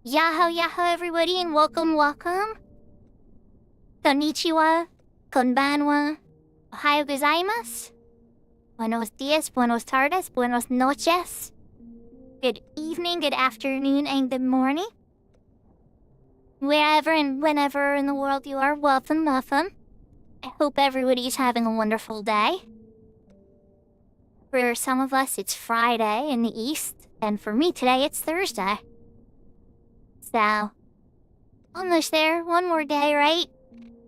Yahoo, Yahoo, everybody, and welcome. Konnichiwa, konbanwa, ohayo gozaimasu, buenos dias, buenos tardes, buenos noches. Good evening, good afternoon, and good morning. Wherever and whenever in the world you are, welcome, welcome. I hope everybody's having a wonderful day. For some of us, it's Friday in the East, and for me today, it's Thursday. So, almost there, one more day, right?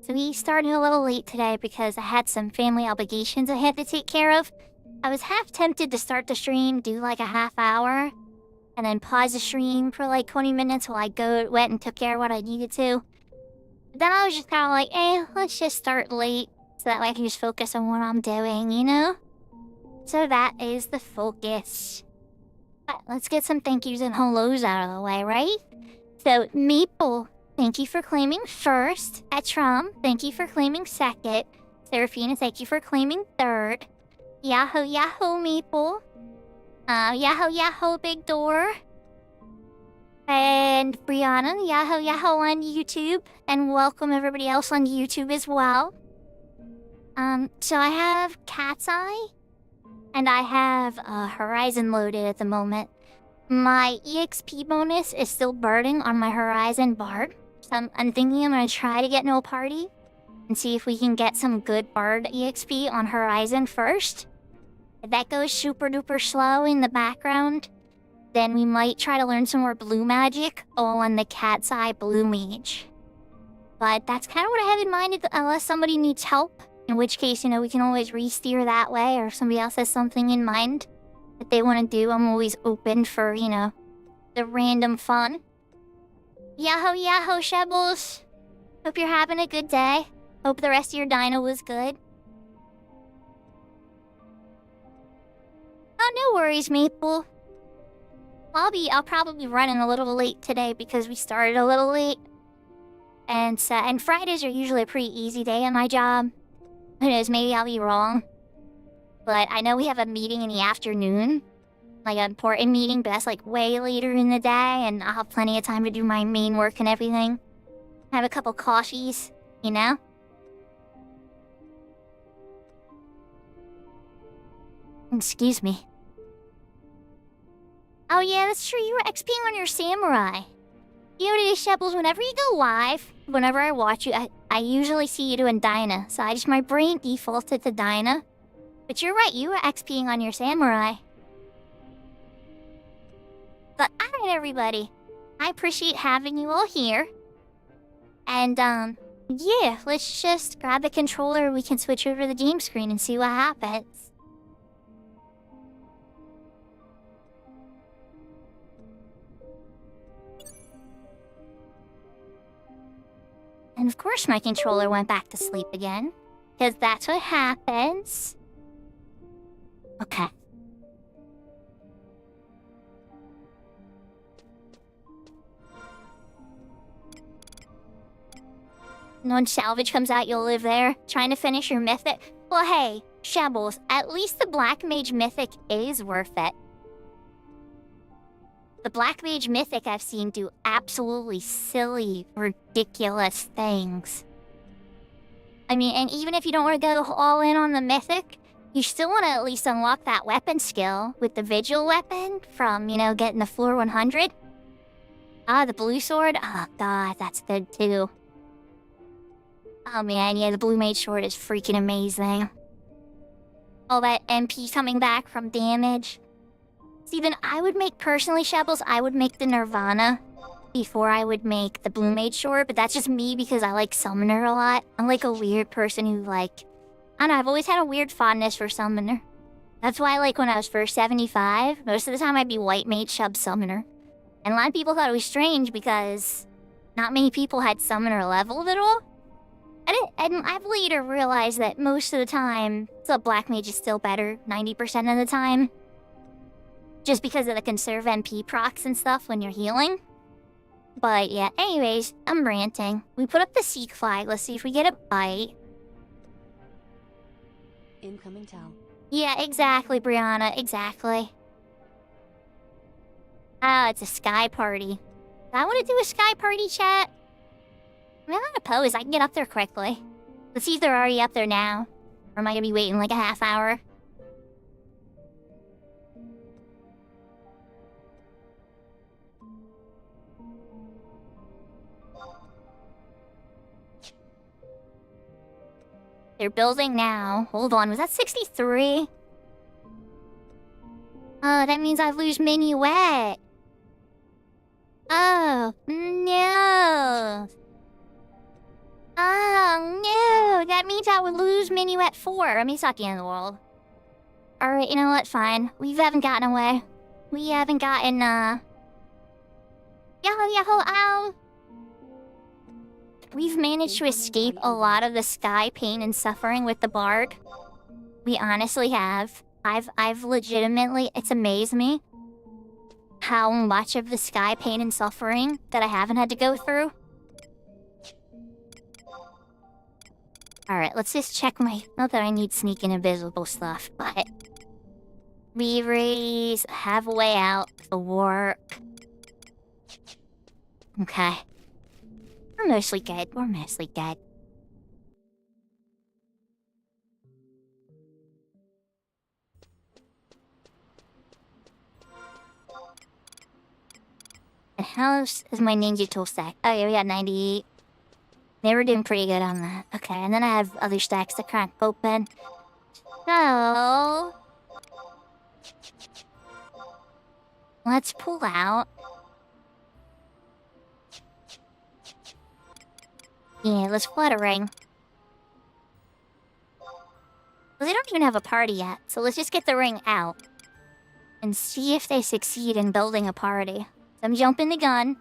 So we started a little late today because I had some family obligations I had to take care of. I was half tempted to start the stream, do like a half hour, and then pause the stream for like 20 minutes while I went and took care of what I needed to. But then I was just kind of like, let's just start late so that way I can just focus on what I'm doing, you know? So that is the focus. But let's get some thank yous and hellos out of the way, right? So, Maple, thank you for claiming first. Etram, thank you for claiming second. Seraphina, thank you for claiming third. Yahoo, Yahoo, Maple. Yahoo, Yahoo, Big Door. And Brianna, Yahoo, Yahoo on YouTube. And welcome everybody else on YouTube as well. So I have Cat's Eye. And I have Horizon loaded at the moment. My EXP bonus is still burning on my Horizon Bard. So I'm thinking I'm going to try to get no party. And see if we can get some good Bard EXP on Horizon first. If that goes super duper slow in the background, then we might try to learn some more blue magic on the Cat's Eye Blue Mage. But that's kind of what I have in mind unless somebody needs help. In which case, you know, we can always re-steer that way, or if somebody else has something in mind that they want to do, I'm always open for, you know, the random fun. Yahoo, Yahoo, Shebbles. Hope you're having a good day. Hope the rest of your dino was good. Oh, no worries, Maple. I'll probably be running a little late today because we started a little late. And Fridays are usually a pretty easy day at my job. Who knows, maybe I'll be wrong. But I know we have a meeting in the afternoon. Like an important meeting, but that's like way later in the day. And I'll have plenty of time to do my main work and everything. Have a couple coffees, you know? Excuse me. Oh yeah, that's true. You were XPing on your samurai. You know what it is, Shebbles? Whenever you go live, whenever I watch you, I usually see you doing Dyna. So my brain defaulted to Dyna. But you're right, you were XPing on your samurai. But alright, everybody. I appreciate having you all here. And, yeah, let's just grab the controller. We can switch over to the game screen and see what happens. And of course my controller went back to sleep again. Because that's what happens. Okay. When salvage comes out, you'll live there, trying to finish your mythic. Well, hey, Shebbles, at least the Black Mage Mythic is worth it. The Black Mage Mythic I've seen do absolutely silly, ridiculous things. I mean, and even if you don't want to go all in on the Mythic, you still want to at least unlock that weapon skill with the Vigil weapon from, you know, getting the floor 100. The blue sword? Oh god, that's good too. Oh man, yeah, the blue mage sword is freaking amazing. All that MP coming back from damage. See, then I would make, personally, Shebbles, I would make the Nirvana before I would make the blue mage sword, but that's just me because I like Summoner a lot. I'm like a weird person who like, I don't know, I've always had a weird fondness for Summoner. That's why, like, when I was first 75, most of the time I'd be White Mage Sub Summoner. And a lot of people thought it was strange because not many people had Summoner leveled at all. And I've later realized that most of the time, the Black Mage is still better 90% of the time. Just because of the conserve MP procs and stuff when you're healing. But yeah, anyways, I'm ranting. We put up the Seek flag. Let's see if we get a bite. Incoming tell. Yeah, exactly, Brianna. Exactly. Ah, it's a sky party. I want to do a sky party chat. I mean, I'm not pose, I can get up there quickly. Let's see if they're already up there now. Or am I gonna be waiting like a half hour? They're building now. Hold on, was that 63? Oh, that means I lose Minuet. Oh, no. Oh, no. That means I would lose Minuet 4. I mean, it's not the end of the world. Alright, you know what? Fine. We haven't gotten away. We haven't gotten, Yahoo, yahoo, ow! We've managed to escape a lot of the sky pain and suffering with the Bard. We honestly have. I've legitimately, it's amazed me how much of the sky pain and suffering that I haven't had to go through. Alright, let's just check my... Not that I need sneak and invisible stuff, but... We raise, have a way out, the work. Okay. We're mostly good, we're mostly good. And how is my ninja tool stack? Oh yeah, we got 98. They were doing pretty good on that. Okay, and then I have other stacks to crack open. So... let's pull out. Yeah, let's flood a ring. Well, they don't even have a party yet, so let's just get the ring out. And see if they succeed in building a party. I'm jumping the gun.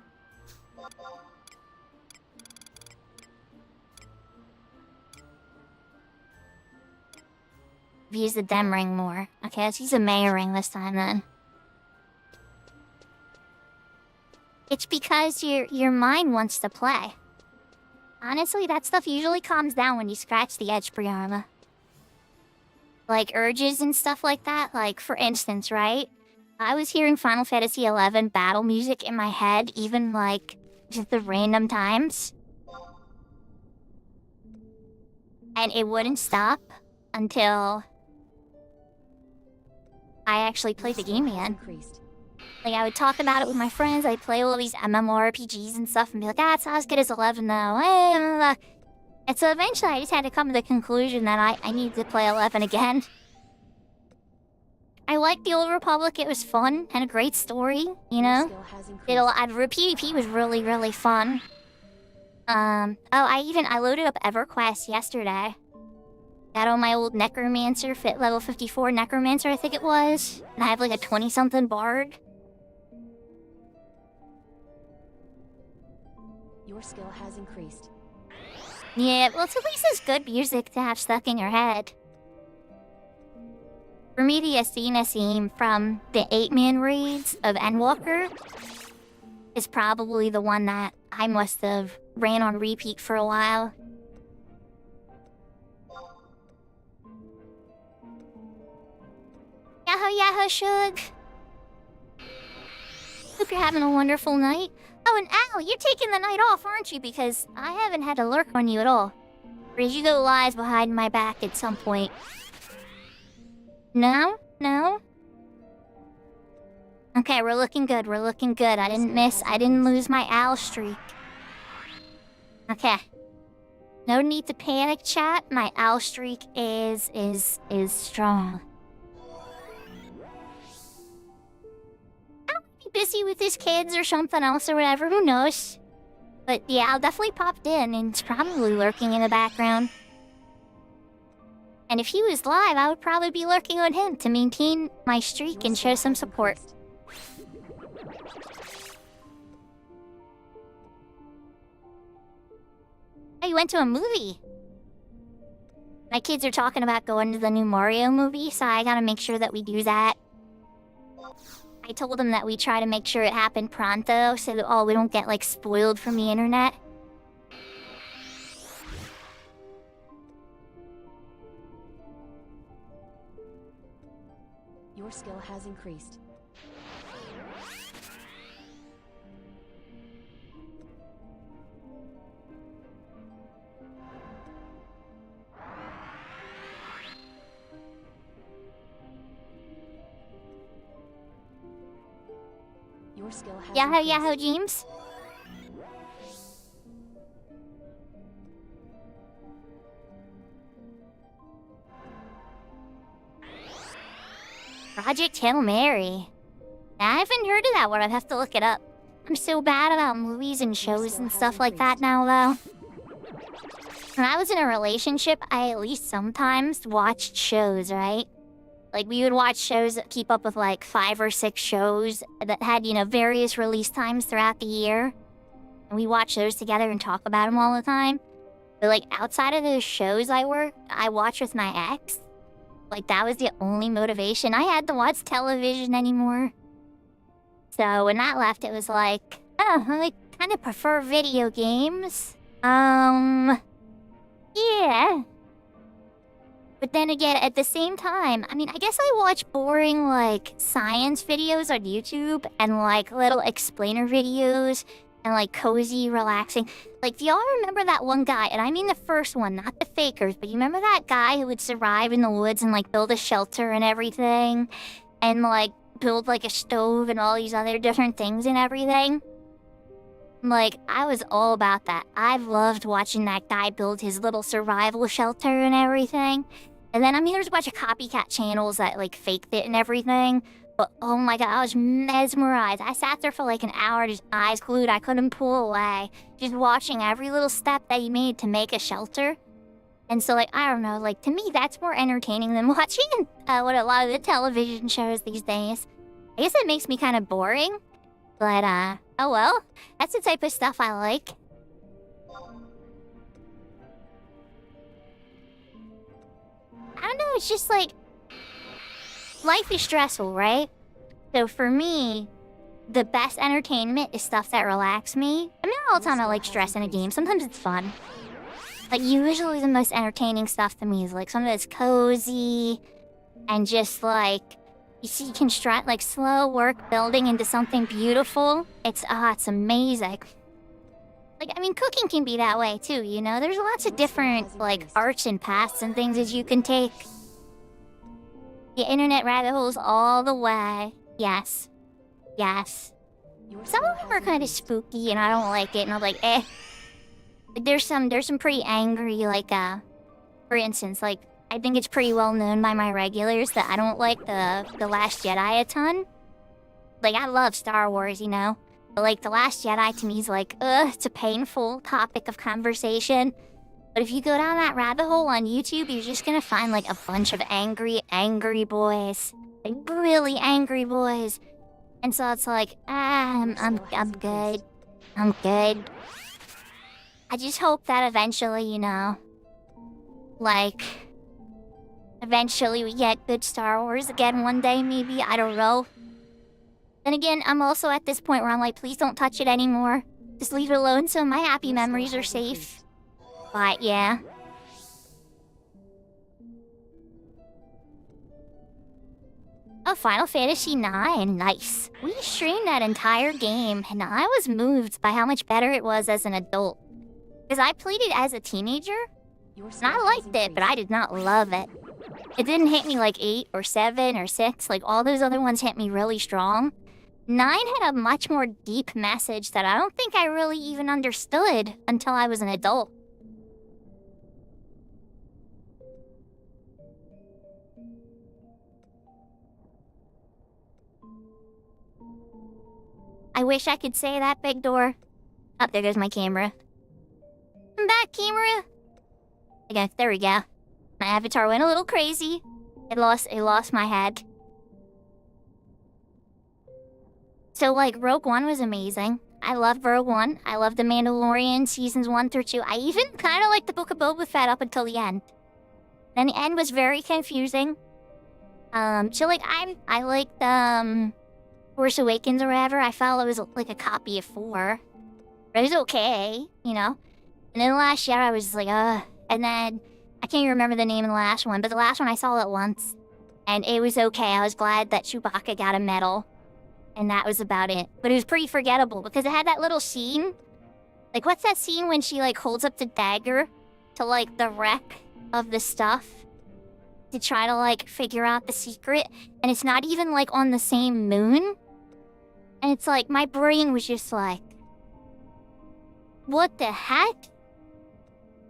Use the dem ring more. Okay, let's use the mayor ring this time then. It's because your mind wants to play. Honestly, that stuff usually calms down when you scratch the edge, Briarma. Like urges and stuff like that. Like, for instance, right? I was hearing Final Fantasy XI battle music in my head, even like, just the random times. And it wouldn't stop until I actually played the game again. Like, I would talk about it with my friends, I'd play all these MMORPGs and stuff, and be like, ah, it's not as good as 11 though. And so eventually I just had to come to the conclusion that I need to play 11 again. I liked the Old Republic, it was fun, had a great story, you know? PvP was really, really fun. I loaded up EverQuest yesterday. Got on my old Necromancer, fit level 54 Necromancer, I think it was. And I have like a 20-something Bard. Your skill has increased. Yeah, well, it's at least as good music to have stuck in your head. For me, the Athena theme from the 8-man raids of Endwalker is probably the one that I must have ran on repeat for a while. Yahoo, yahoo, shug! Hope you're having a wonderful night. Oh, and Al, you're taking the night off, aren't you? Because I haven't had to lurk on you at all. Or did you go live behind my back at some point? No? No? Okay, we're looking good, we're looking good. I didn't lose my Al streak. Okay. No need to panic, chat. My Al streak is strong. Busy with his kids or something else or whatever, who knows? But yeah, I'll definitely popped in and it's probably lurking in the background. And if he was live, I would probably be lurking on him to maintain my streak and show some support. Oh, you went to a movie? My kids are talking about going to the new Mario movie, so I gotta make sure that we do that. I told them that we try to make sure it happened pronto, so that, we don't get, like, spoiled from the internet. Your skill has increased. skill has Yahoo increased. Yahoo James. Project Hail Mary. I haven't heard of that one. I'd have to look it up. I'm so bad about movies and shows and stuff like that now, though. When I was in a relationship, I at least sometimes watched shows, right? Like, we would watch shows that keep up with, like, 5 or 6 shows that had, you know, various release times throughout the year. And we watch those together and talk about them all the time. But, like, outside of those shows I watch with my ex. Like, that was the only motivation I had to watch television anymore. So when that left, it was like, oh, I kind of prefer video games. Yeah. But then again, at the same time, I mean, I guess I watch boring, like, science videos on YouTube and, like, little explainer videos and, like, cozy, relaxing. Like, do y'all remember that one guy? And I mean the first one, not the fakers, but you remember that guy who would survive in the woods and, like, build a shelter and everything? And, like, build, like, a stove and all these other different things and everything? Like, I was all about that. I loved watching that guy build his little survival shelter and everything. And then, I mean, there's a bunch of copycat channels that, like, faked it and everything. But, oh my god, I was mesmerized. I sat there for, like, an hour, just eyes glued. I couldn't pull away. Just watching every little step that he made to make a shelter. And so, like, I don't know, like, to me, that's more entertaining than watching what a lot of the television shows these days. I guess it makes me kind of boring. But, oh well. That's the type of stuff I like. I don't know, it's just like... life is stressful, right? So for me, the best entertainment is stuff that relax me. I mean, not all the time I like stress in a game. Sometimes it's fun. Like, usually the most entertaining stuff to me is, like, something that's cozy and just, like, you see, construct, like, slow work building into something beautiful. It's amazing. Like, I mean, cooking can be that way, too, you know? There's lots of different, like, arts and paths and things that you can take. The internet rabbit holes all the way. Yes. Yes. Some of them are kind of spooky and I don't like it, and I'm like, eh. There's some pretty angry, like, for instance, like, I think it's pretty well known by my regulars that I don't like the Last Jedi a ton. Like, I love Star Wars, you know? But, like, The Last Jedi to me is like, it's a painful topic of conversation. But if you go down that rabbit hole on YouTube, you're just gonna find, like, a bunch of angry boys. Like, really angry boys. And so it's like, I'm good. I'm good. I just hope that eventually, you know, like, eventually we get good Star Wars again one day, maybe. I don't know. Then again, I'm also at this point where I'm like, please don't touch it anymore. Just leave it alone so my happy memories are safe. But, yeah. Oh, Final Fantasy IX. Nice. We streamed that entire game, and I was moved by how much better it was as an adult. Because I played it as a teenager, and I liked it, but I did not love it. It didn't hit me like 8 or 7 or 6, like all those other ones hit me really strong. 9 had a much more deep message that I don't think I really even understood until I was an adult. I wish I could say that, big door. Oh, there goes my camera. I'm back, camera. Okay, there we go. My avatar went a little crazy. It lost my head. So, like, Rogue One was amazing. I loved Rogue One. I loved The Mandalorian seasons 1 through 2. I even kind of liked the Book of Boba Fett up until the end. Then the end was very confusing. So, like, I liked, Force Awakens or whatever. I felt it was like a copy of 4. But it was okay, you know? And then the last year I was just like, and then, I can't even remember the name of the last one, but the last one I saw it once. And it was okay. I was glad that Chewbacca got a medal. And that was about it. But it was pretty forgettable because it had that little scene. Like, what's that scene when she, like, holds up the dagger to, like, the wreck of the stuff? To try to, like, figure out the secret. And it's not even, like, on the same moon. And it's like, my brain was just like, what the heck?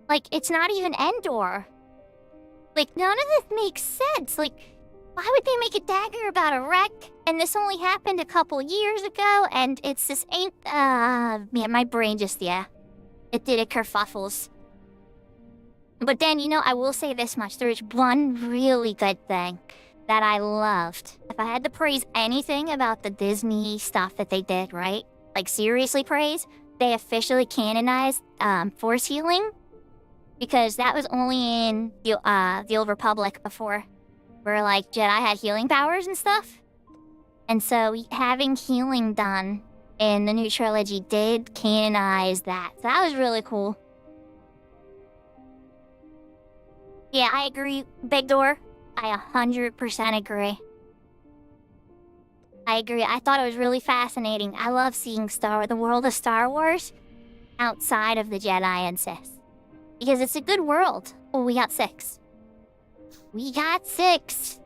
Like, it's not even Endor. Like, none of this makes sense. Like, why would they make a dagger about a wreck? And this only happened a couple years ago, and it's this ain't, yeah, my brain just, yeah. It did a kerfuffles. But then, you know, I will say this much. There is one really good thing that I loved. If I had to praise anything about the Disney stuff that they did, right? Like, seriously praise, they officially canonized force healing. Because that was only in the Old Republic before. Where, like, Jedi had healing powers and stuff. And so having healing done in the new trilogy did canonize that. So that was really cool. Yeah, I agree, Big Door. I 100% agree. I agree. I thought it was really fascinating. I love seeing the world of Star Wars outside of the Jedi and Sith. Because it's a good world. Oh, we got 6. We got 6.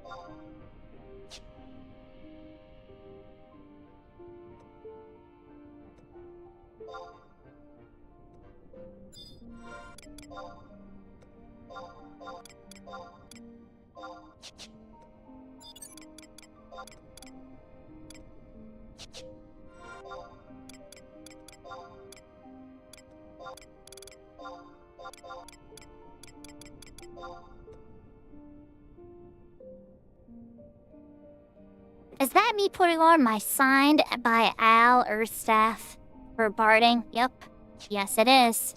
Is that me putting on my signed by Al Earth staff for barding? Yep. Yes, it is.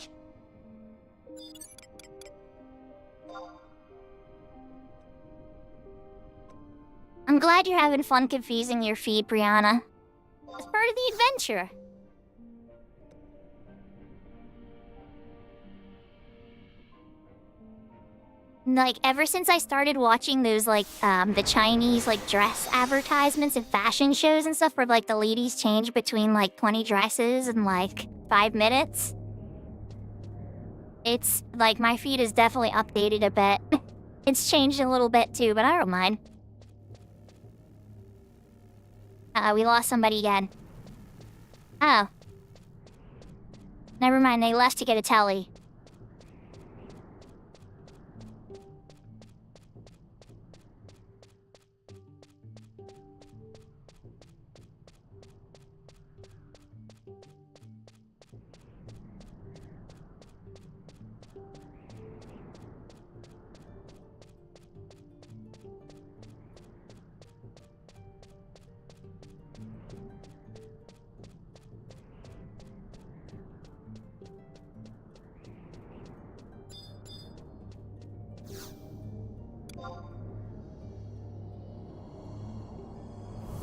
I'm glad you're having fun confusing your feed, Brianna. It's part of the adventure. Like, ever since I started watching those, like, the Chinese, like, dress advertisements and fashion shows and stuff where, like, the ladies change between, like, 20 dresses in, like, 5 minutes. It's, like, my feed is definitely updated a bit. It's changed a little bit, too, but I don't mind. We lost somebody again. Oh. Never mind, they left to get a telly.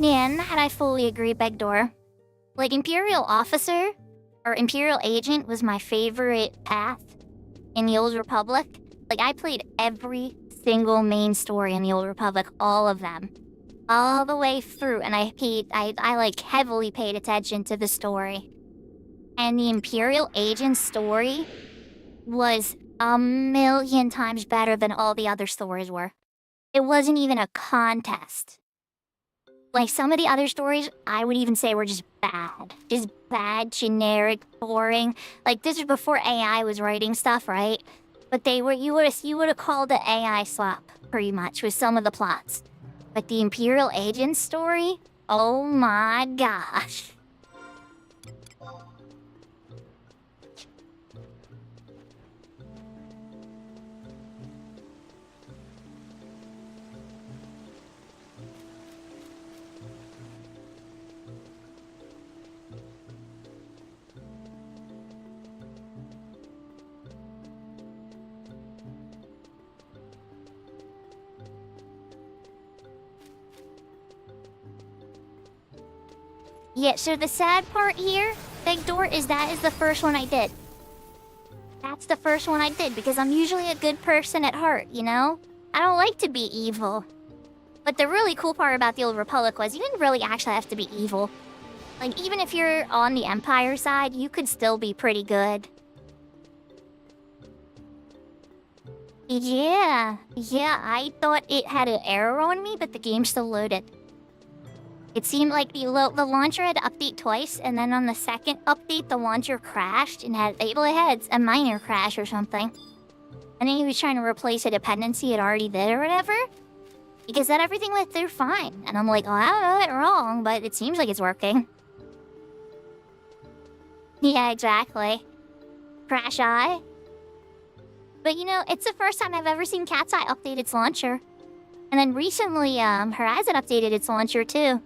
Yeah, and that I fully agree, Begdor. Like, Imperial Officer, or Imperial Agent was my favorite path in the Old Republic. Like, I played every single main story in the Old Republic, all of them. All the way through, and I like, heavily paid attention to the story. And the Imperial Agent story was a million times better than all the other stories were. It wasn't even a contest. Like, some of the other stories, I would even say were just bad. Just bad, generic, boring. Like, this was before AI was writing stuff, right? But they were, you would have called it AI slop, pretty much, with some of the plots. But the Imperial Agent story? Oh my gosh. Yeah, so the sad part here, Big Door, is that is the first one I did. That's the first one I did, because I'm usually a good person at heart, you know? I don't like to be evil. But the really cool part about the Old Republic was you didn't really actually have to be evil. Like, even if you're on the Empire side, you could still be pretty good. Yeah, I thought it had an error on me, but the game still loaded. It seemed like the launcher had to update twice, and then on the second update, the launcher crashed and had a minor crash or something. And then he was trying to replace a dependency it already did or whatever. Because then everything went through fine. And I'm like, oh, I don't know it wrong, but it seems like it's working. Yeah, exactly. Crash Eye. But you know, it's the first time I've ever seen Cat's Eye update its launcher. And then recently, Horizon updated its launcher too.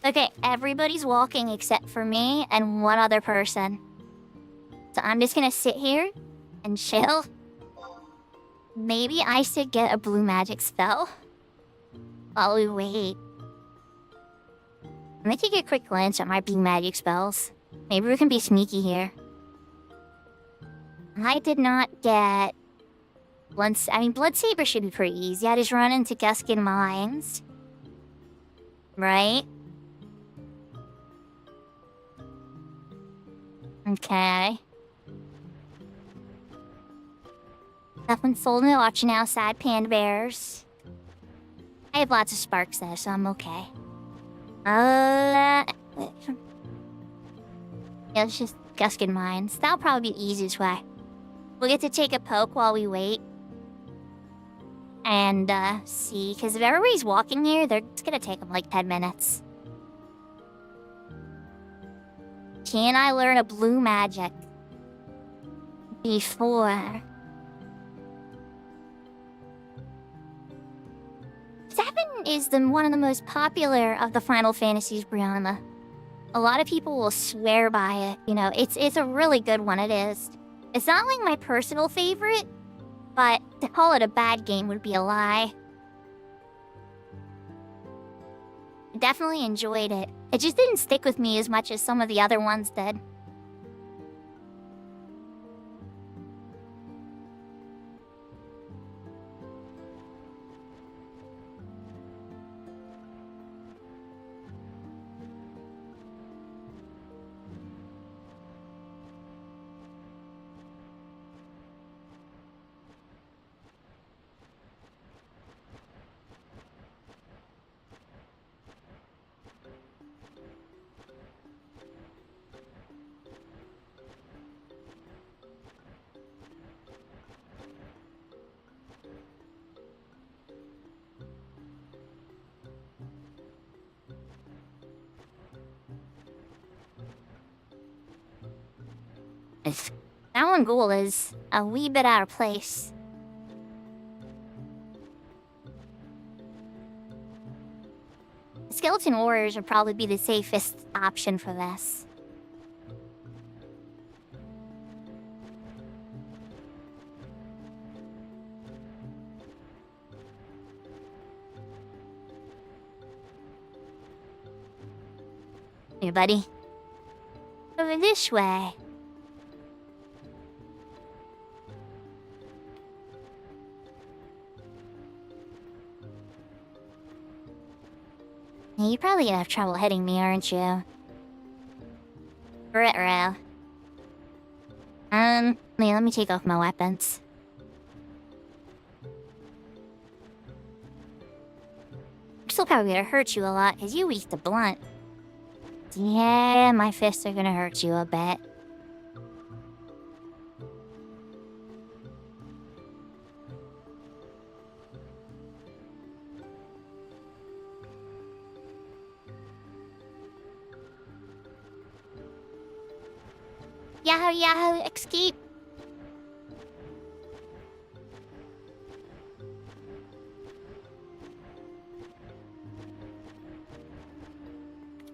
Okay, everybody's walking except for me and one other person. So I'm just gonna sit here and chill. Maybe I should get a blue magic spell while we wait. I'm gonna take a quick glance at my blue magic spells. Maybe we can be sneaky here. I did not get... Blood Saber should be pretty easy. I just run into Guskin Mines. Right? Okay. Nothing sold in the auction outside, Panda Bears. I have lots of sparks though, so I'm okay. Yeah, it's just Guskin Mines. That'll probably be the easiest way. We'll get to take a poke while we wait. And, see, because if everybody's walking here, it's gonna take them like 10 minutes. Can I learn a blue magic before? 7 is one of the most popular of the Final Fantasies, Brianna. A lot of people will swear by it. You know, it's a really good one, it is. It's not like my personal favorite, but to call it a bad game would be a lie. Definitely enjoyed it. It just didn't stick with me as much as some of the other ones did. That one ghoul is a wee bit out of place. Skeleton warriors would probably be the safest option for this. Here, buddy. Over this way. You're probably gonna have trouble hitting me, aren't you? Ruh-roh. Yeah, let me take off my weapons. I'm still probably gonna hurt you a lot, because you weak to blunt. Yeah, my fists are gonna hurt you a bit. Yahoo, yahoo, escape!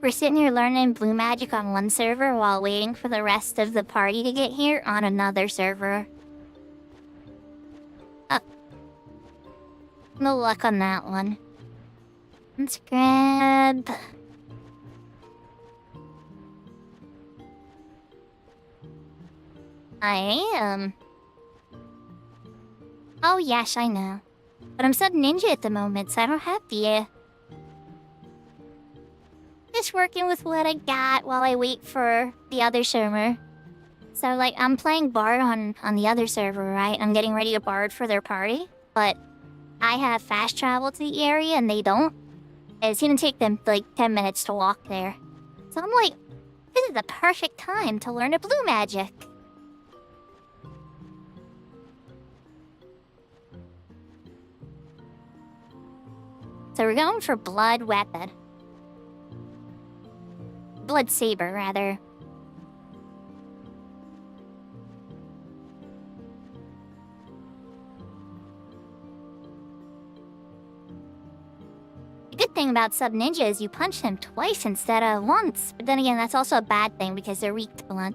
We're sitting here learning blue magic on one server while waiting for the rest of the party to get here on another server. No luck on that one. Let's grab... I am. Oh yes, I know. But I'm sub ninja at the moment, so I don't have the just working with what I got while I wait for the other server. So, like, I'm playing Bard on the other server, right? I'm getting ready to Bard for their party. But I have fast travel to the area and they don't. And it's gonna take them, like, 10 minutes to walk there. So I'm like, this is the perfect time to learn a blue magic. So we're going for blood weapon. Blood saber, rather. The good thing about sub ninja is you punch them twice instead of once. But then again, that's also a bad thing because they're weak to blood.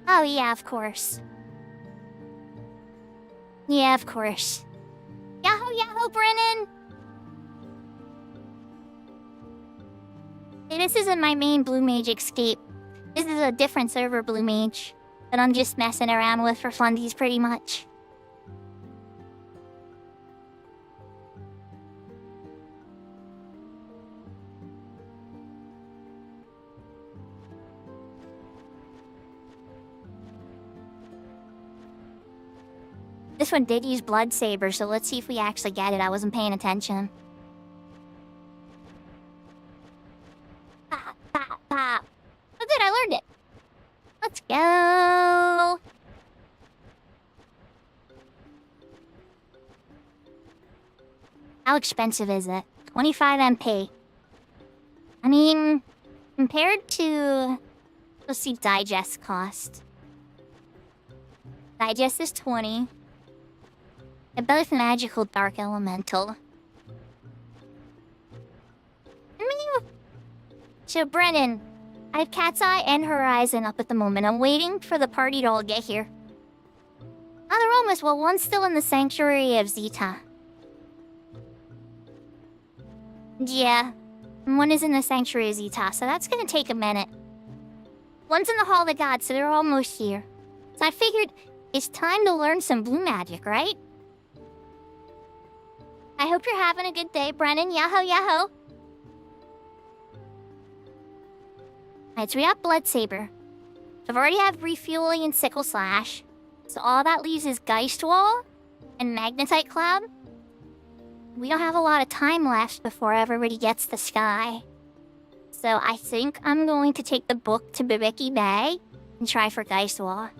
Oh yeah, of course. Yeah, of course. Yahoo, yahoo, Brennan! Hey, this isn't my main Blue Mage escape. This is a different server Blue Mage that I'm just messing around with for fundies pretty much. This one did use Blood Saber, so let's see if we actually get it. I wasn't paying attention. Pop, pop, pop. Oh good, I learned it. Let's go. How expensive is it? 25 MP. I mean, compared to... Let's see digest cost. Digest is 20. They're both magical dark elemental. So Brennan, I have Cat's Eye and Horizon up at the moment. I'm waiting for the party to all get here. Oh, they're almost. Well, one's still in the Sanctuary of Zeta. Yeah, and one is in the Sanctuary of Zeta, so that's gonna take a minute. One's in the Hall of Gods, so they're almost here. So I figured it's time to learn some blue magic, right? I hope you're having a good day, Brennan. Yahoo, yahoo. Alright, so we got Blood Saber. So I've already have Refueling and Sickle Slash. So all that leaves is Geist Wall and Magnetite Cloud. We don't have a lot of time left before everybody gets the sky. So I think I'm going to take the book to Bibiki Bay and try for Geist Wall.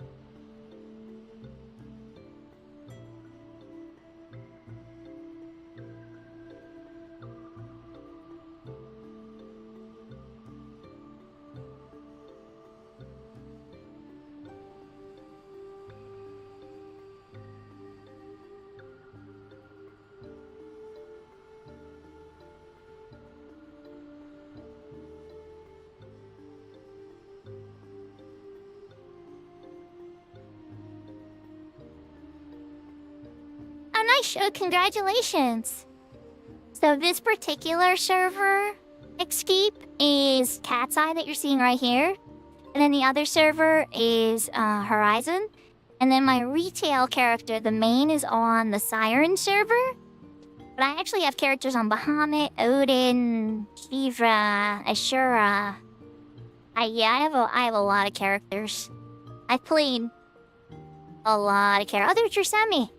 Oh, nice. Oh, congratulations. So this particular server escape is Cat's Eye that you're seeing right here. And then the other server is Horizon. And then my retail character, the main, is on the Siren server. But I actually have characters on Bahamut, Odin, Shiva, Ashura. Yeah, I have a lot of characters. I've played a lot of characters. Oh, there's Semi.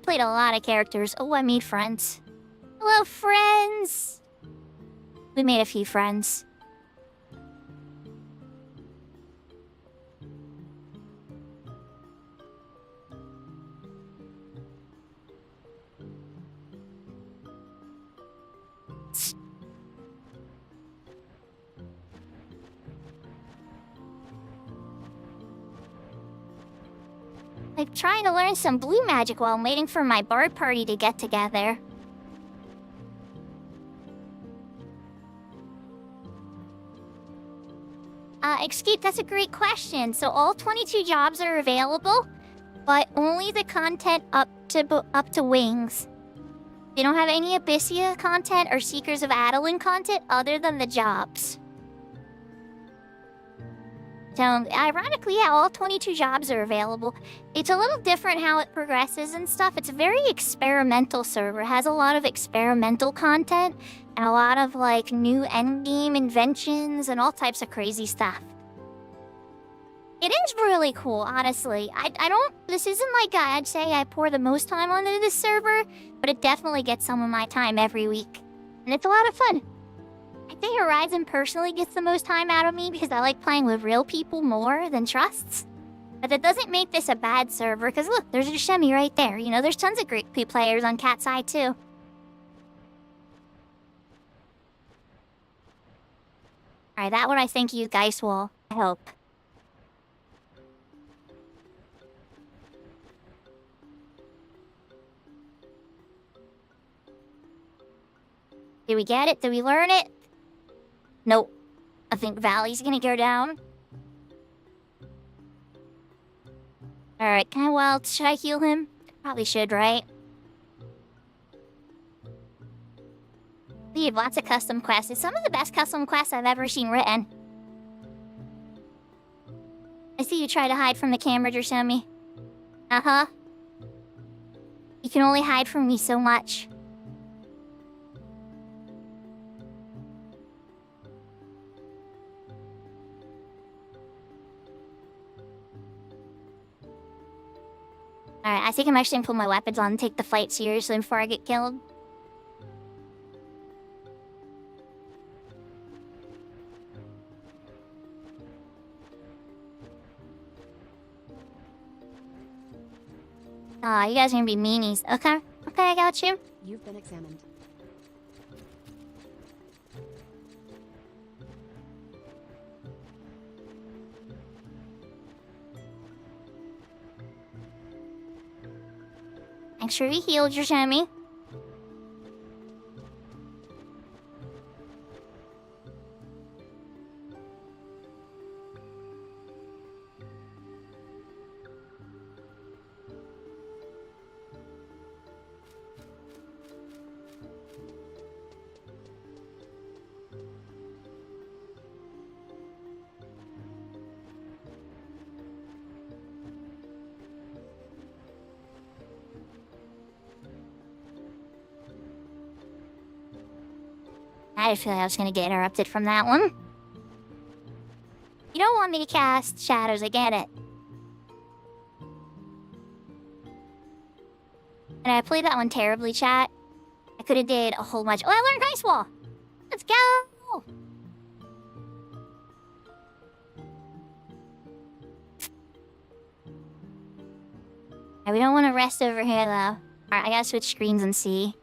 Played a lot of characters. Oh, I made friends. Hello, friends! We made a few friends. I'm trying to learn some blue magic while I'm waiting for my bard party to get together. Escape, that's a great question. So all 22 jobs are available, but only the content up to wings. They don't have any Abyssia content or Seekers of Adeline content other than the jobs. So, ironically, yeah, all 22 jobs are available. It's a little different how it progresses and stuff. It's a very experimental server. It has a lot of experimental content and a lot of, like, new endgame inventions and all types of crazy stuff. It is really cool, honestly. I don't... This isn't like I'd say I pour the most time onto this server, but it definitely gets some of my time every week. And it's a lot of fun. I'd say Horizon personally gets the most time out of me because I like playing with real people more than trusts. But that doesn't make this a bad server, because look, there's a Shemi right there. You know, there's tons of great players on Cat's Eye, too. Alright, that one I think you guys will. I hope. Did we get it? Did we learn it? Nope. I think Valley's gonna go down. Alright, should I heal him? Probably should, right? We have lots of custom quests. It's some of the best custom quests I've ever seen written. I see you try to hide from the camera, Drashemi. Uh-huh. You can only hide from me so much. Alright, I think I'm actually gonna put my weapons on and take the fight seriously before I get killed. Aw, you guys are gonna be meanies. Okay, I got you. You've been examined. Make sure you healed your Shemi. I just feel like I was gonna get interrupted from that one. You don't want me to cast shadows, I get it. And I played that one terribly, chat. I could have did a whole bunch. Oh, I learned Ice Wall! Let's go! Right, we don't want to rest over here, though. Alright, I gotta switch screens and see.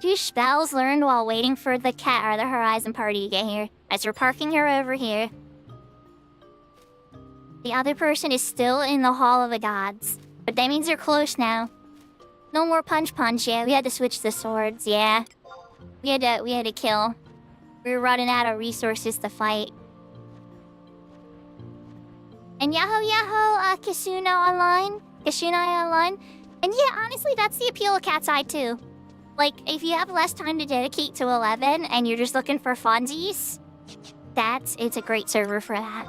2 spells learned while waiting for the cat or the Horizon party to get here. As we're parking her over here. The other person is still in the Hall of the Gods. But that means they're close now. No more punch, yeah. We had to switch the swords, yeah. We had to kill. We were running out of resources to fight. And Yahoo, Kasuna Online. And yeah, honestly, that's the appeal of Cat's Eye, too. Like, if you have less time to dedicate to 11 and you're just looking for funsies, it's a great server for that.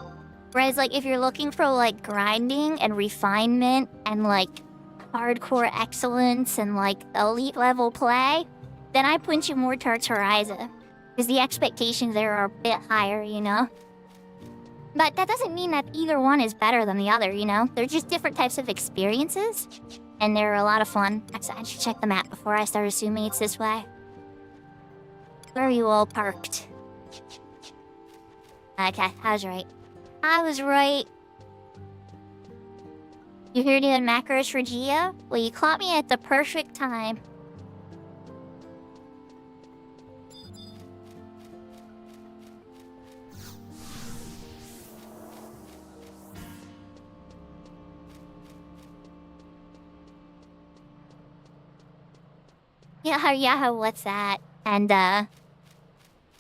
Whereas, like, if you're looking for, like, grinding and refinement and, like, hardcore excellence and, like, elite level play, then I point you more towards Horizon. Because the expectations there are a bit higher, you know? But that doesn't mean that either one is better than the other, you know? They're just different types of experiences. And they're a lot of fun. Actually, I should check the map before I start assuming it's this way. Where are you all parked? Okay, I was right. I was right. You here doing macros for Gia? Well, you caught me at the perfect time. Yeah, what's that? And I'm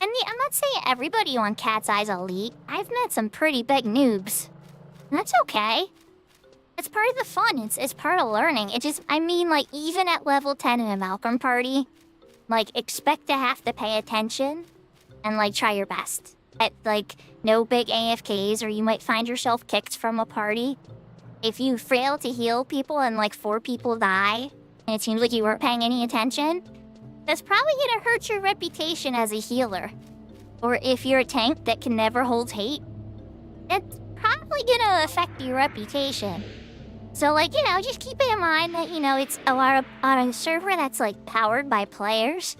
not saying everybody on Cat's Eye's elite. I've met some pretty big noobs. And that's okay. It's part of the fun. It's part of learning. I mean, like, even at level 10 in a Malcolm party, like, expect to have to pay attention and, like, try your best. at like no big AFKs, or you might find yourself kicked from a party. If you fail to heal people and like 4 people die, and it seems like you weren't paying any attention, that's probably gonna hurt your reputation as a healer. Or if you're a tank that can never hold hate, that's probably gonna affect your reputation. So like, just keep it in mind that, it's on a server that's like powered by players.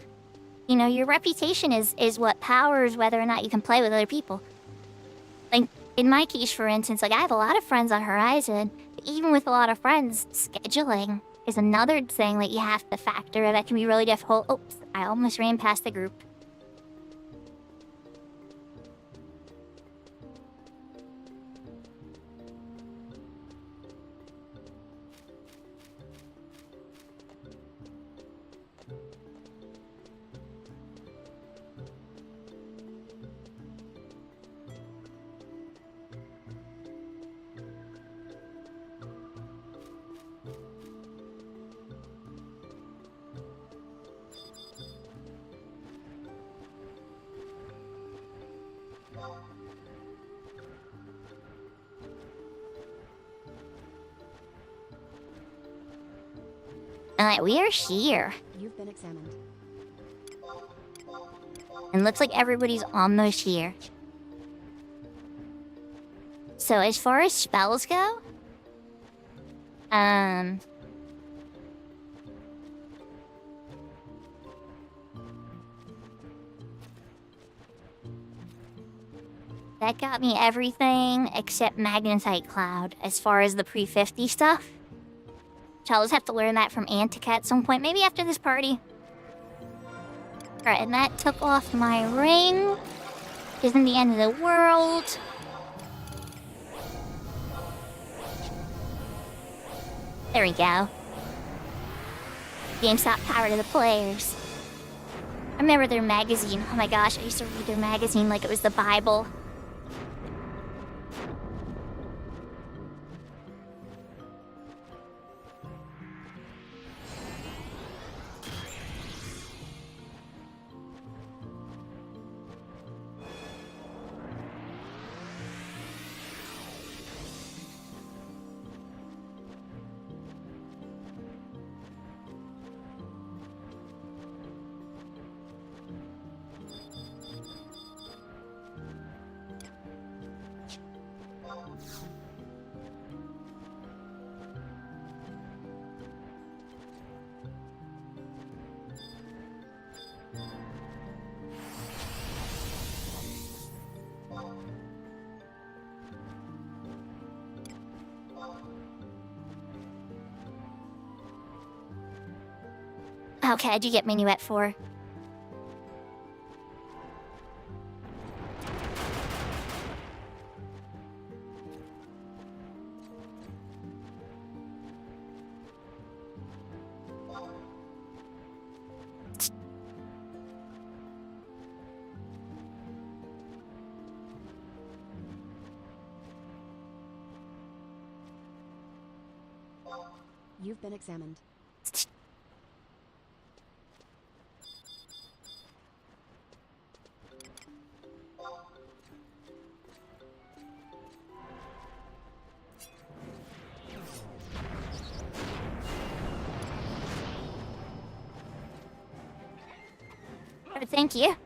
Your reputation is what powers whether or not you can play with other people. Like, in my case, for instance, like I have a lot of friends on Horizon, but even with a lot of friends, scheduling is another thing that you have to factor that can be really difficult. Oops, I almost ran past the group. Alright, we are here. You've been examined. And looks like everybody's almost here. So as far as spells go, that got me everything except Magnetite Cloud as far as the pre-50 stuff. So I'll just have to learn that from Antica at some point, maybe after this party. Alright, and that took off my ring. Isn't the end of the world. There we go. GameStop power to the players. I remember their magazine. Oh my gosh, I used to read their magazine like it was the Bible. Okay, I do get minuet 4. You've been examined. Thank you.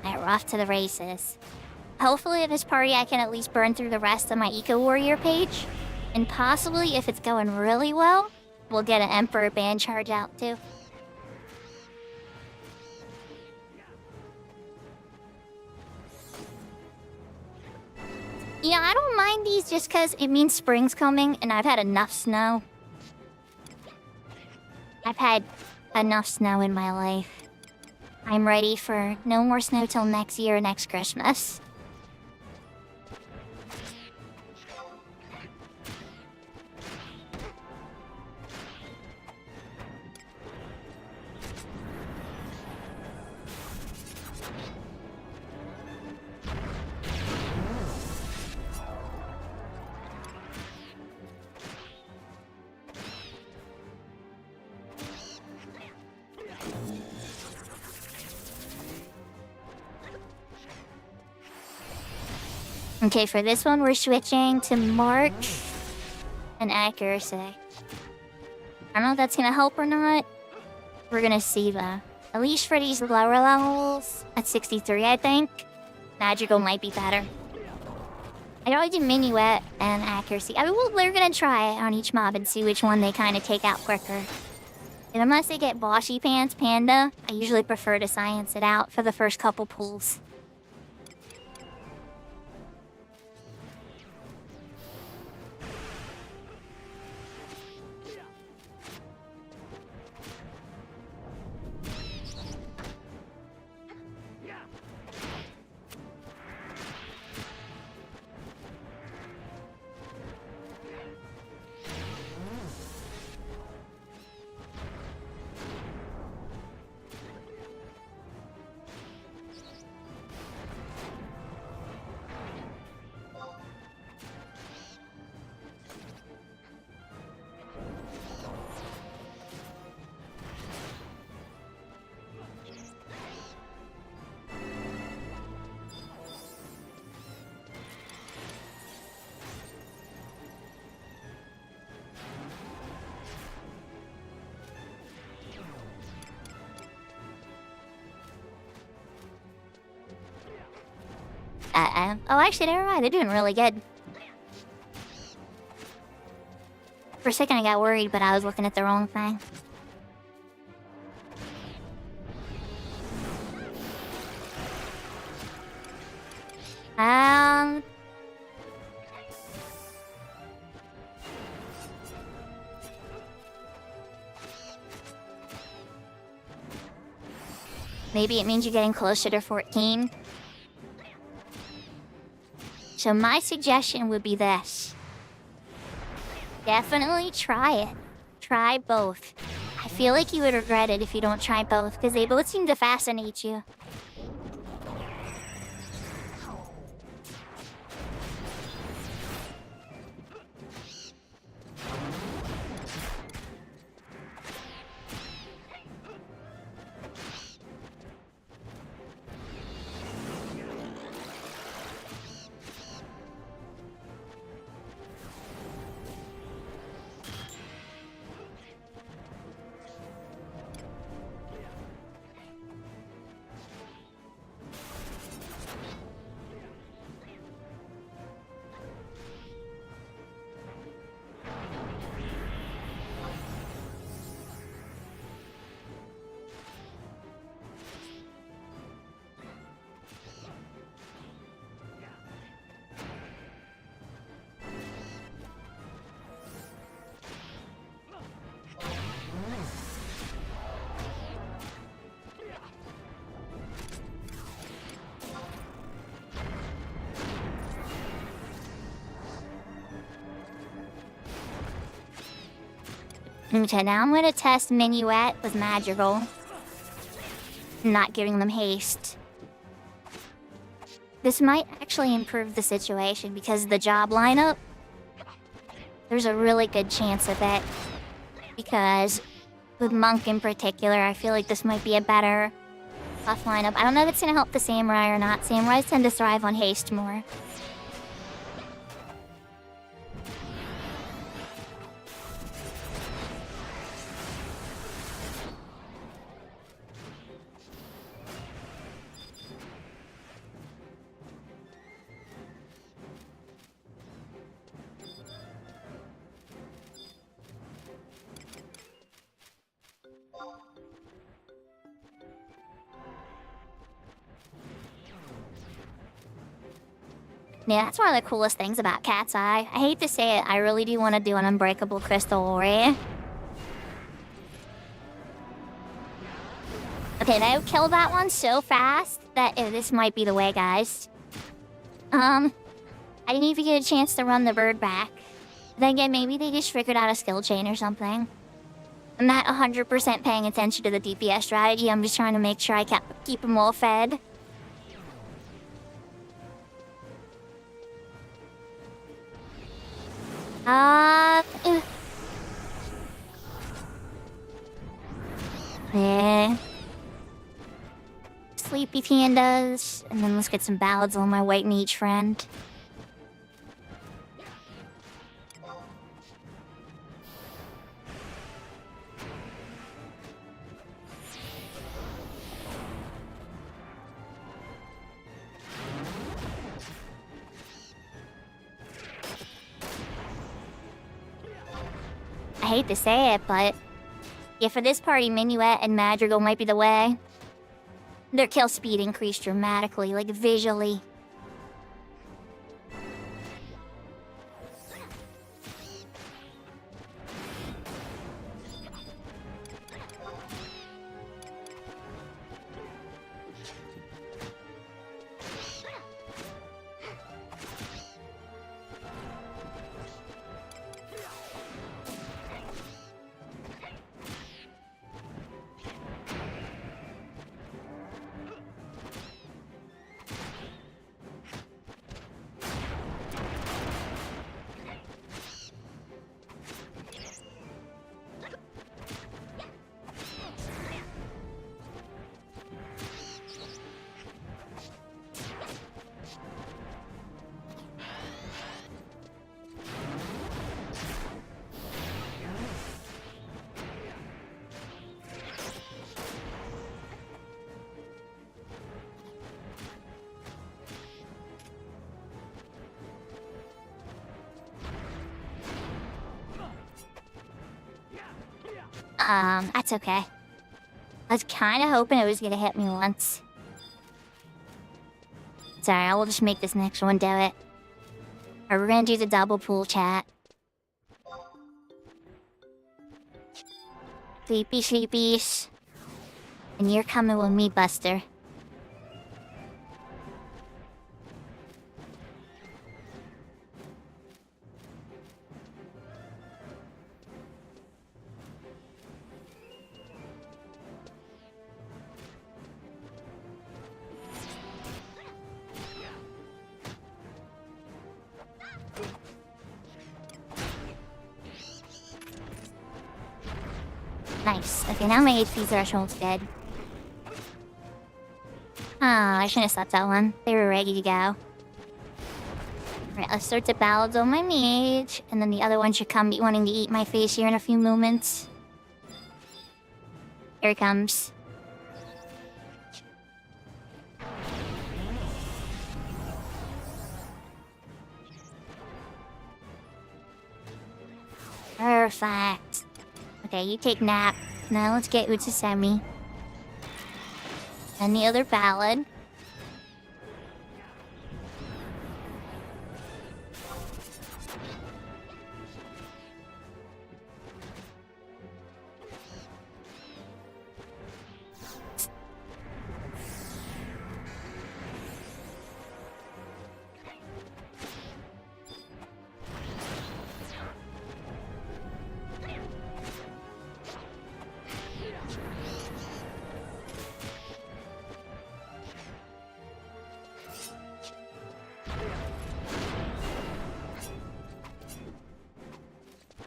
Alright, we're off to the races. Hopefully at this party I can at least burn through the rest of my Eco Warrior page. And possibly, if it's going really well, we'll get an Emperor band charge out too. I don't mind these just because it means spring's coming and I've had enough snow. I've had enough snow in my life. I'm ready for no more snow till next year, next Christmas. Okay, for this one, we're switching to mark and accuracy. I don't know if that's gonna help or not. We're gonna see though. At least for these lower levels, at 63, I think, magical might be better. I already did minuet and accuracy. I mean, we're gonna try it on each mob and see which one they kind of take out quicker. And unless they get bossy pants, panda, I usually prefer to science it out for the first couple pulls. Oh, actually, never mind. They're doing really good. For a second, I got worried, but I was looking at the wrong thing. Maybe it means you're getting closer to 14. So my suggestion would be this. Definitely try it. Try both. I feel like you would regret it if you don't try both, because they both seem to fascinate you. Okay, now I'm gonna test Minuet with Magical. Not giving them haste. This might actually improve the situation because the job lineup, there's a really good chance of it. Because with Monk in particular, I feel like this might be a better buff lineup. I don't know if it's gonna help the Samurai or not. Samurais tend to thrive on haste more. Yeah, that's one of the coolest things about Cat's Eye. I hate to say it, I really do want to do an Unbreakable Crystal Warrior. Okay, they killed that one so fast that this might be the way, guys. I didn't even get a chance to run the bird back. Then again, maybe they just figured out a skill chain or something. I'm not 100% paying attention to the DPS strategy. I'm just trying to make sure I keep them all fed. Yeah. Sleepy pandas, and then let's get some ballads on my white mage friend. hate to say it, but yeah, for this party, Minuet and Madrigal might be the way. Their kill speed increased dramatically, like visually. That's okay. I was kinda hoping it was gonna hit me once. It's alright, we'll just make this next one do it. Or we're gonna do the double pool chat. Sleepy sleepies. And you're coming with me, Buster. Nice. Okay, now my HP threshold's dead. I shouldn't have slept that one. They were ready to go. Alright, let's start the ballads on my mage. And then the other one should come wanting to eat my face here in a few moments. Here it comes. Perfect. Okay, you take nap. Now let's get Utsusemi. And the other ballad.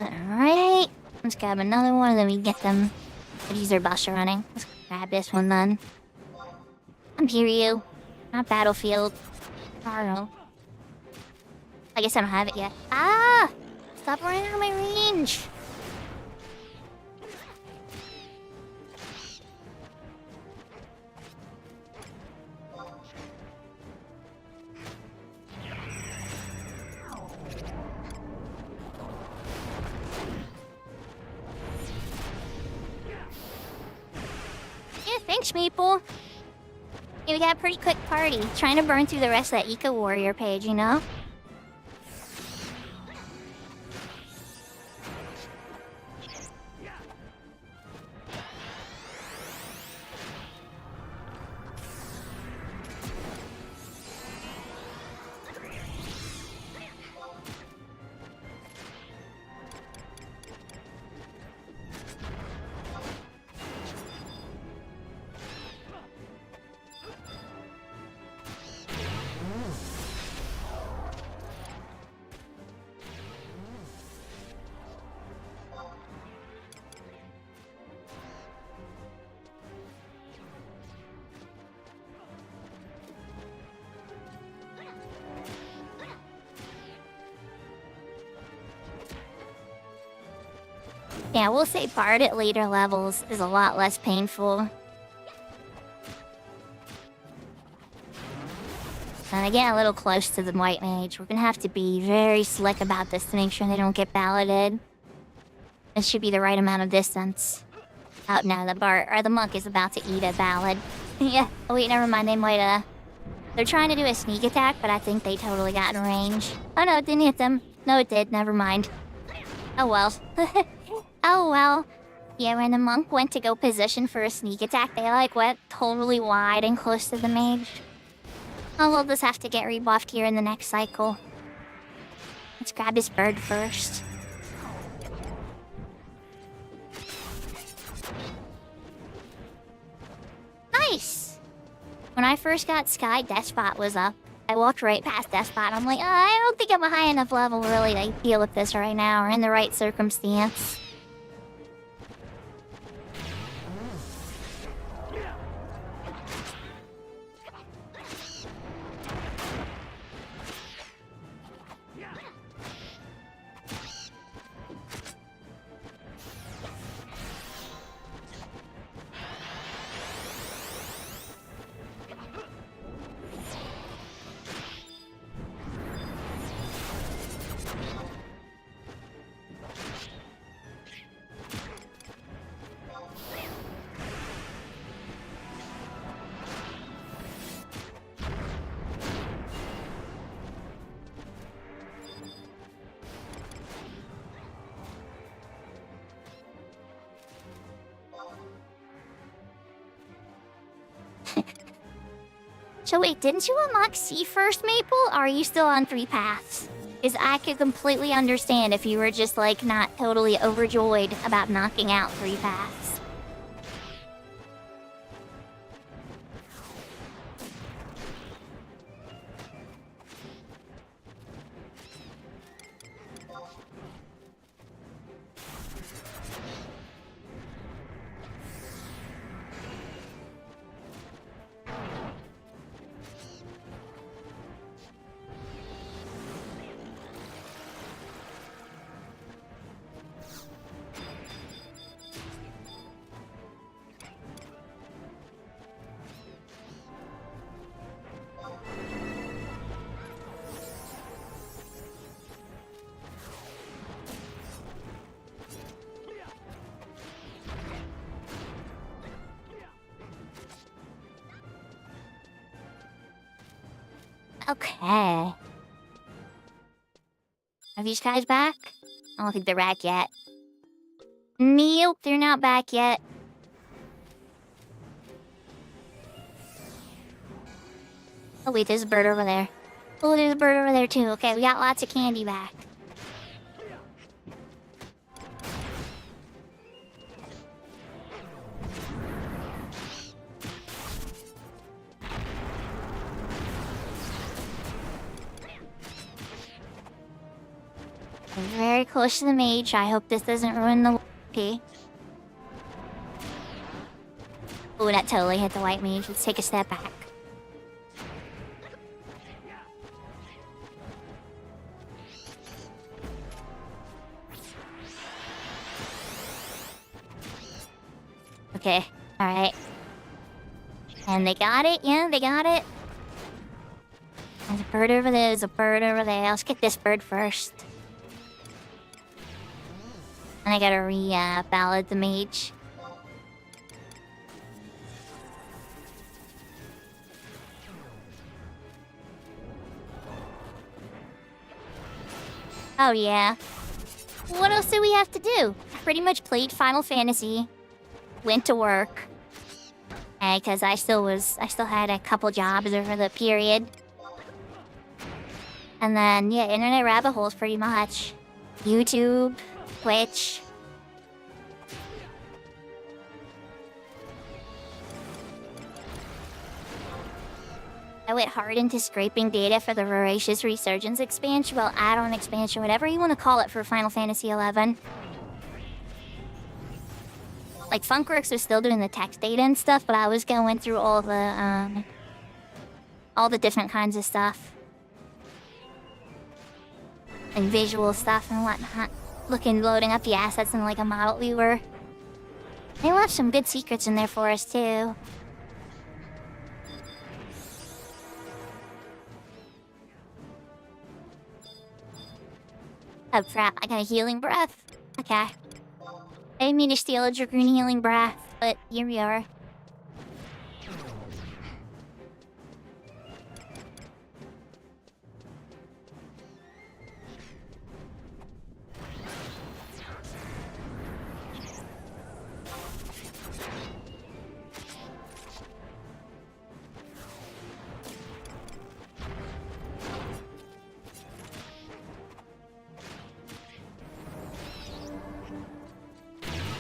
Alright, let's grab another one and then we get them. These are Buster running. Let's grab this one then. I'm Kiryu, not Battlefield. I don't know. I guess I don't have it yet. Ah! Stop running out of my range! Thanks, Maple. Yeah, we got a pretty quick party. Trying to burn through the rest of that Eco Warrior page, you know? Yeah, we'll say Bard at later levels is a lot less painful. And I get a little close to the White Mage. We're gonna have to be very slick about this to make sure they don't get balloted. This should be the right amount of distance. Oh, no, the monk is about to eat a ballad. Yeah, oh wait, never mind, they might, they're trying to do a sneak attack, but I think they totally got in range. Oh no, it didn't hit them. No, it did, never mind. Oh well. Oh well. Yeah, when the monk went to go position for a sneak attack, they like went totally wide and close to the mage. Oh, we'll just have to get rebuffed here in the next cycle. Let's grab this bird first. Nice! When I first got Sky, Despot was up. I walked right past Despot. I'm like, oh, I don't think I'm a high enough level to really like, deal with this right now or in the right circumstance. So wait, didn't you unlock C first, Maple? Or are you still on 3 paths? Because I could completely understand if you were just, like, not totally overjoyed about knocking out 3 paths. Okay. Are these guys back? I don't think they're back yet. Nope, they're not back yet. Oh wait, there's a bird over there. Oh, there's a bird over there too. Okay, we got lots of candy back. We're very close to the mage. I hope this doesn't ruin the P. Oh, that totally hit the white mage. Let's take a step back. Okay, alright. And they got it? Yeah, they got it. There's a bird over there, there's a bird over there. Let's get this bird first. And I gotta ballad the mage. Oh yeah. What else do we have to do? Pretty much played Final Fantasy. Went to work. Because I still had a couple jobs over the period. And then, yeah, internet rabbit holes pretty much. YouTube. Twitch. I went hard into scraping data for the Voracious Resurgence expansion, well, add-on expansion, whatever you want to call it for Final Fantasy XI. Like, Funkworks was still doing the text data and stuff, but I was going through all the different kinds of stuff. And visual stuff and whatnot. Loading up the assets in like a model viewer. They left some good secrets in there for us too. Oh crap, I got a healing breath. Okay. I didn't mean to steal a Dragoon healing breath, but here we are.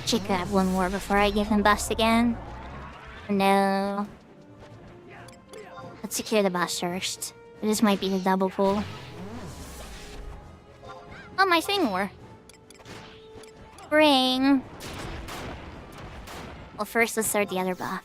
Should grab one more before I give him buffs again. No. Let's secure the boss first. This might be the double pull. Oh, my thing war. Ring. Well, first let's start the other buff.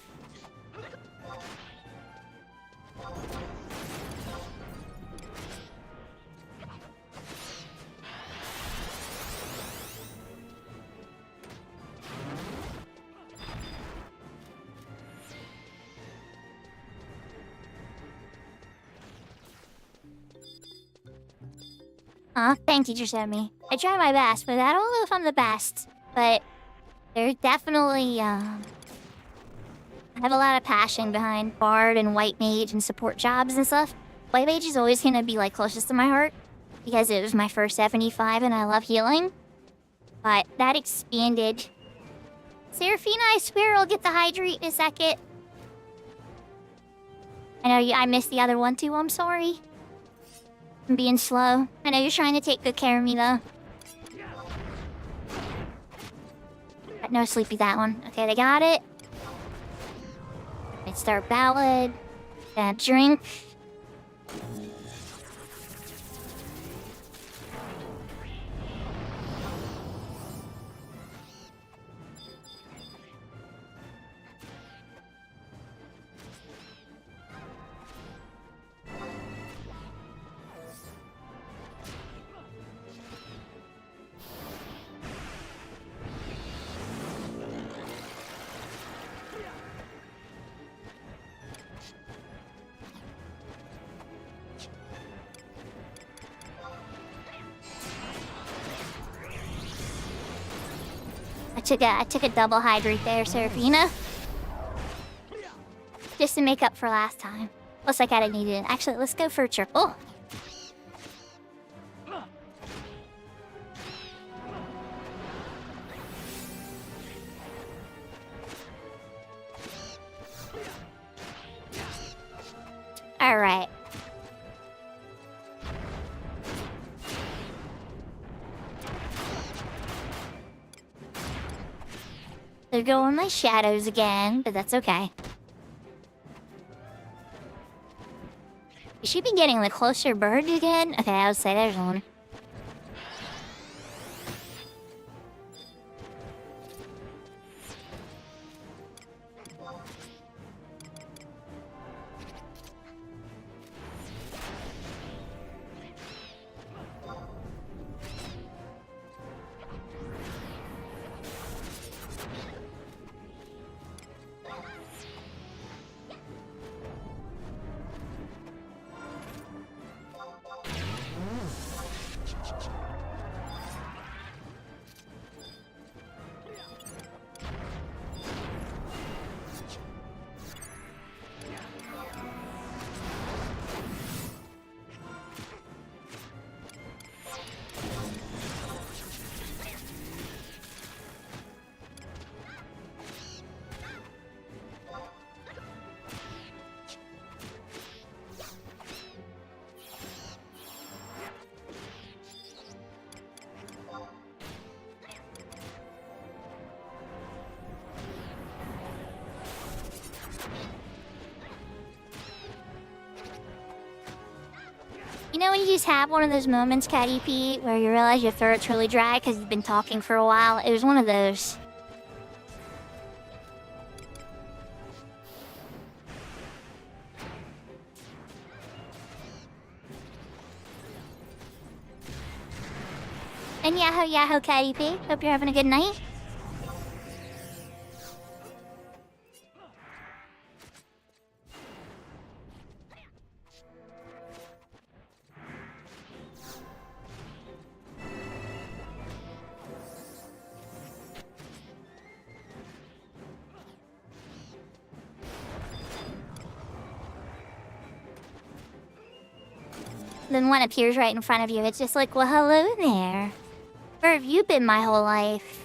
Aw, thank Teacher Sammy. I try my best, but I don't know if I'm the best. But there's definitely, I have a lot of passion behind Bard and White Mage and support jobs and stuff. White Mage is always gonna be, like, closest to my heart. Because it was my first 75 and I love healing. But that expanded. Seraphina, I swear I'll get the Hydrate in a second. I know I missed the other one too, I'm sorry. I'm being slow. I know you're trying to take good care of me, though. But no sleepy, that one. Okay, they got it. Let's start ballad. Gonna drink. I took a double hydrate there, Seraphina. Just to make up for last time. Looks like I didn't need it. Actually, let's go for a triple. Alright. They're going my shadows again, but that's okay. You should be getting the closer bird again. Okay, I would say there's one. You know when you just have one of those moments, Catty P, where you realize your throat's really dry because you've been talking for a while? It was one of those. And yahoo, Catty P. Hope you're having a good night. then one appears right in front of you. It's just like, well, hello there. Where have you been my whole life?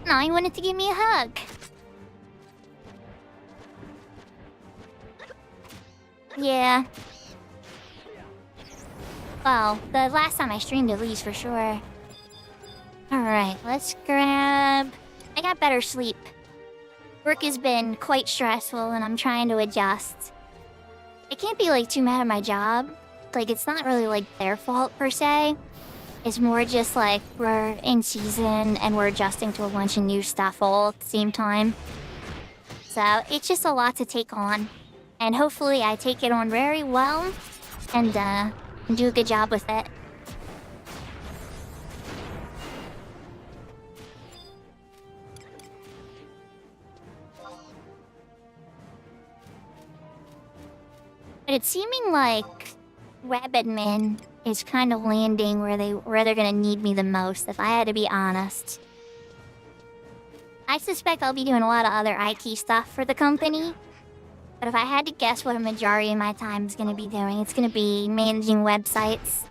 No, he wanted to give me a hug. Yeah. Well, the last time I streamed at least for sure. Alright, let's grab... I got better sleep. Work has been quite stressful and I'm trying to adjust. I can't be like too mad at my job. Like, it's not really like their fault per se. It's more just like we're in season and we're adjusting to a bunch of new stuff all at the same time. So it's just a lot to take on. And hopefully I take it on very well and do a good job with it. But it's seeming like web admin is kind of landing where they're gonna need me the most, if I had to be honest. I suspect I'll be doing a lot of other IT stuff for the company. But if I had to guess what a majority of my time is gonna be doing, it's gonna be managing websites.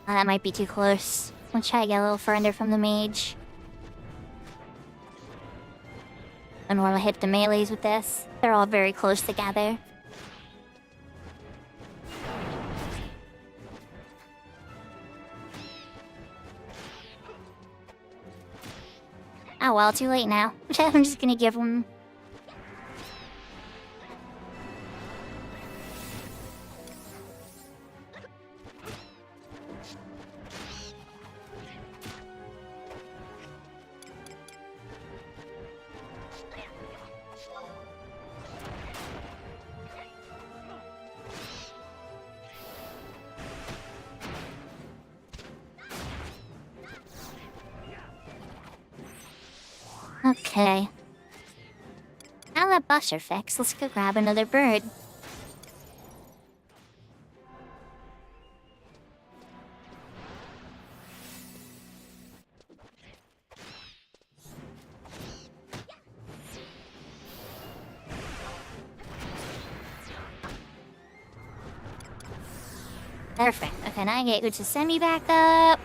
That might be too close. Let's try to get a little further from the mage. I don't want to hit the melees with this. They're all very close together. Oh well, too late now. I'm just gonna give them... Okay. Now that buffs are fixed, let's go grab another bird. Perfect. Okay, now I get you to send me back up.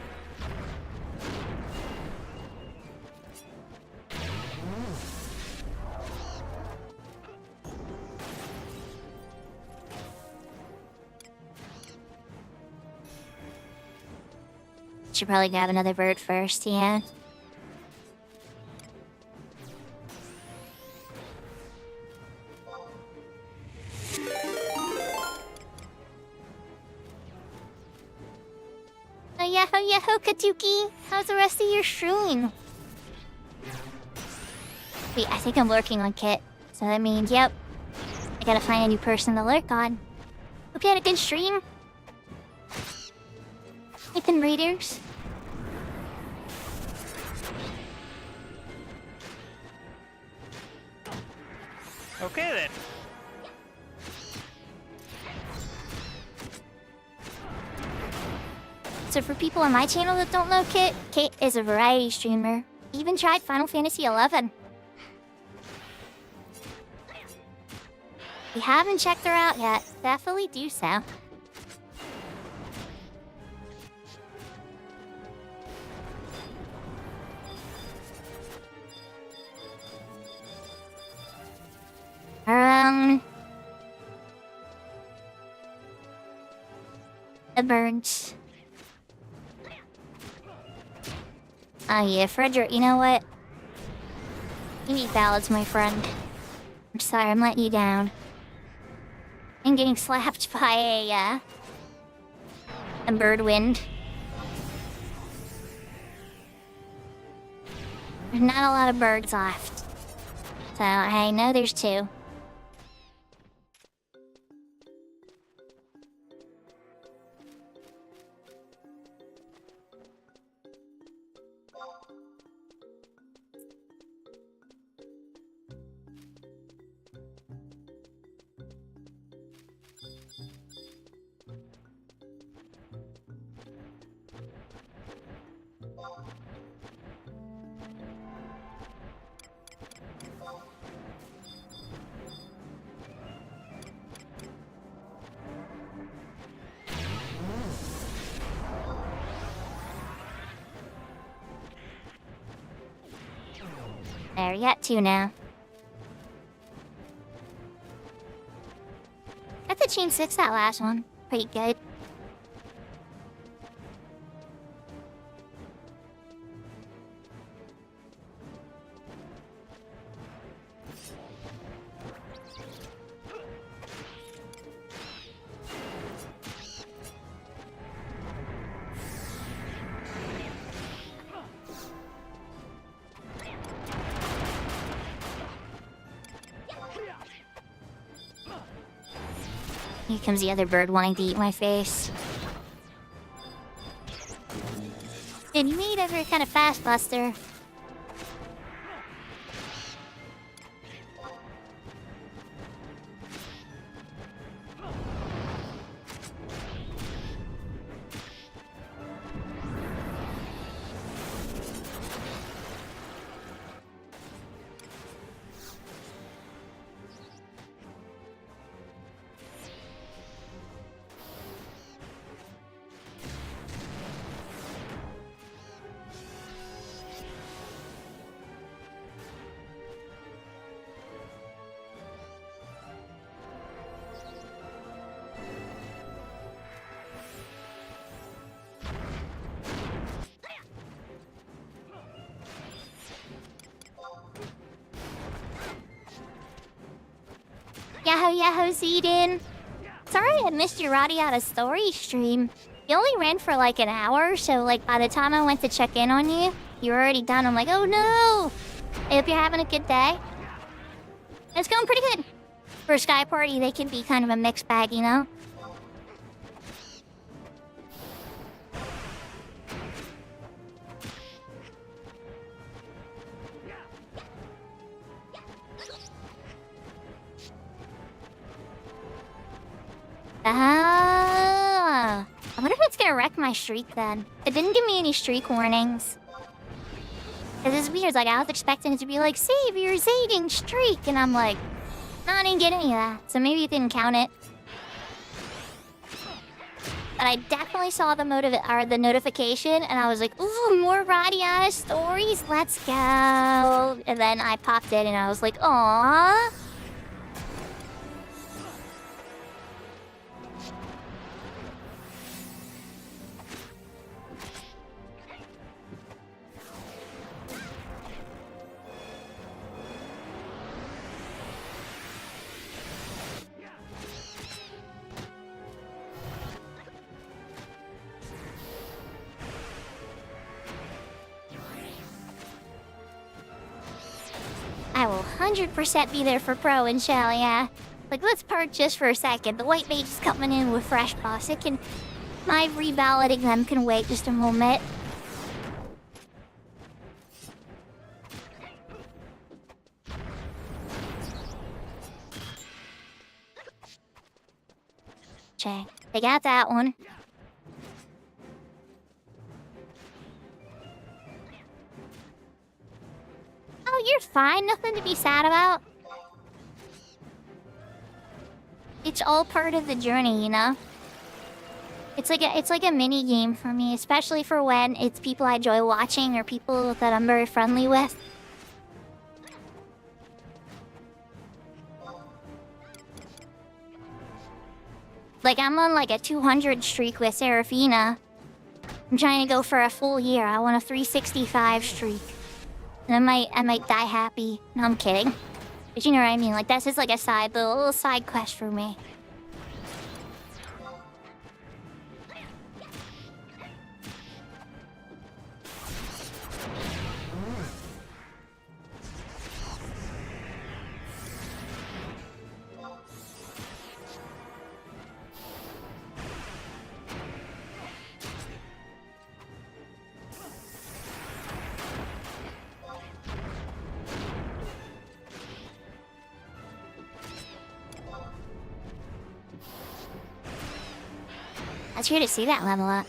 Should probably grab another bird first, yeah. Oh yeah, Katuki. How's the rest of your stream? Wait, I think I'm lurking on Kit. So that means, yep. I gotta find a new person to lurk on. Hope you had a good stream. Nathan Raiders. Okay then. So for people on my channel that don't know Kit, Kit is a variety streamer. He even tried Final Fantasy XI. If you haven't checked her out yet, definitely do so. The birds. Oh yeah, Frederick, you know what? You need ballads, my friend. I'm sorry, I'm letting you down. I'm getting slapped by a bird wind. There's not a lot of birds left. So, I know there's two. There, we got two now. Got the Chain 6 that last one. Pretty good. Here comes the other bird wanting to eat my face. Dude, you made it over kind of fast, Buster. Yahoo Zedin. Sorry I missed your Radiata story stream. You only ran for like an hour, so like by the time I went to check in on you, you were already done. I'm like, oh no! I hope you're having a good day. It's going pretty good. For a Sky Party, they can be kind of a mixed bag, you know? I wonder if it's gonna wreck my streak then. It didn't give me any streak warnings. Cause it's weird, like I was expecting it to be like, save your Zading streak, and I'm like, no, I didn't get any of that, so maybe it didn't count it. But I definitely saw the the notification, and I was like, ooh, more Radiata stories, let's go. And then I popped in, and I was like, aww. I will 100% be there for Pro and Shell, yeah. Like, let's part just for a second. The white mage is coming in with fresh boss. It can... My reballoting them can wait just a moment. Check. They got that one. Oh, you're fine. Nothing to be sad about. It's all part of the journey, you know? It's like a mini game for me, especially for when it's people I enjoy watching or people that I'm very friendly with. Like, I'm on like a 200 streak with Serafina. I'm trying to go for a full year. I want a 365 streak. And I might die happy. No, I'm kidding. But you know what I mean? Like, that's just like a little side quest for me. That's weird to see that level up.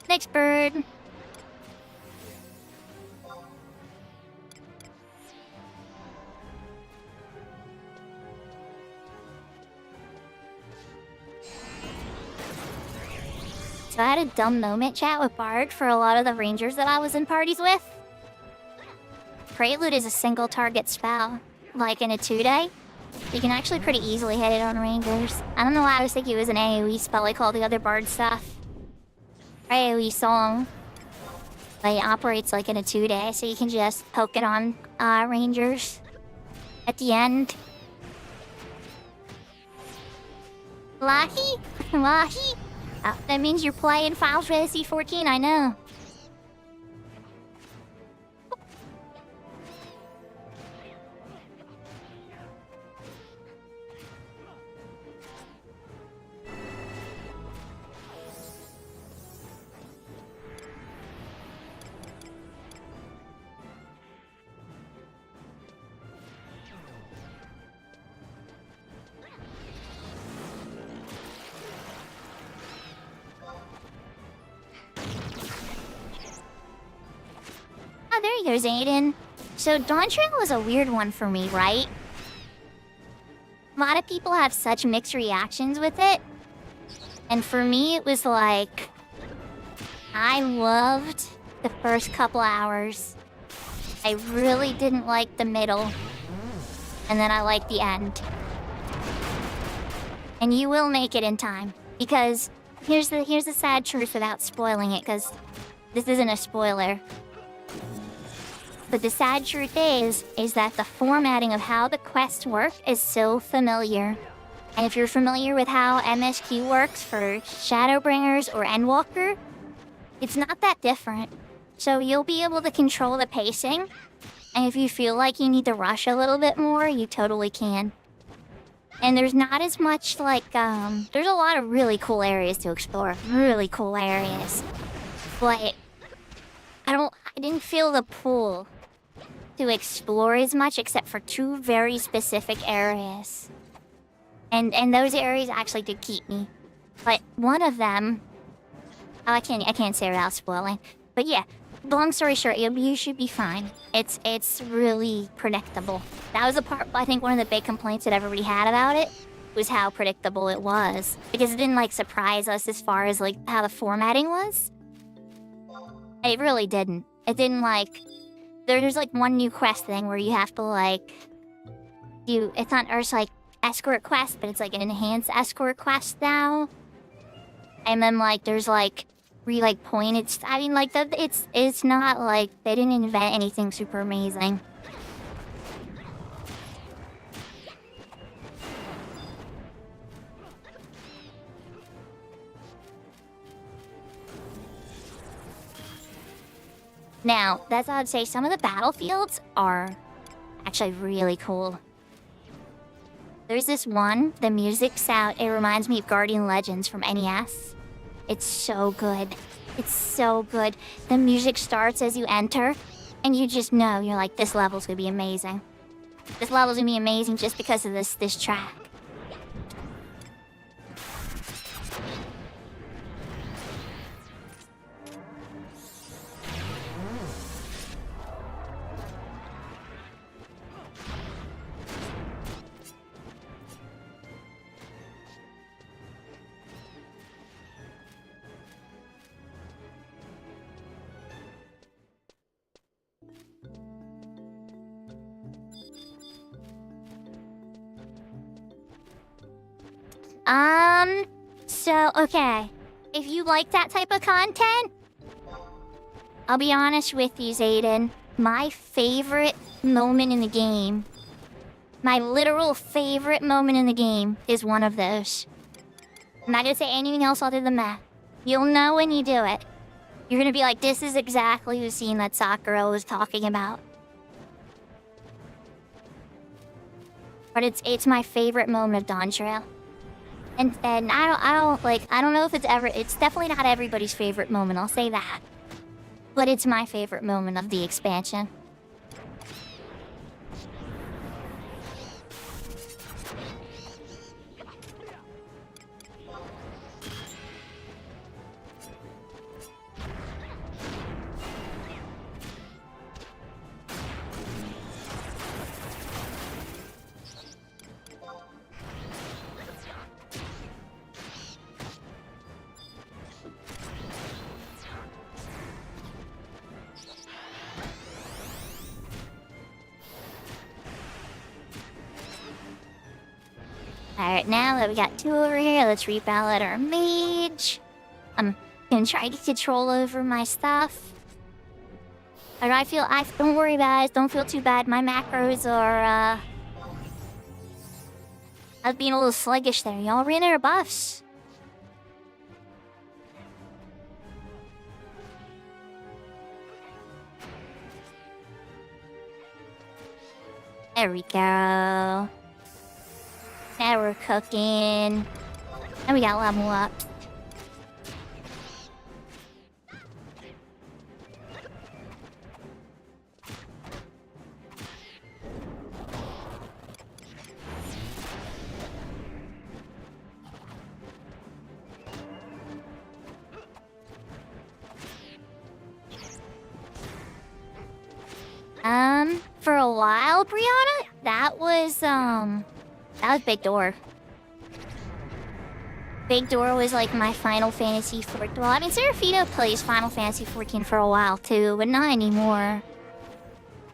Next bird. So I had a dumb moment chat with Bard for a lot of the rangers that I was in parties with. Prelude is a single target spell, like in a 2-day. You can actually pretty easily hit it on rangers. I don't know why I was thinking it was an AoE spell like all the other Bard stuff. AoE song. But it operates like in a 2-day, so you can just poke it on rangers at the end. Lahi? Lahi? Oh, that means you're playing Final Fantasy 14, I know. Oh, there you go, Zayden. So Dawn Trail was a weird one for me, right? A lot of people have such mixed reactions with it. And for me, it was like... I loved the first couple hours. I really didn't like the middle. And then I liked the end. And you will make it in time. Because here's the sad truth without spoiling it, because this isn't a spoiler. But the sad truth is that the formatting of how the quests work is so familiar. And if you're familiar with how MSQ works for Shadowbringers or Endwalker, it's not that different. So you'll be able to control the pacing. And if you feel like you need to rush a little bit more, you totally can. And there's not as much like, there's a lot of really cool areas to explore. Really cool areas. But I didn't feel the pull to explore as much except for two very specific areas. And those areas actually did keep me. But one of them, I can't say without spoiling. But yeah, long story short, you should be fine. It's really predictable. That was the part, I think one of the big complaints that everybody had about it was how predictable it was. Because it didn't like surprise us as far as like how the formatting was. It really didn't. It didn't like... There's like one new quest thing where you have to like... It's not just like escort quest, but it's like an enhanced escort quest now. And then like there's like... like pointed... I mean like it's not like they didn't invent anything super amazing. Now, that's how I'd say some of the battlefields are actually really cool. There's this one, the music sound, it reminds me of Guardian Legends from NES. It's so good. It's so good. The music starts as you enter, and you just know, you're like, this level's gonna be amazing. This level's gonna be amazing just because of this track. So, okay. If you like that type of content, I'll be honest with you, Zayden. My favorite moment in the game, my literal favorite moment in the game is one of those. I'm not gonna say anything else other than that. You'll know when you do it. You're gonna be like, this is exactly the scene that Sakura was talking about. But it's my favorite moment of Dawn Trail. And I don't know if it's definitely not everybody's favorite moment, I'll say that. But it's my favorite moment of the expansion. Alright, now that we got two over here, let's reballot our mage. I'm gonna try to get control over my stuff. Alright, don't worry guys, don't feel too bad. My macros are, I was being a little sluggish there. Y'all ran out of buffs. There we go. Now we're cooking. And we got level up. For a while, Brianna, that was Big Door. Big Door was like my Final Fantasy 14. Well, I mean, Serafino plays Final Fantasy 14 for a while too, but not anymore.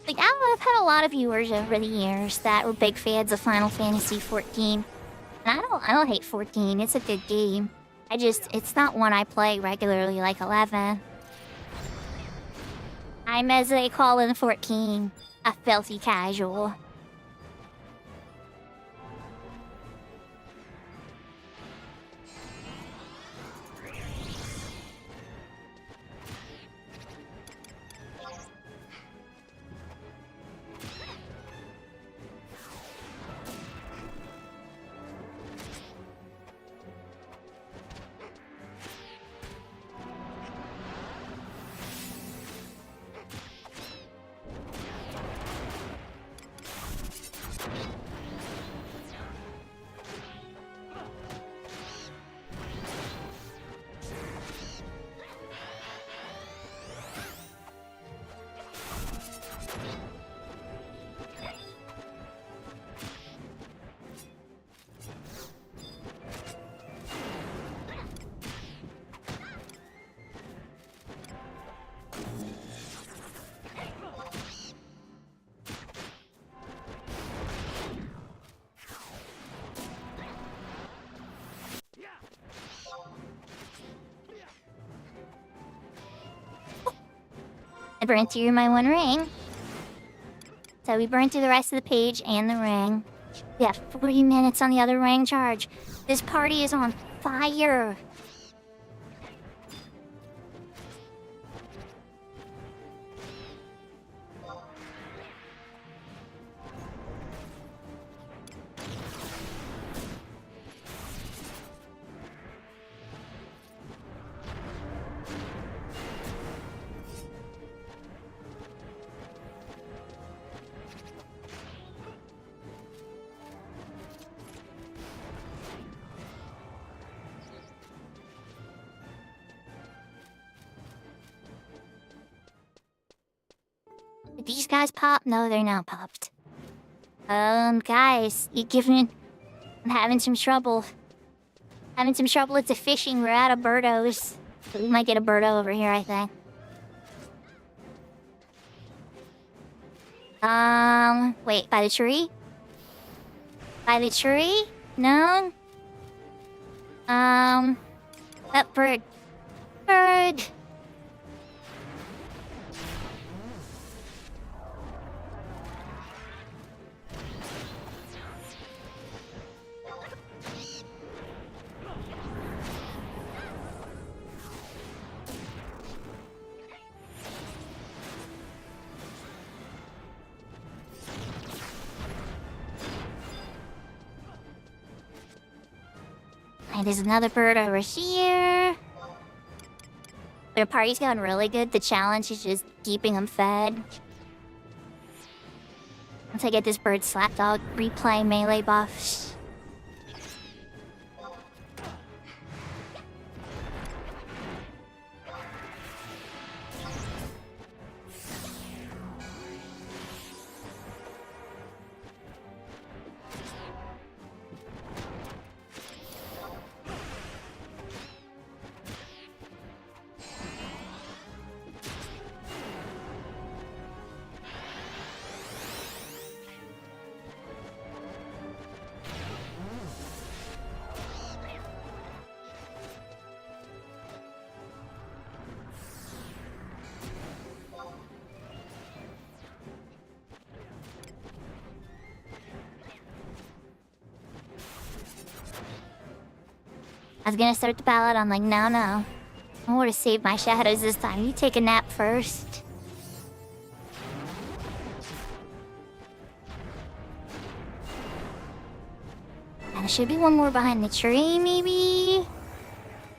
Like, I've had a lot of viewers over the years that were big fans of Final Fantasy 14. And I don't hate 14, it's a good game. It's not one I play regularly like 11. I'm, as they call in 14, a filthy casual. I burned through my one ring. So we burned through the rest of the page and the ring. We have 40 minutes on the other ring charge. This party is on fire. Did these guys pop? No, they're not popped. Guys, I'm having some trouble. Having some trouble with the fishing. We're out of birdos. We might get a birdo over here, I think. Wait, by the tree? By the tree? No? That bird. Bird! And there's another bird over here. Their party's going really good. The challenge is just keeping them fed. Once I get this bird slapped, I'll replay melee buffs. I was gonna start the ballad, I'm like, no. I want to save my shadows this time. You take a nap first. And there should be one more behind the tree, maybe?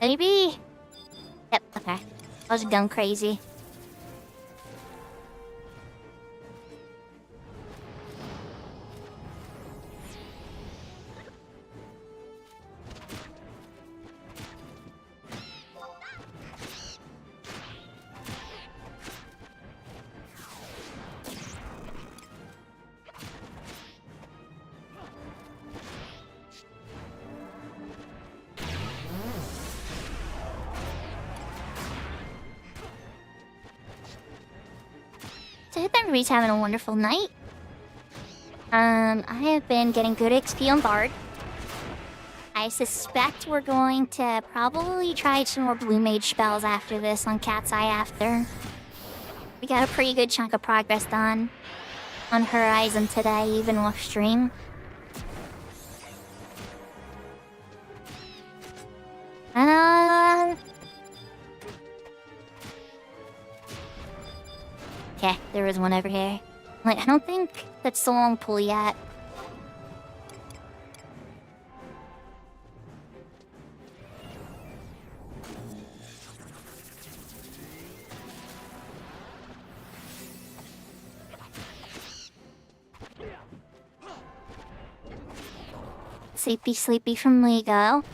Maybe? Yep, okay. I was going crazy. So I hope everybody's having a wonderful night. I have been getting good XP on Bard. I suspect we're going to probably try some more Blue Mage spells after this on Cat's Eye after. We got a pretty good chunk of progress done on Horizon today, even off stream. Okay, there was one over here. Like, I don't think that's the long pull yet. Sleepy, sleepy from Lego.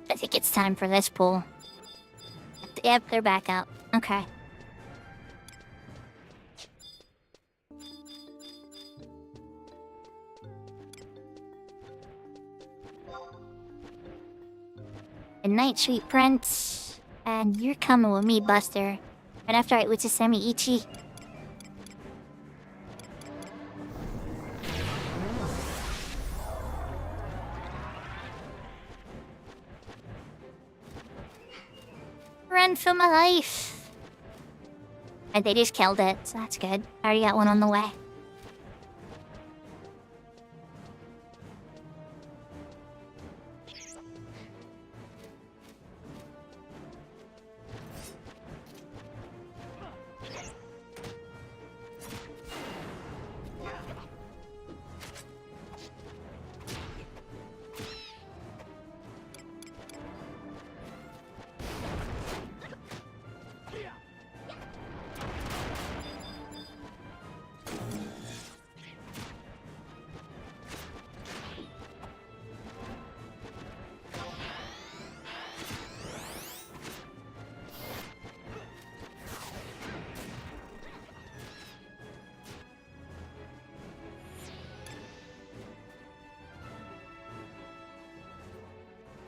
I think it's time for this pull. Yep, they're back out. Okay. Good night, sweet prince. And you're coming with me, Buster. Right after I Utsusemi Ichi. Run for my life. And they just killed it, so that's good. I already got one on the way.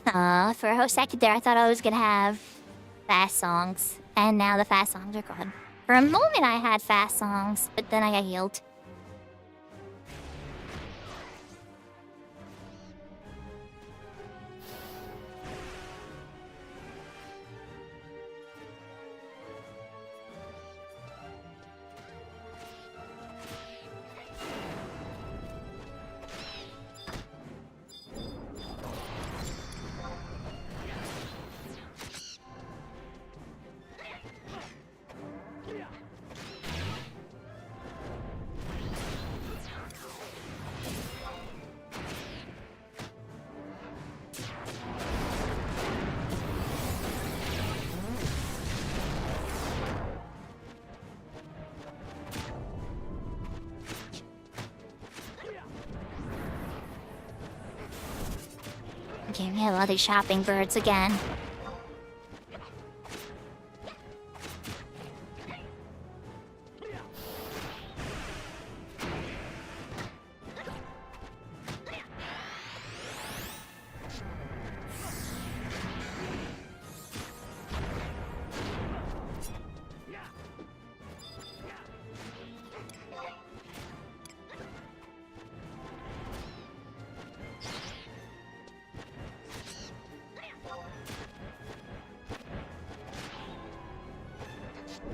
For a whole second there, I thought I was gonna have fast songs, and now the fast songs are gone. For a moment, I had fast songs, but then I got healed. Okay, we have other shopping birds again.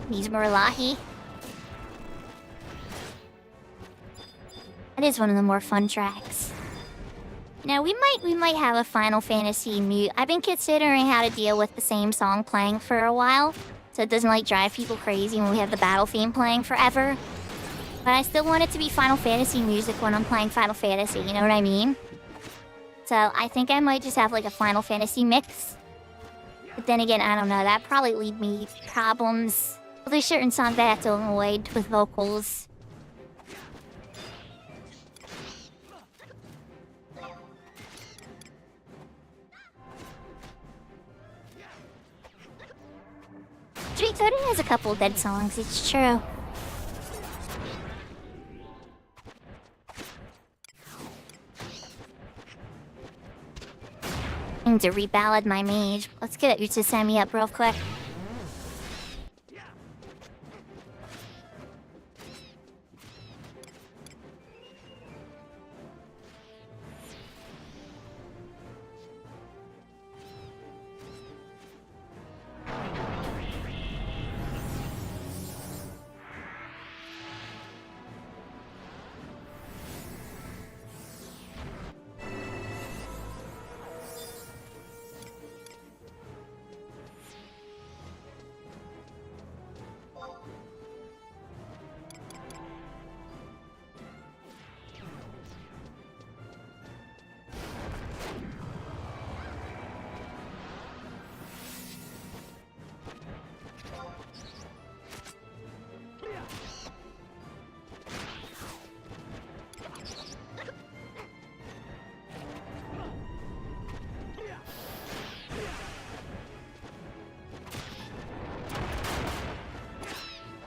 Needs Murlahi. That is one of the more fun tracks. Now we might have a Final Fantasy mute. I've been considering how to deal with the same song playing for a while, so it doesn't like drive people crazy when we have the battle theme playing forever. But I still want it to be Final Fantasy music when I'm playing Final Fantasy, you know what I mean? So I think I might just have like a Final Fantasy mix. But then again, I don't know, that'd probably lead me problems. Well, there's certain songs I have to avoid with vocals. Street Soda has a couple dead songs, it's true. I need to reballad my mage. Let's get you to send me up real quick.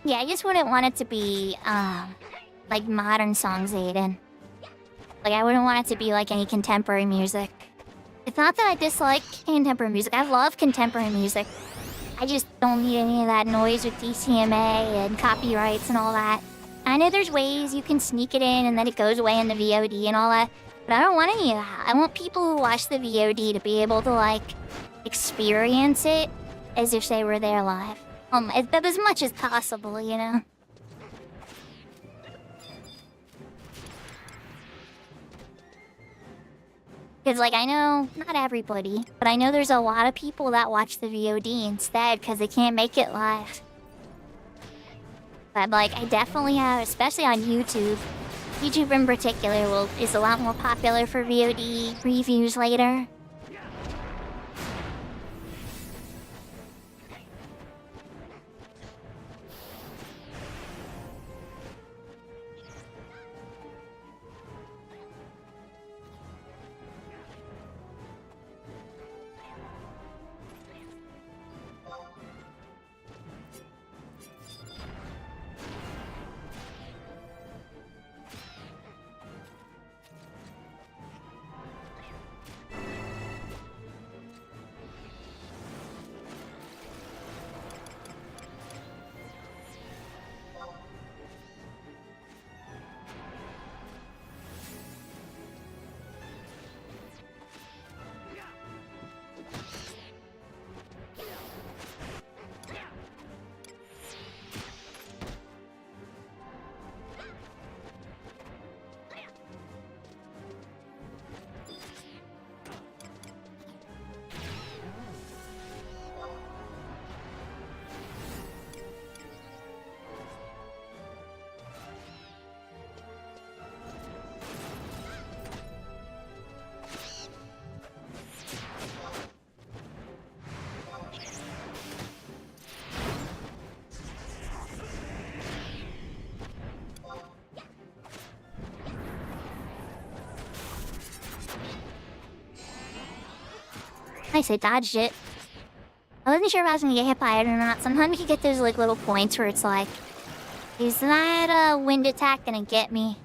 Yeah, I just wouldn't want it to be, like modern songs, Aiden. Like, I wouldn't want it to be like any contemporary music. It's not that I dislike contemporary music. I love contemporary music. I just don't need any of that noise with DCMA and copyrights and all that. I know there's ways you can sneak it in and then it goes away in the VOD and all that, but I don't want any of that. I want people who watch the VOD to be able to, like, experience it as if they were there live. As much as possible, you know? Because, like, I know, not everybody, but I know there's a lot of people that watch the VOD instead because they can't make it live. But, like, I definitely have, especially on YouTube. YouTube in particular is a lot more popular for VOD reviews later. Nice, I dodged it. I wasn't sure if I was gonna get hit by it or not. Sometimes you get those like little points where it's like, is that a wind attack gonna get me?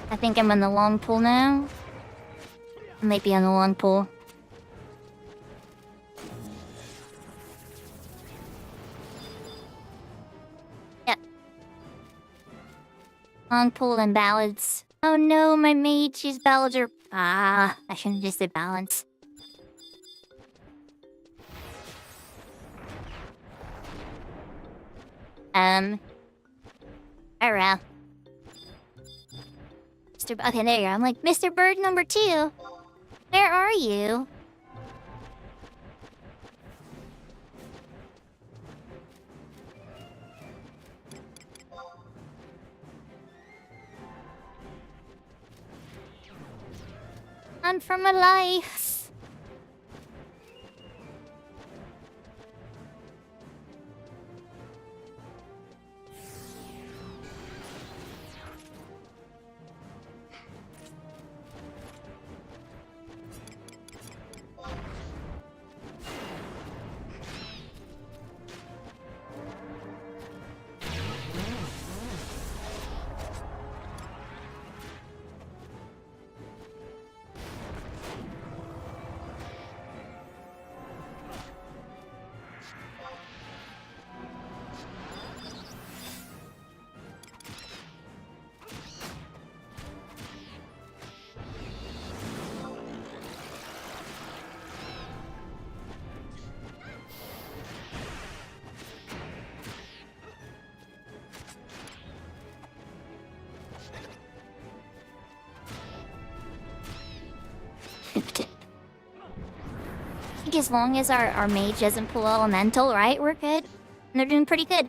I think I'm in the long pool now. I might be on the long pool. Yep. Long pool and ballads. Oh no, my mate, she's ballads are... Ah, I shouldn't just say balance. Alright. Okay, there you go. I'm like, Mr. Bird number 2. Where are you? Run for my life. I think as long as our mage doesn't pull elemental, right? We're good. And they're doing pretty good.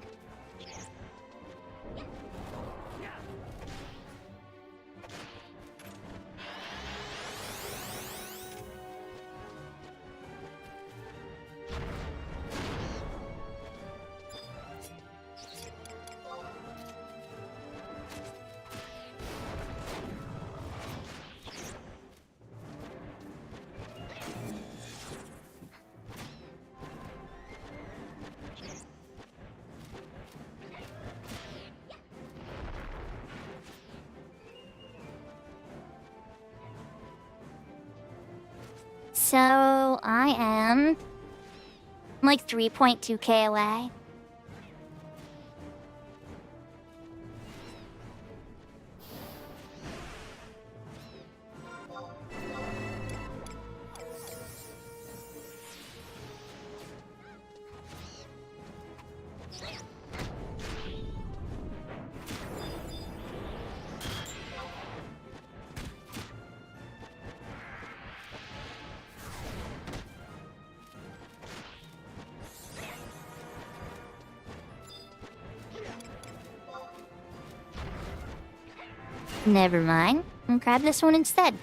So, I am like 3.2k away. Never mind. I'll grab this one instead.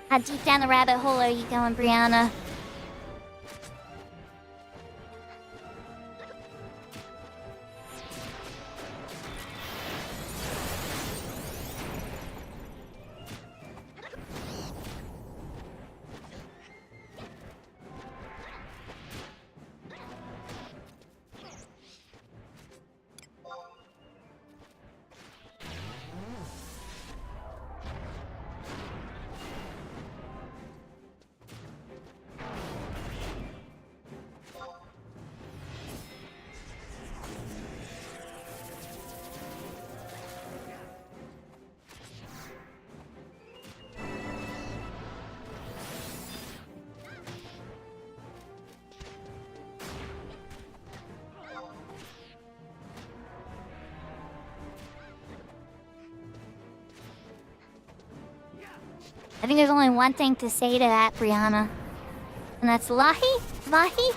How deep down the rabbit hole are you going, Brianna? I think there's only one thing to say to that, Brianna. And that's Lahi? Lahi?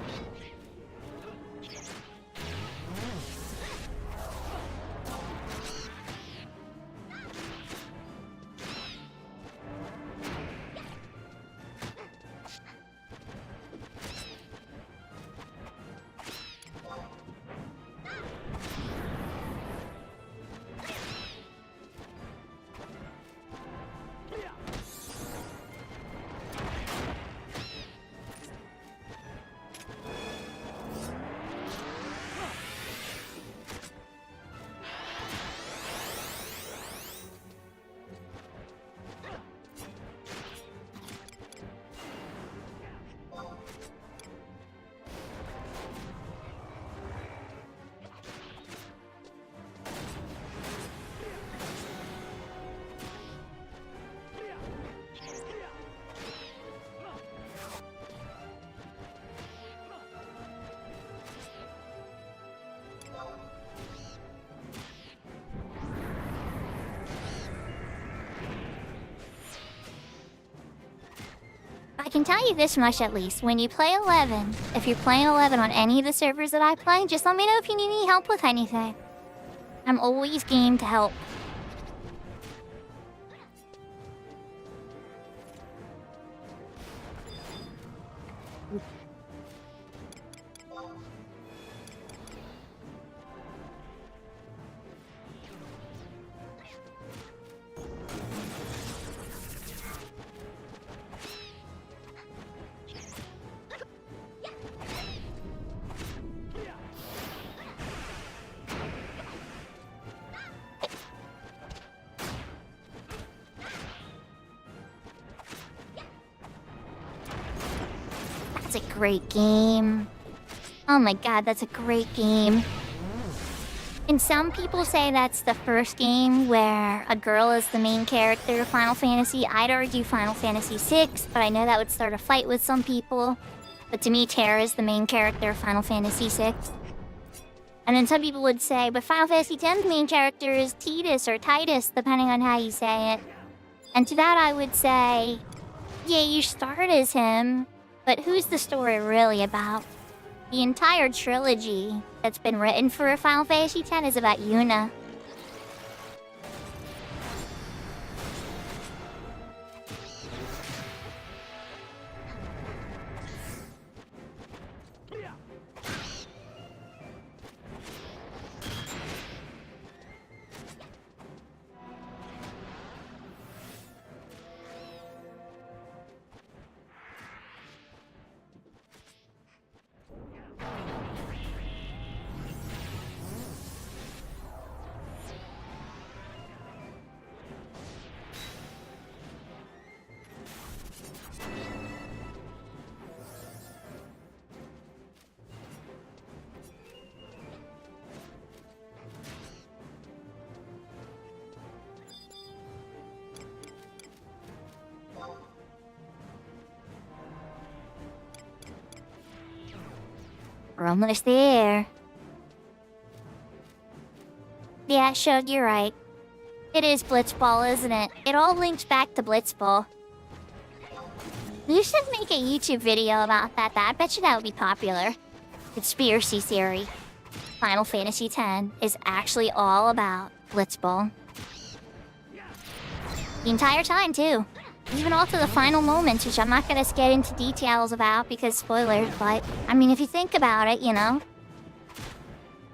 I can tell you this much at least. When you play 11, if you're playing 11 on any of the servers that I play, just let me know if you need any help with anything. I'm always game to help. That's a great game. Oh my god, that's a great game. And some people say that's the first game where a girl is the main character of Final Fantasy. I'd argue Final Fantasy VI, but I know that would start a fight with some people. But to me, Terra is the main character of Final Fantasy VI. And then some people would say, but Final Fantasy X's main character is Titus or Titus, depending on how you say it. And to that I would say, yeah, you start as him, but who's the story really about? The entire trilogy that's been written for Final Fantasy X is about Yuna. We're almost there. Yeah, Shug, you're right. It is Blitzball, isn't it? It all links back to Blitzball. You should make a YouTube video about that. I bet you that would be popular. Conspiracy theory. Final Fantasy X is actually all about Blitzball. The entire time, too. Even all to the final moments, which I'm not gonna get into details about because spoilers, but I mean, if you think about it, you know.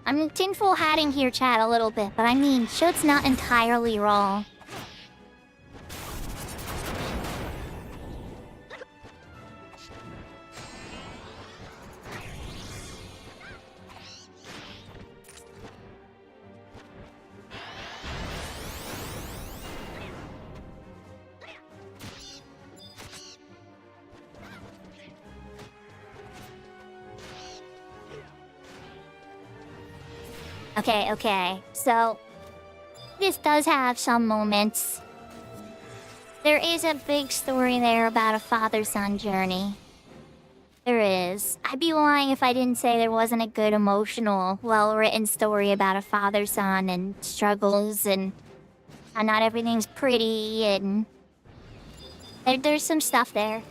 I'm tinfoil hatting here, chat, a little bit, but I mean, Shug's not entirely wrong. Okay. So, this does have some moments. There is a big story there about a father-son journey. There is. I'd be lying if I didn't say there wasn't a good, emotional, well-written story about a father-son and struggles and how not everything's pretty and There's some stuff there.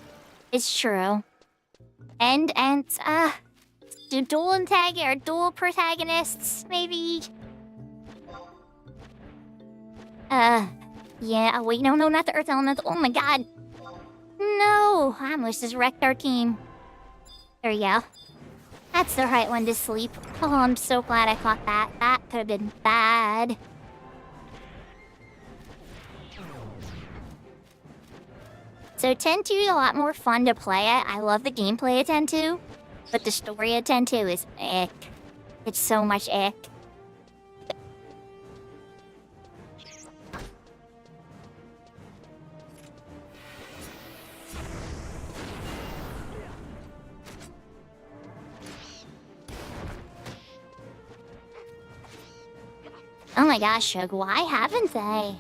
It's true. And dual protagonists, maybe. Yeah. Oh wait, no, not the Earth Element. Oh my God. No, I almost just wrecked our team. There you go. That's the right one to sleep. Oh, I'm so glad I caught that. That could have been bad. So 10-2 is a lot more fun to play at. I love the gameplay of 10-2, but the story of 10-2 is ick. It's so much ick. Oh my gosh, Shug, why haven't they?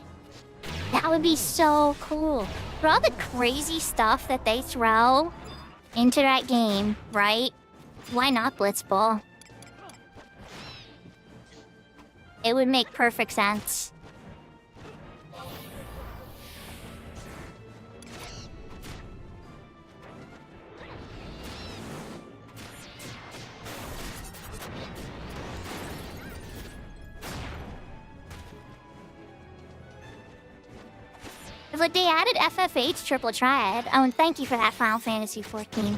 That would be so cool. For all the crazy stuff that they throw into that game, right? Why not Blitzball? It would make perfect sense. Like they added FFH Triple Triad. Oh, and thank you for that Final Fantasy 14.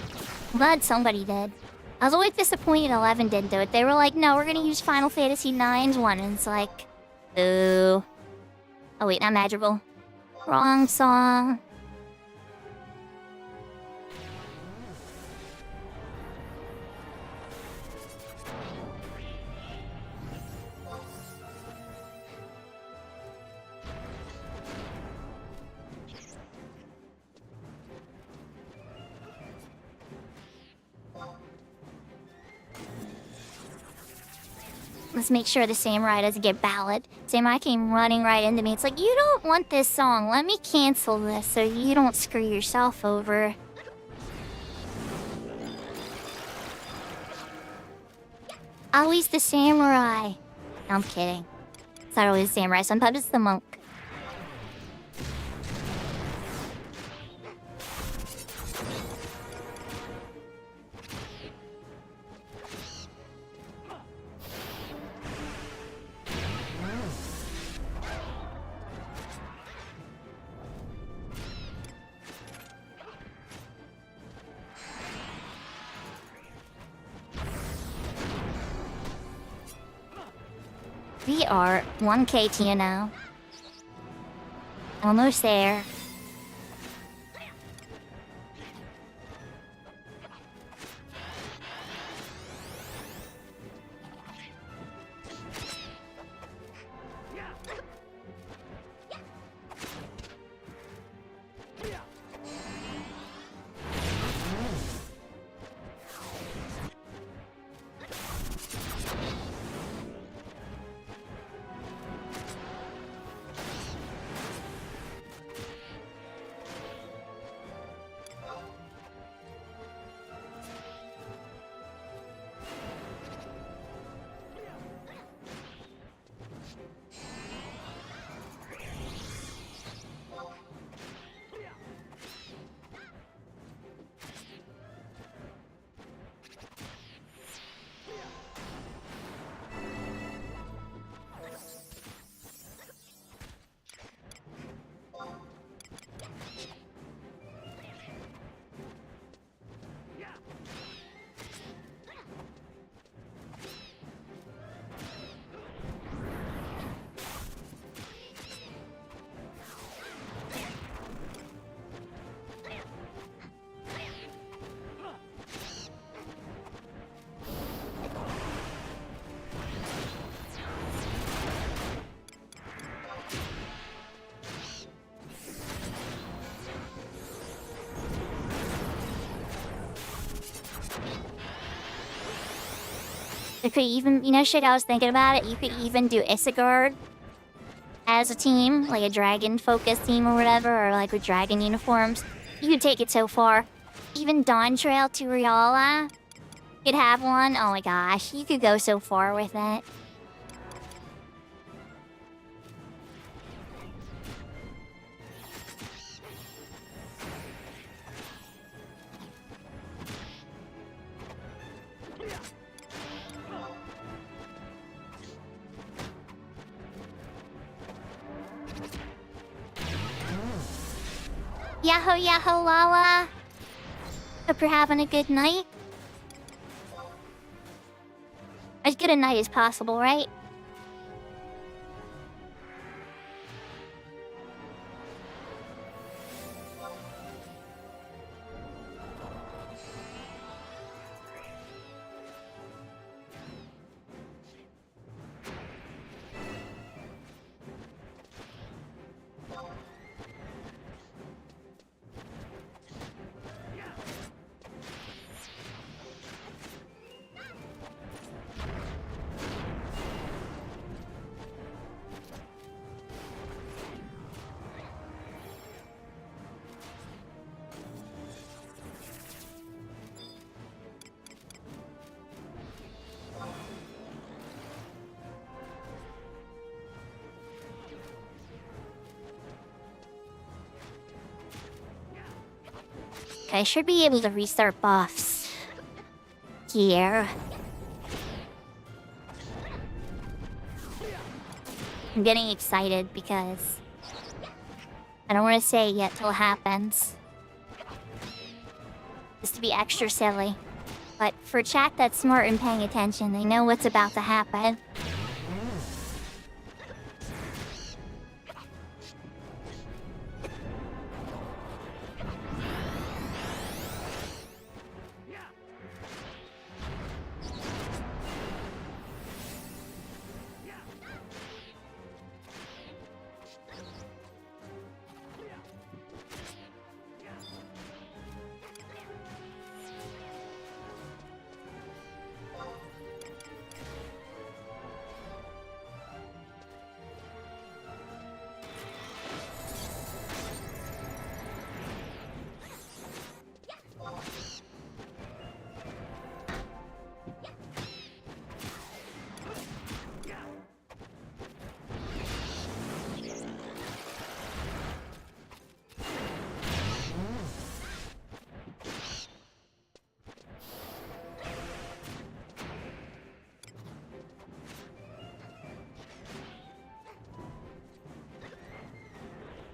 I'm glad somebody did. I was always disappointed 11 didn't do it. They were like, no, we're gonna use Final Fantasy 9's one. And it's like, ooh. Oh wait, not Madrigal. Wrong song. Let's make sure the samurai doesn't get ballad. Samurai came running right into me. It's like, you don't want this song. Let me cancel this so you don't screw yourself over. Always the samurai. No, I'm kidding. It's not always the samurai. Sometimes it's the monk. We are 1K Tia now. Almost there. You could even, you know, shit, I was thinking about it. You could even do Isengard as a team, like a dragon-focused team or whatever, or like with dragon uniforms. You could take it so far. Even Dawn Trail to Riala could have one. Oh my gosh, you could go so far with it. Yahoo yahoo Lala. Hope you're having a good night. As good a night as possible, right? I should be able to restart buffs here. I'm getting excited because I don't want to say it yet till it happens. Just to be extra silly. But for chat that's smart and paying attention, they know what's about to happen.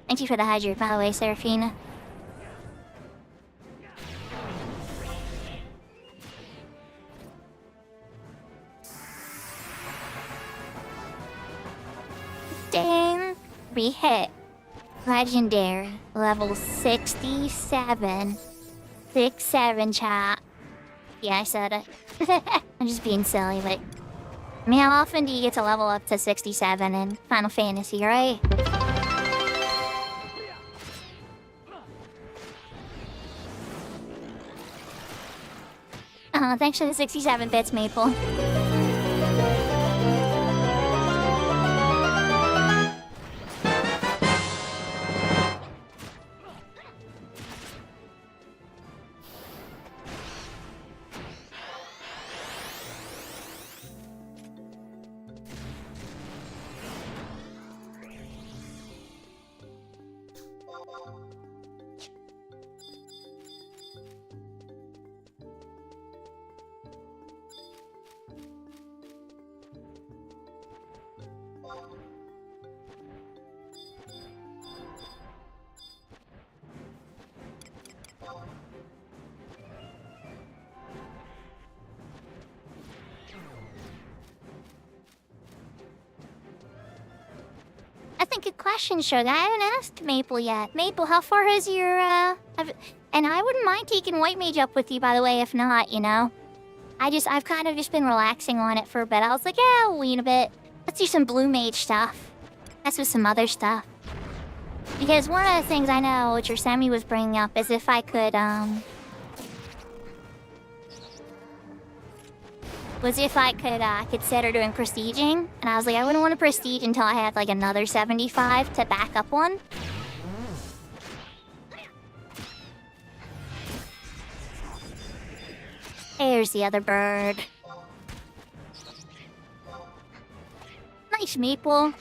Thank you for the hydrate, by the way, Seraphina. Dang. Re-hit. Legendary. Level 67. 6-7, chat. Yeah, I said it. I'm just being silly, but... I mean, how often do you get to level up to 67 in Final Fantasy, right? Thanks for the 67 bits, Maple. Good question, Sugar. I haven't asked Maple yet. Maple, how far has your, And I wouldn't mind taking White Mage up with you, by the way, if not, you know? I've kind of just been relaxing on it for a bit. I was like, yeah, I'll lean a bit. Let's do some Blue Mage stuff. Mess with some other stuff. Because one of the things I know, which your Sammy was bringing up, is if I could, consider doing prestiging. And I was like, I wouldn't want to prestige until I had, like, another 75 to back up one. There's the other bird. Nice, Maple.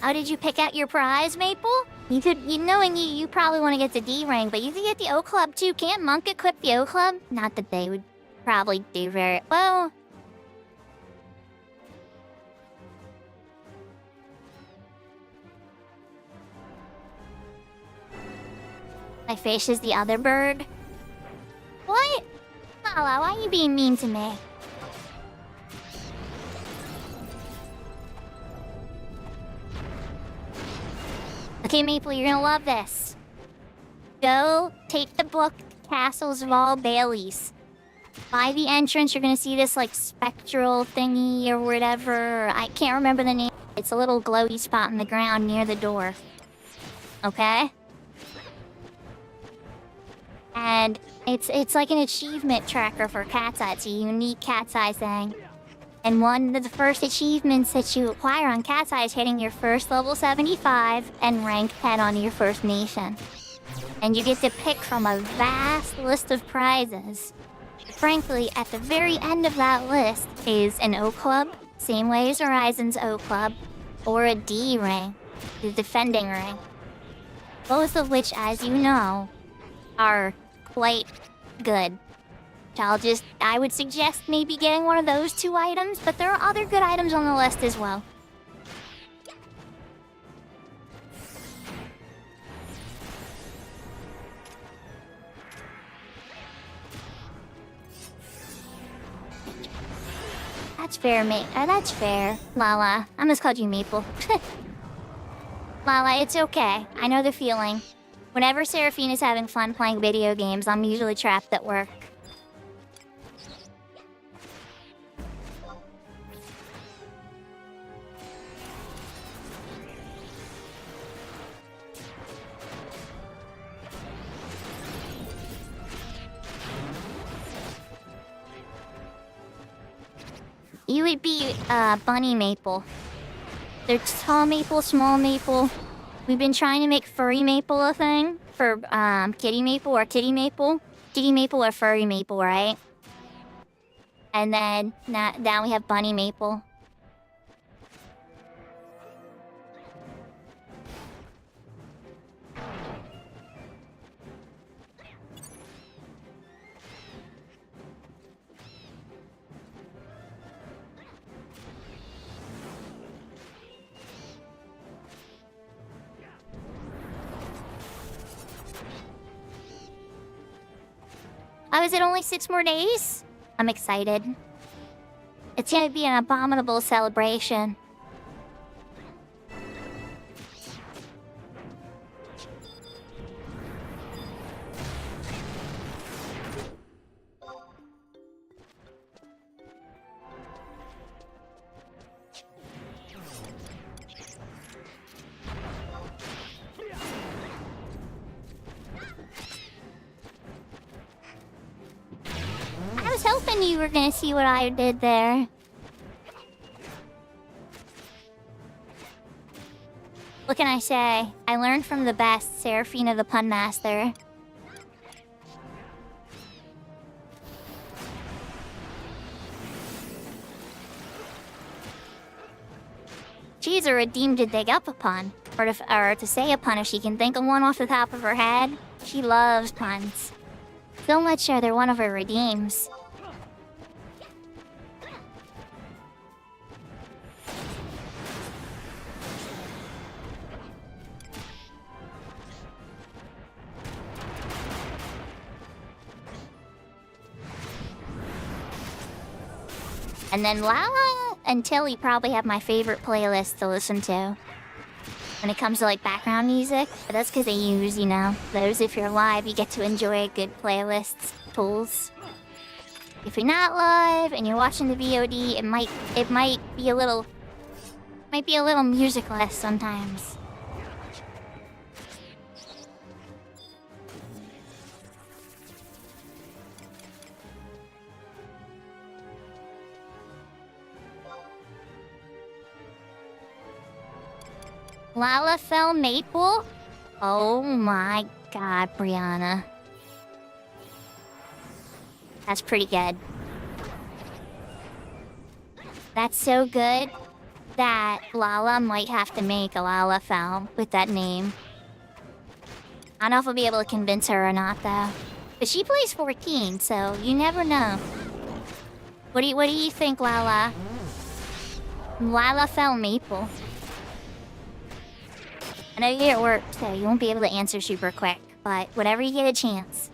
How did you pick out your prize, Maple? You could, knowing you probably want to get the D rank, but you could get the O Club too. Can't Monk equip the O Club? Not that they would probably do very well. My face is the other bird. What? Lala, why are you being mean to me? Okay, Maple, you're gonna love this. Go take the book, Castles of All Baileys. By the entrance, you're gonna see this, like, spectral thingy or whatever. I can't remember the name. It's a little glowy spot in the ground near the door. Okay? And it's like an achievement tracker for Cat's Eye. It's a unique Cat's Eye thing. And one of the first achievements that you acquire on Cat's Eye is hitting your first level 75 and rank 10 on your first nation. And you get to pick from a vast list of prizes. Frankly, at the very end of that list is an O Club, same way as Horizon's O Club, or a D ring, the defending ring. Both of which, as you know, are quite good. I would suggest maybe getting one of those two items, but there are other good items on the list as well. That's fair, mate. That's fair. Lala. I almost called you Maple. Lala, it's okay. I know the feeling. Whenever Seraphina's having fun playing video games, I'm usually trapped at work. You would be, Bunny Maple. They're tall maple, small maple. We've been trying to make furry maple a thing for, kitty maple or kitty maple. Kitty maple or furry maple, right? And then, now we have bunny maple. Oh, is it only 6 more days? I'm excited. It's gonna be an abominable celebration. I was hoping you were gonna see what I did there. What can I say? I learned from the best, Seraphina the Pun Master. She's a redeem to dig up a pun, or to say a pun if she can think of one off the top of her head. She loves puns. So much so they're one of her redeems. And then Lala and Tilly probably have my favorite playlist to listen to when it comes to like background music. But that's because they use, you know, those if you're live, you get to enjoy good playlists, tools. If you're not live and you're watching the VOD, it might be a little musicless sometimes. Lala fell maple? Oh my god, Brianna. That's pretty good. That's so good that Lala might have to make a Lala fell with that name. I don't know if I'll be able to convince her or not, though. But she plays 14, so you never know. What do you think, Lala? Lala fell maple. I know you're at work, so you won't be able to answer super quick, but whenever you get a chance.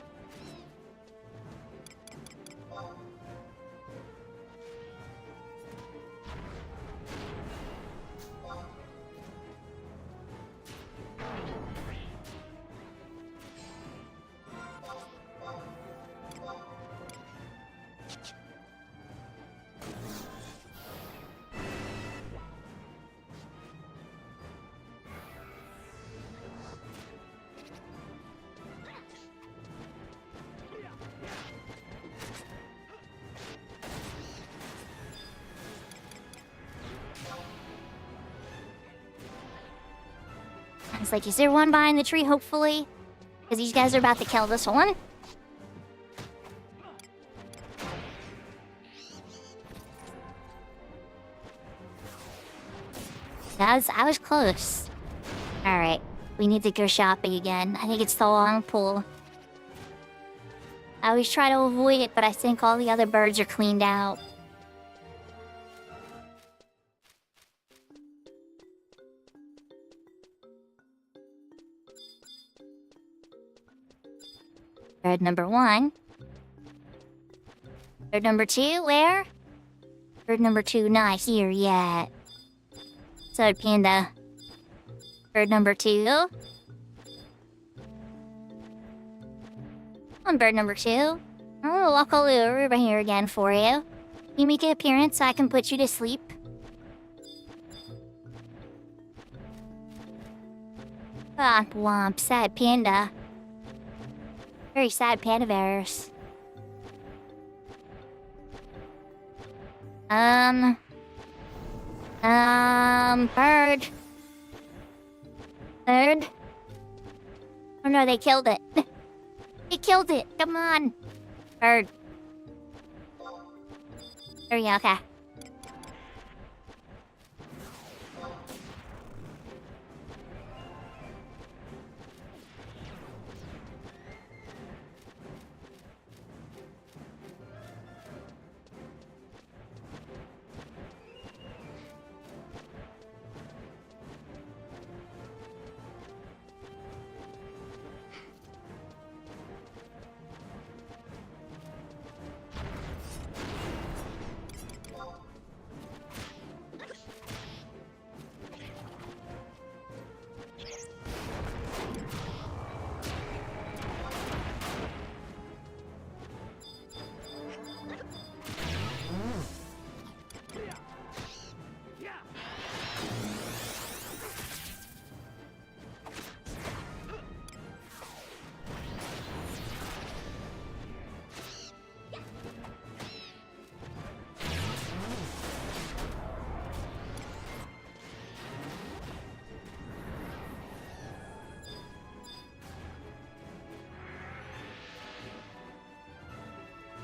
It's like, is there one behind the tree, hopefully? Because these guys are about to kill this one. I was close. Alright, we need to go shopping again. I think it's the long pull. I always try to avoid it, but I think all the other birds are cleaned out. Bird number 1. Bird number 2, where? Bird number 2, not here yet. So, Panda. Bird number 2. On bird number 2. I'm gonna walk all over here again for you. You make an appearance so I can put you to sleep. Womp womp, sad panda. Very sad panda bears. Bird. Bird? Oh no, they killed it. They killed it, come on. Bird. There we go, okay.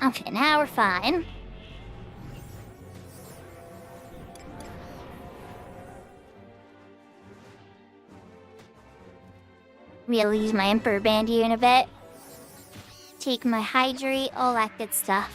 Okay, now we're fine. We'll use my Emperor Band here in a bit. Take my Hydrate, all that good stuff.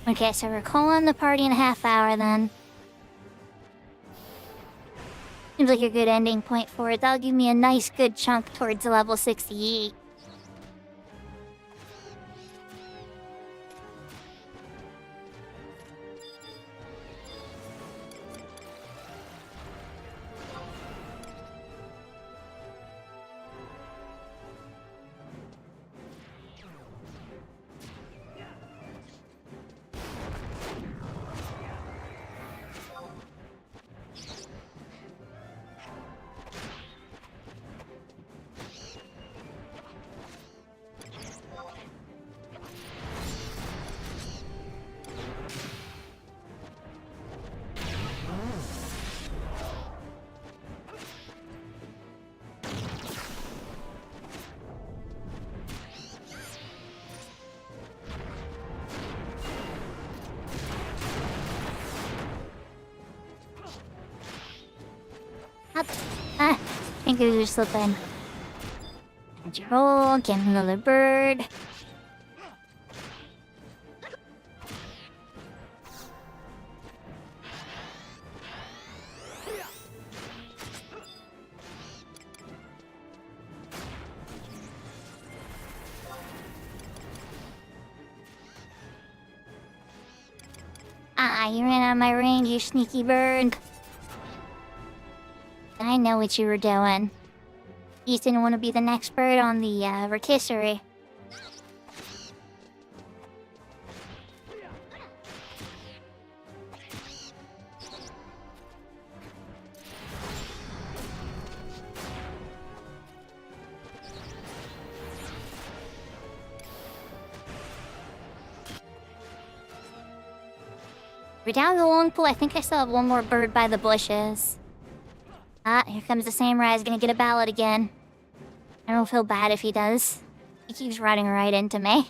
Okay, so we're calling the party in a half hour then. Seems like a good ending point for it. That'll give me a nice good chunk towards level 68. Finger slipping. Roll, get another bird. You ran out of my range, you sneaky bird. I know what you were doing. You didn't want to be the next bird on the rotisserie. We're down the long pool. I think I still have one more bird by the bushes. Here comes the samurai. He's gonna get a ballad again. I don't feel bad if he does. He keeps running right into me.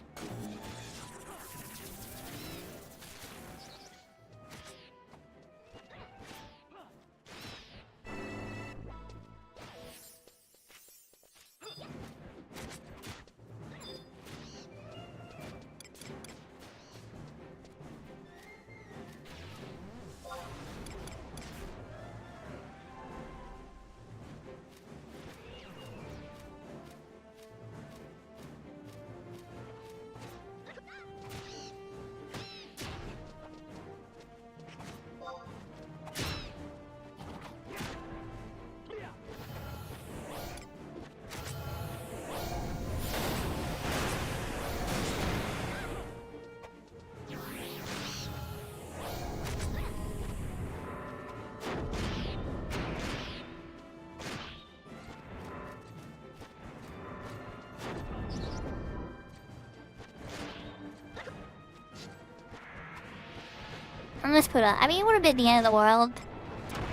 Let's put up. I mean, it would have been the end of the world.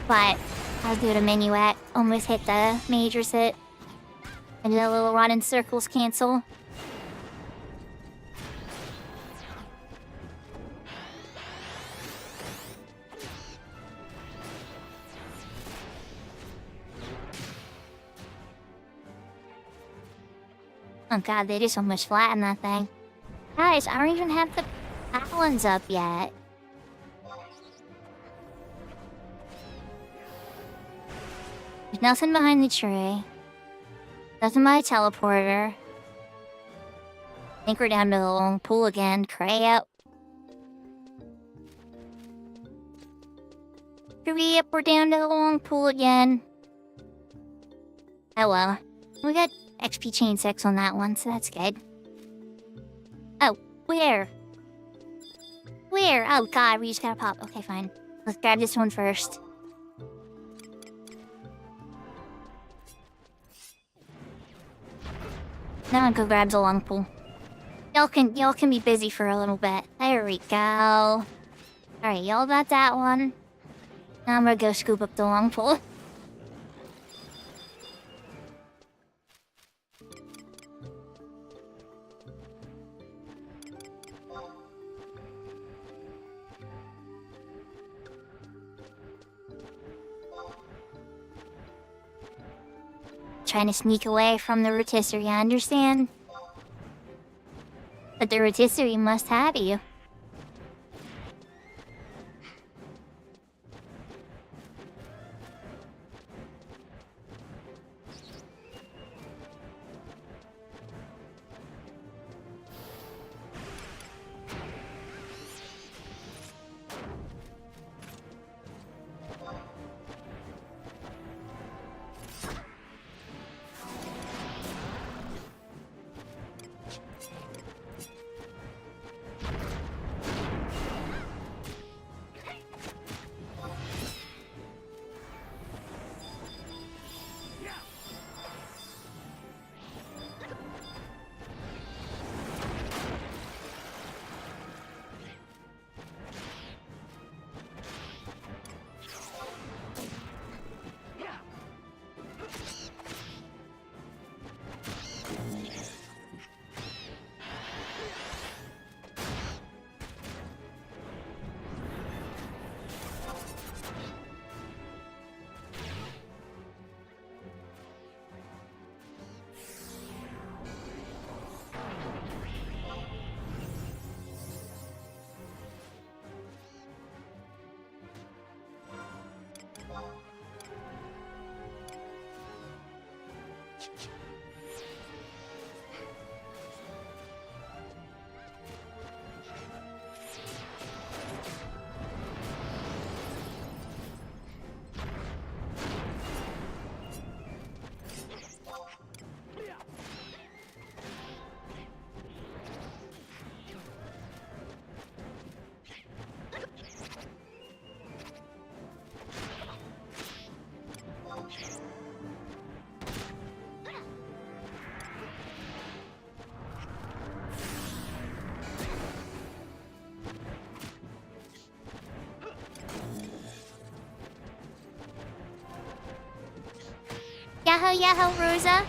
But I was doing a minuet. Almost hit the majors hit. And the little run in circles cancel. Oh god, they just almost flattened that thing. Guys, I don't even have the talons up yet. There's nothing behind the tree. Nothing by a teleporter. I think we're down to the long pool again. Cray up. Hurry up, we're down to the long pool again. Oh well. We got XP chain 6 on that one, so that's good. Oh, where? Where? Oh god, we just gotta pop. Okay, fine. Let's grab this one first. Now I'll go grab the long pool. Y'all can be busy for a little bit. There we go. Alright, y'all got that one. Now I'm gonna go scoop up the long pool. Trying to sneak away from the rotisserie, I understand. But the rotisserie must have you. Yahoo, yahoo, Rosa.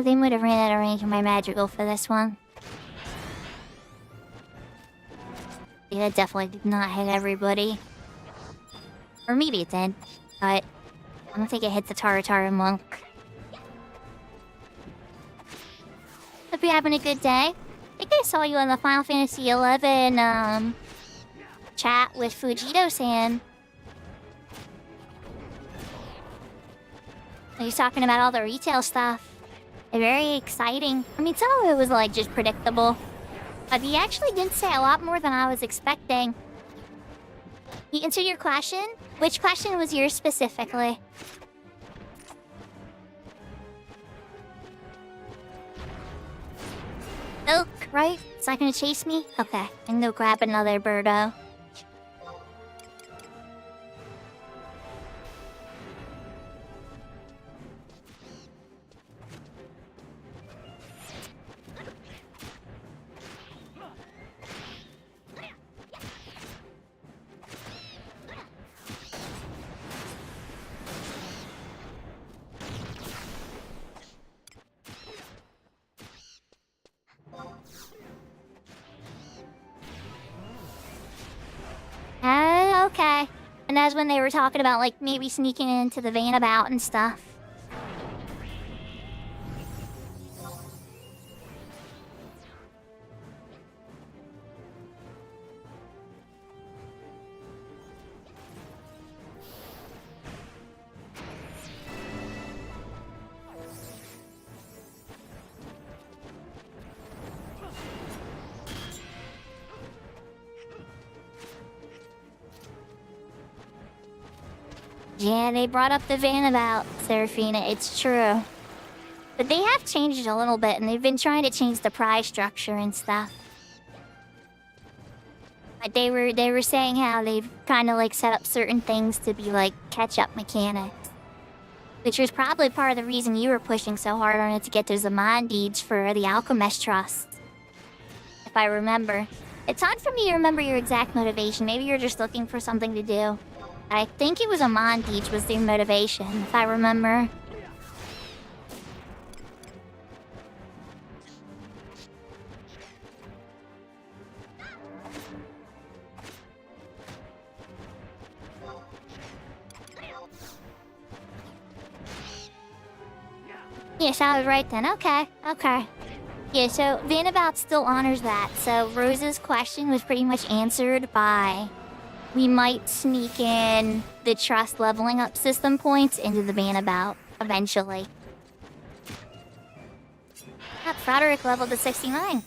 They would have ran out of range of my magical for this one. Yeah, that definitely did not hit everybody. Or maybe it did, but I don't think it hit the Taratara monk. Hope you're having a good day. I think I saw you on the Final Fantasy XI, chat with Fujito-san. He's talking about all the retail stuff. Very exciting. I mean, some of it was like just predictable. But he actually did say a lot more than I was expecting. He answered your question? Which question was yours specifically? Milk, right? It's not gonna chase me? Okay, I can go grab another birdo. Okay. And that's when they were talking about, like, maybe sneaking into the van about and stuff. Yeah, they brought up the van about Seraphina, it's true. But they have changed it a little bit, and they've been trying to change the prize structure and stuff. But they were saying how they've kind of like set up certain things to be like catch-up mechanics. Which was probably part of the reason you were pushing so hard on it to get those Amon deeds for the Alchemist Trust. If I remember. It's hard for me to remember your exact motivation. Maybe you're just looking for something to do. I think it was Amon Deeds was their motivation, if I remember. Yes, I was right then. Okay. Yeah, so Vanabout still honors that. So Rose's question was pretty much answered by... We might sneak in the trust leveling up system points into the Vanabout eventually. Frederick leveled to 69.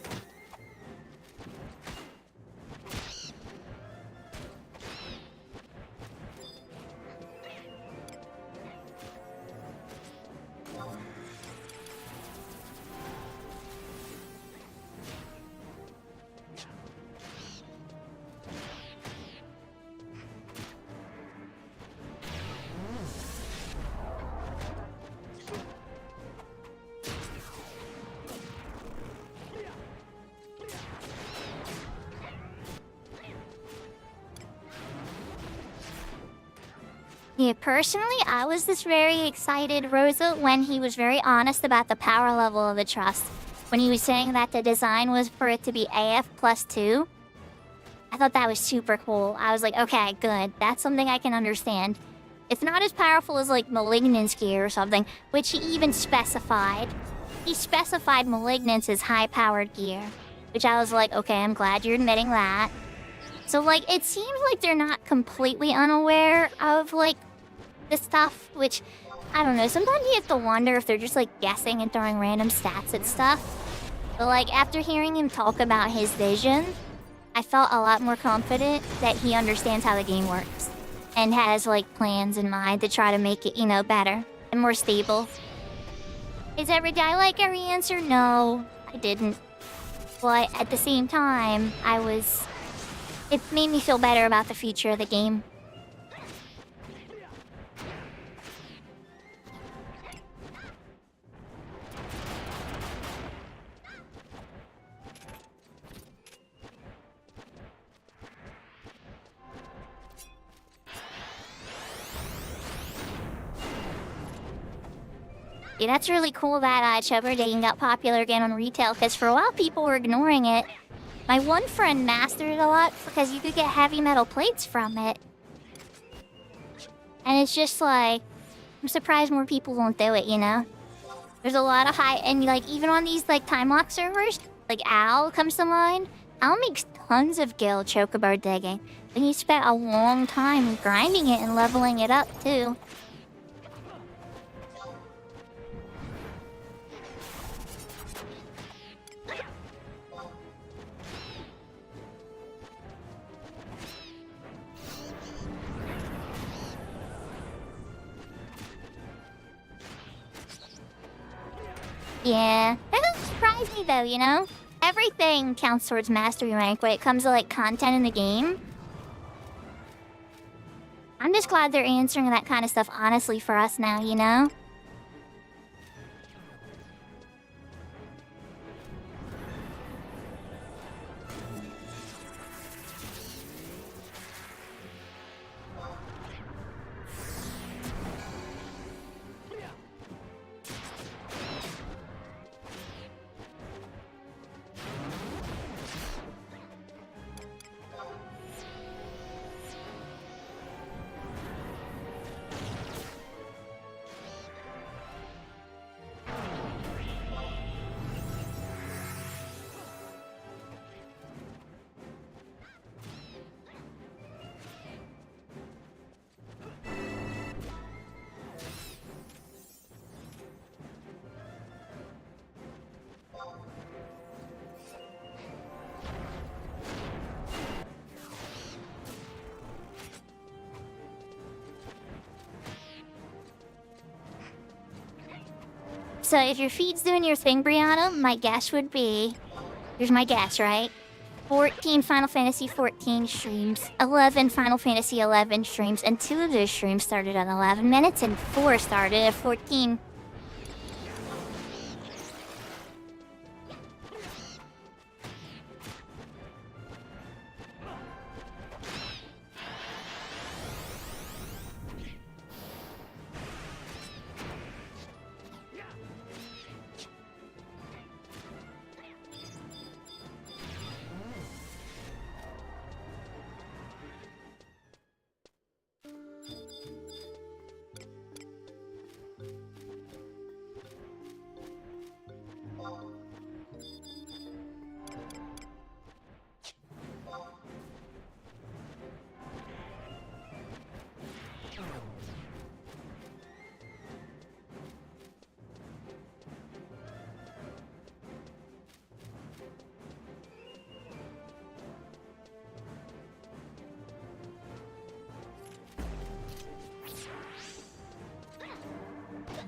Yeah, personally, I was just very excited, Rosa, when he was very honest about the power level of the trust. When he was saying that the design was for it to be AF plus 2. I thought that was super cool. I was like, okay, good. That's something I can understand. It's not as powerful as, like, Malignance gear or something, which he even specified. He specified Malignance as high-powered gear. Which I was like, okay, I'm glad you're admitting that. So, like, it seems like they're not completely unaware of, like, this stuff, which, I don't know, sometimes you have to wonder if they're just, like, guessing and throwing random stats at stuff. But, like, after hearing him talk about his vision, I felt a lot more confident that he understands how the game works and has, like, plans in mind to try to make it, you know, better and more stable. Did I like every answer? No, I didn't. But at the same time, it made me feel better about the future of the game. Yeah, that's really cool that Chubber Dating got popular again on retail, because for a while people were ignoring it. My one friend mastered it a lot because you could get heavy metal plates from it. And it's just like, I'm surprised more people won't do it, you know? There's a lot of and like even on these like time lock servers, like Al comes to mind. Al makes tons of gil chocobo digging. And he spent a long time grinding it and leveling it up too. Yeah, that doesn't surprise me though, you know? Everything counts towards mastery rank when it comes to like content in the game. I'm just glad they're answering that kind of stuff honestly for us now, you know? So if your feed's doing your thing, Brianna, my guess would be... Here's my guess, right? 14 Final Fantasy 14 streams, 11 Final Fantasy 11 streams, and 2 of those streams started at 11 minutes, and 4 started at 14.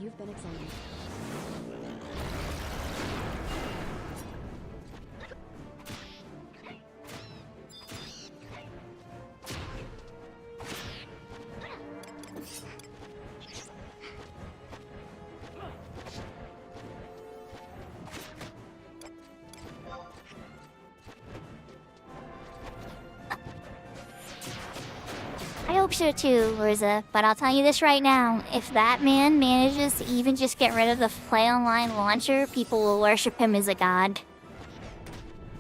You've been examined. I hope so too, Riza, but I'll tell you this right now. If that man manages to even just get rid of the Play Online launcher, people will worship him as a god.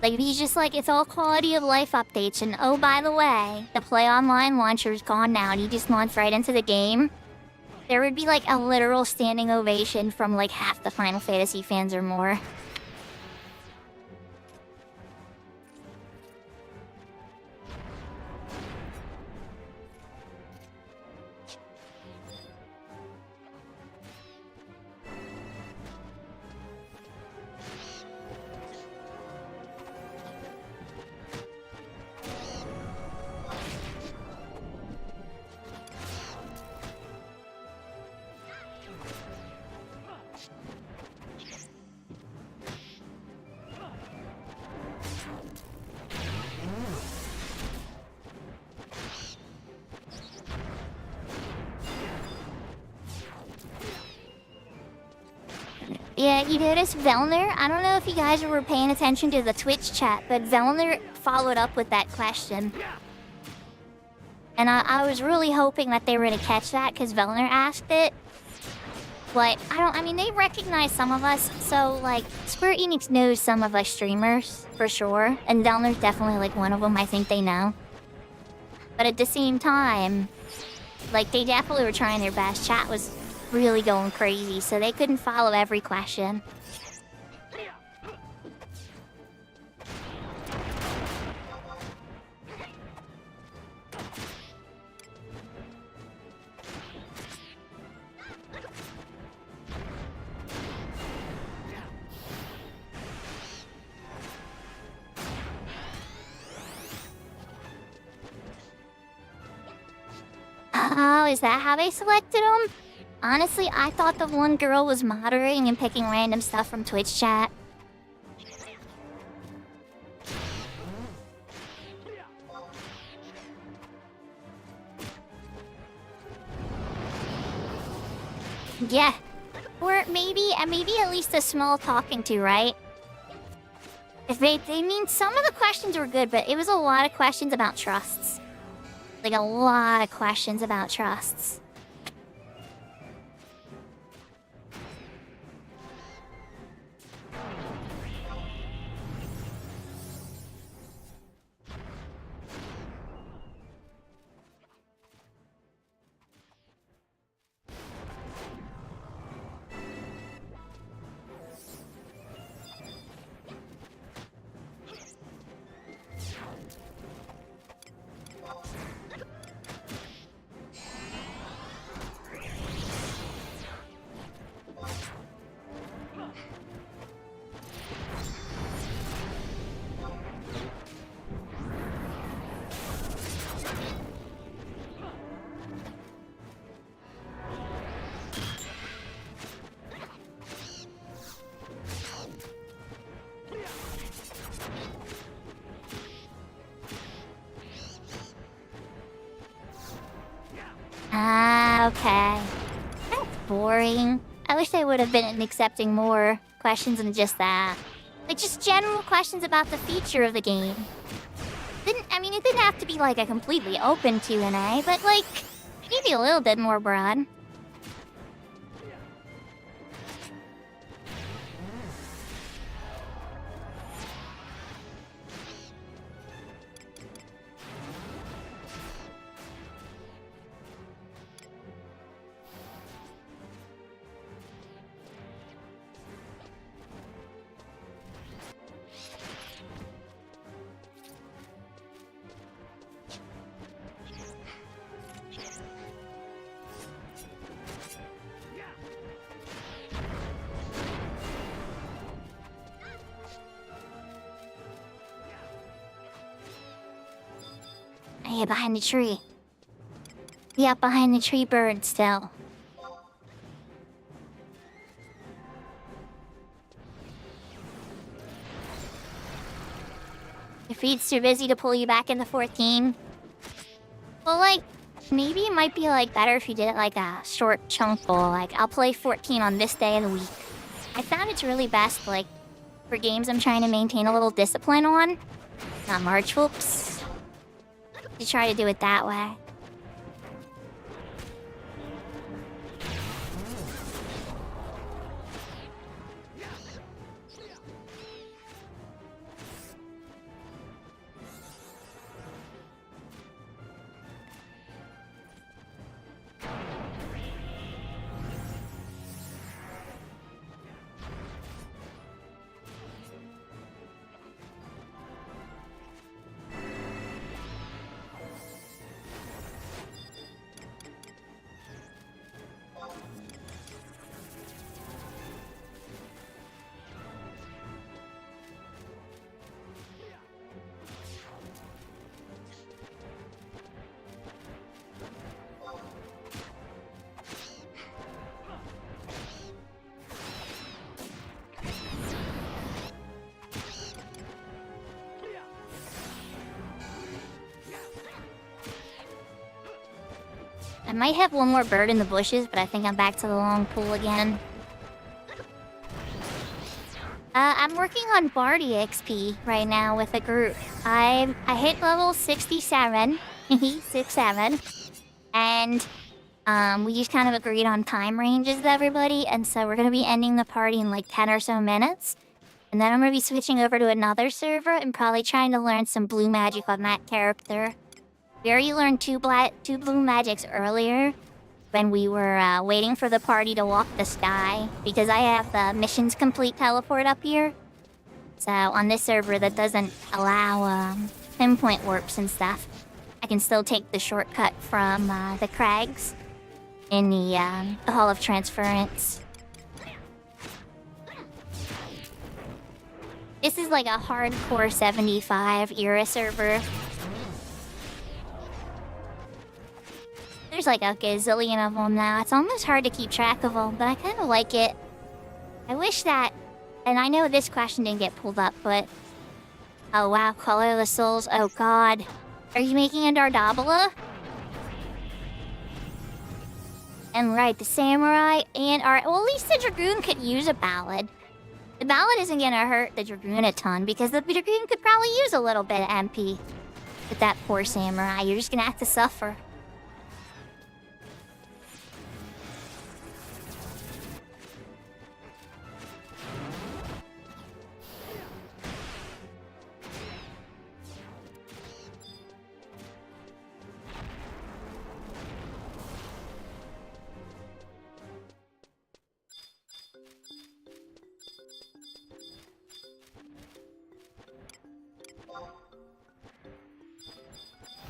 Like, he's just like, it's all quality of life updates, and oh, by the way, the Play Online launcher's gone now, and he just launched right into the game. There would be like a literal standing ovation from like half the Final Fantasy fans or more. Yeah, you noticed Velner? I don't know if you guys were paying attention to the Twitch chat, but Velner followed up with that question. And I was really hoping that they were gonna catch that because Velner asked it. But I mean, they recognize some of us, so like, Square Enix knows some of us streamers, for sure. And Velner's definitely like one of them, I think they know. But at the same time, like, they definitely were trying their best. Chat was really going crazy, so they couldn't follow every question. Oh, is that how they selected them? Honestly, I thought the one girl was moderating and picking random stuff from Twitch chat. Yeah. Or maybe at least a small talking to, right? If they mean some of the questions were good, but it was a lot of questions about trusts. Like, a lot of questions about trusts. Ah, okay. That's boring. I wish they would have been accepting more questions than just that. Like, just general questions about the feature of the game. It didn't have to be, like, a completely open Q&A, but, like, maybe a little bit more broad. Hey, behind the tree. Be up behind the tree, bird, still. Your feet's too busy to pull you back into 14. Well, like, maybe it might be, like, better if you did it like a short chunk goal. Like, I'll play 14 on this day of the week. I found it's really best, like, for games I'm trying to maintain a little discipline on. Not March, whoops. To try to do it that way. I might have one more bird in the bushes, but I think I'm back to the long pool again. I'm working on Bardy XP right now with a group. I hit level 67, 67, and we just kind of agreed on time ranges with everybody, and so we're gonna be ending the party in like 10 or so minutes, and then I'm gonna be switching over to another server and probably trying to learn some blue magic on that character. We already learned two blue magics earlier when we were waiting for the party to walk the sky, because I have the missions complete teleport up here. So on this server that doesn't allow pinpoint warps and stuff, I can still take the shortcut from the crags in the Hall of Transference. This is like a hardcore 75 era server. There's like a gazillion of them now. It's almost hard to keep track of them, but I kind of like it. I wish that, and I know this question didn't get pulled up, but... Oh wow, Color of the Souls, oh god. Are you making a Dardabola? And right, the Samurai, and alright, well at least the Dragoon could use a Ballad. The Ballad isn't gonna hurt the Dragoon a ton, because the Dragoon could probably use a little bit of MP. With that poor Samurai, you're just gonna have to suffer.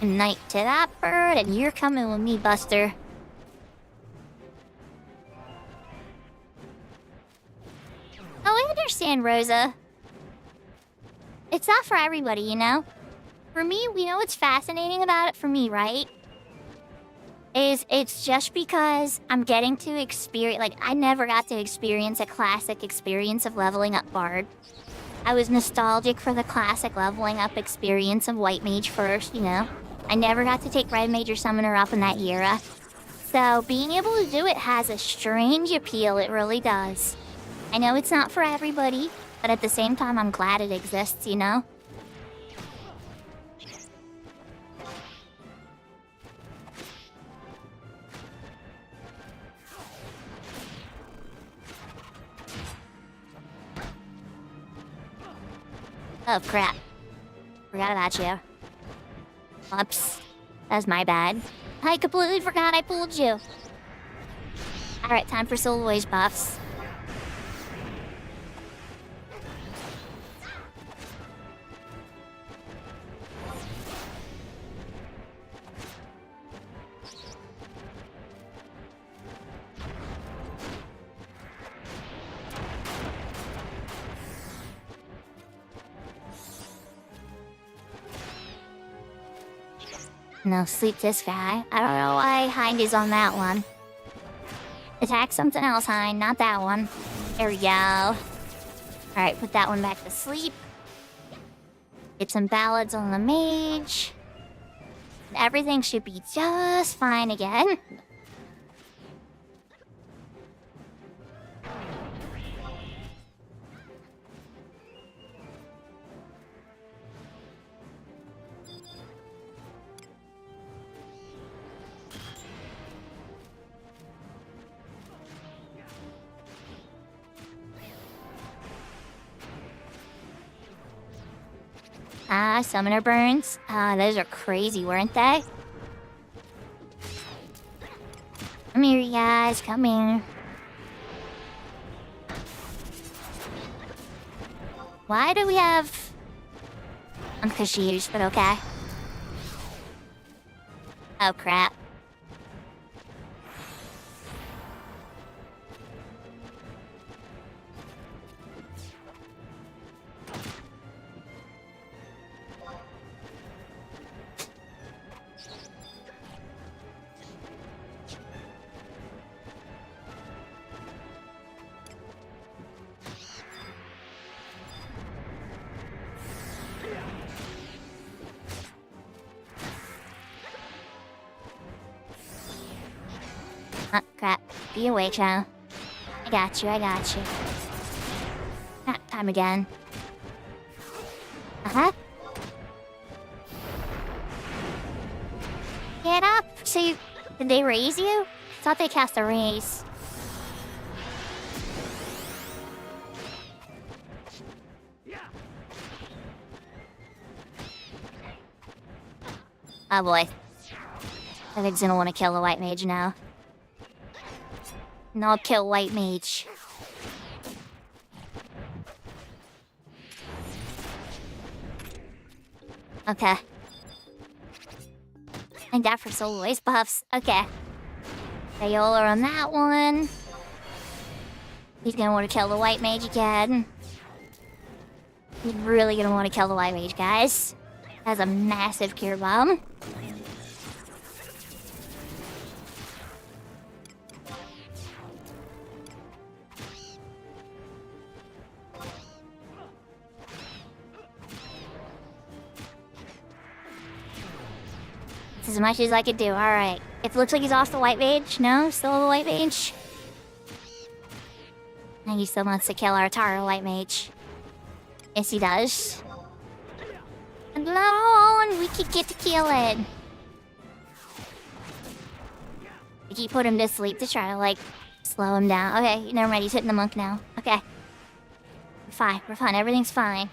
Night to that bird, and you're coming with me, Buster. Oh, I understand, Rosa. It's not for everybody, you know? For me, we know what's fascinating about it for me, right? It's just because I'm getting to experience... Like, I never got to experience a classic experience of leveling up Bard. I was nostalgic for the classic leveling up experience of White Mage first, you know? I never got to take Red Mage or Summoner up in that era. So being able to do it has a strange appeal, it really does. I know it's not for everybody, but at the same time I'm glad it exists, you know? Oh crap. Forgot about you. Oops. That's my bad. I completely forgot I pulled you. Alright, time for Soul Voice buffs. No, sleep this guy. I don't know why Hind is on that one. Attack something else, Hind, not that one. There we go. Alright, put that one back to sleep. Get some ballads on the mage. Everything should be just fine again. Summoner burns. Those are crazy, weren't they? Come here, you guys. Come here. Why do we have... I'm confused, but okay. Oh, crap. Crap. Be away, child. I got you, I got you. time again. Uh-huh. Get up! So you... Did they raise you? Thought they cast a raise. Oh boy. I think he's gonna want to kill the white mage now. No, kill white mage. Okay. And that for soloist buffs. Okay. Viola on that one. He's gonna want to kill the white mage again. He's really gonna want to kill the white mage, guys. That's a massive cure bomb. As much as I could do. Alright. It looks like he's off the white mage. No? Still the white mage? And he still wants to kill our Tara white mage. Yes, he does. No, and we could get to kill it. We keep put him to sleep to try to, like, slow him down. Okay, never mind. He's hitting the monk now. Okay. We're fine. We're fine. Everything's fine.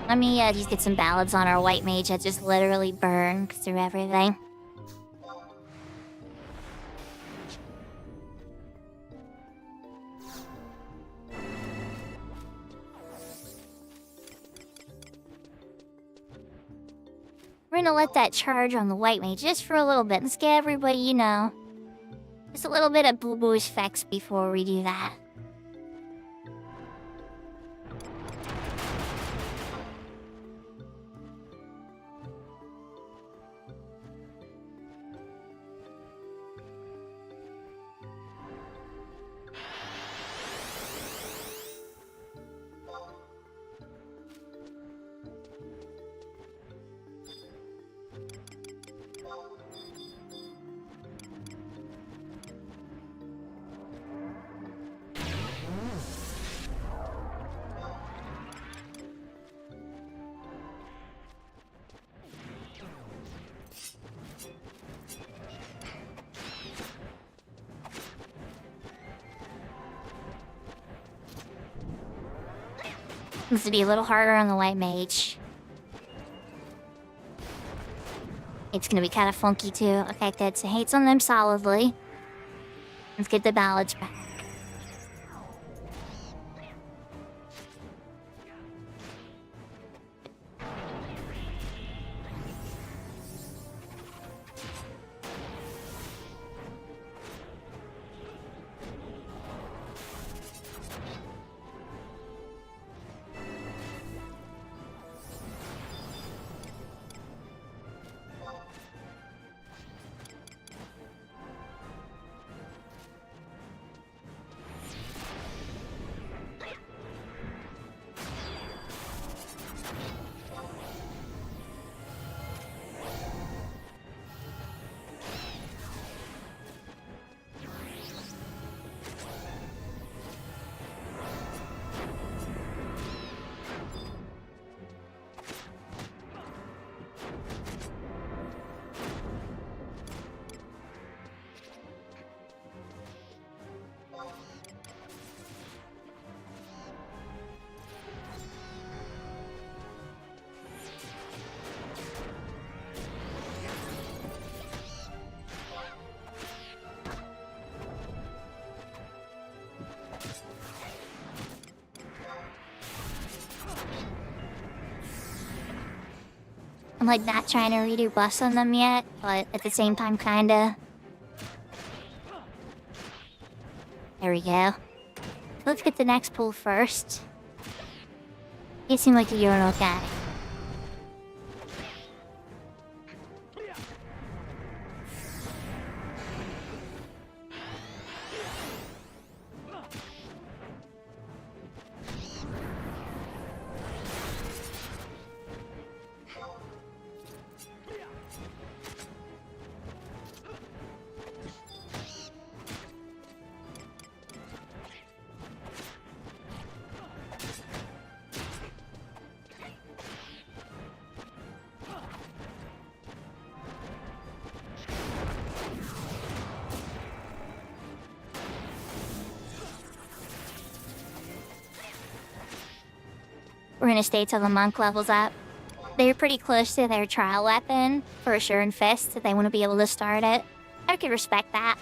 Let me just get some ballads on our white mage that just literally burns through everything. We're gonna let that charge on the white mage just for a little bit. Let's get everybody, you know, just a little bit of boo-boo effects before we do that. Needs to be a little harder on the white mage. It's gonna be kind of funky too. Okay, good. So hates on them solidly. Let's get the ballads back. I'm like not trying to redo bus on them yet, but at the same time kinda. There we go. Let's get the next pool first. You seem like you're an old guy. We're gonna stay till the monk levels up. They're pretty close to their trial weapon for sure and fist, so they want to be able to start it. I could respect that.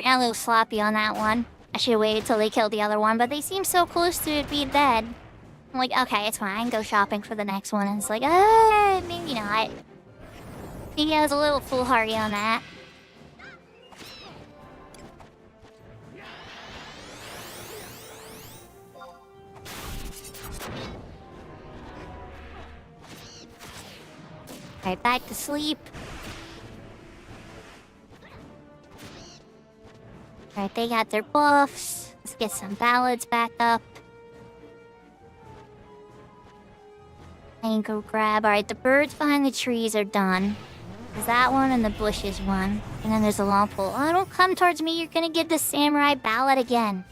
Got a little sloppy on that one. I should have waited till they killed the other one, but they seem so close to it being dead. I'm like, okay, it's fine. Go shopping for the next one. And it's like, maybe not. Maybe I was a little foolhardy on that. Alright, back to sleep. Alright, they got their buffs. Let's get some ballads back up. And go grab. Alright, the birds behind the trees are done. There's that one and the bushes one. And then there's a long pole. Oh, don't come towards me. You're gonna get the samurai ballad again.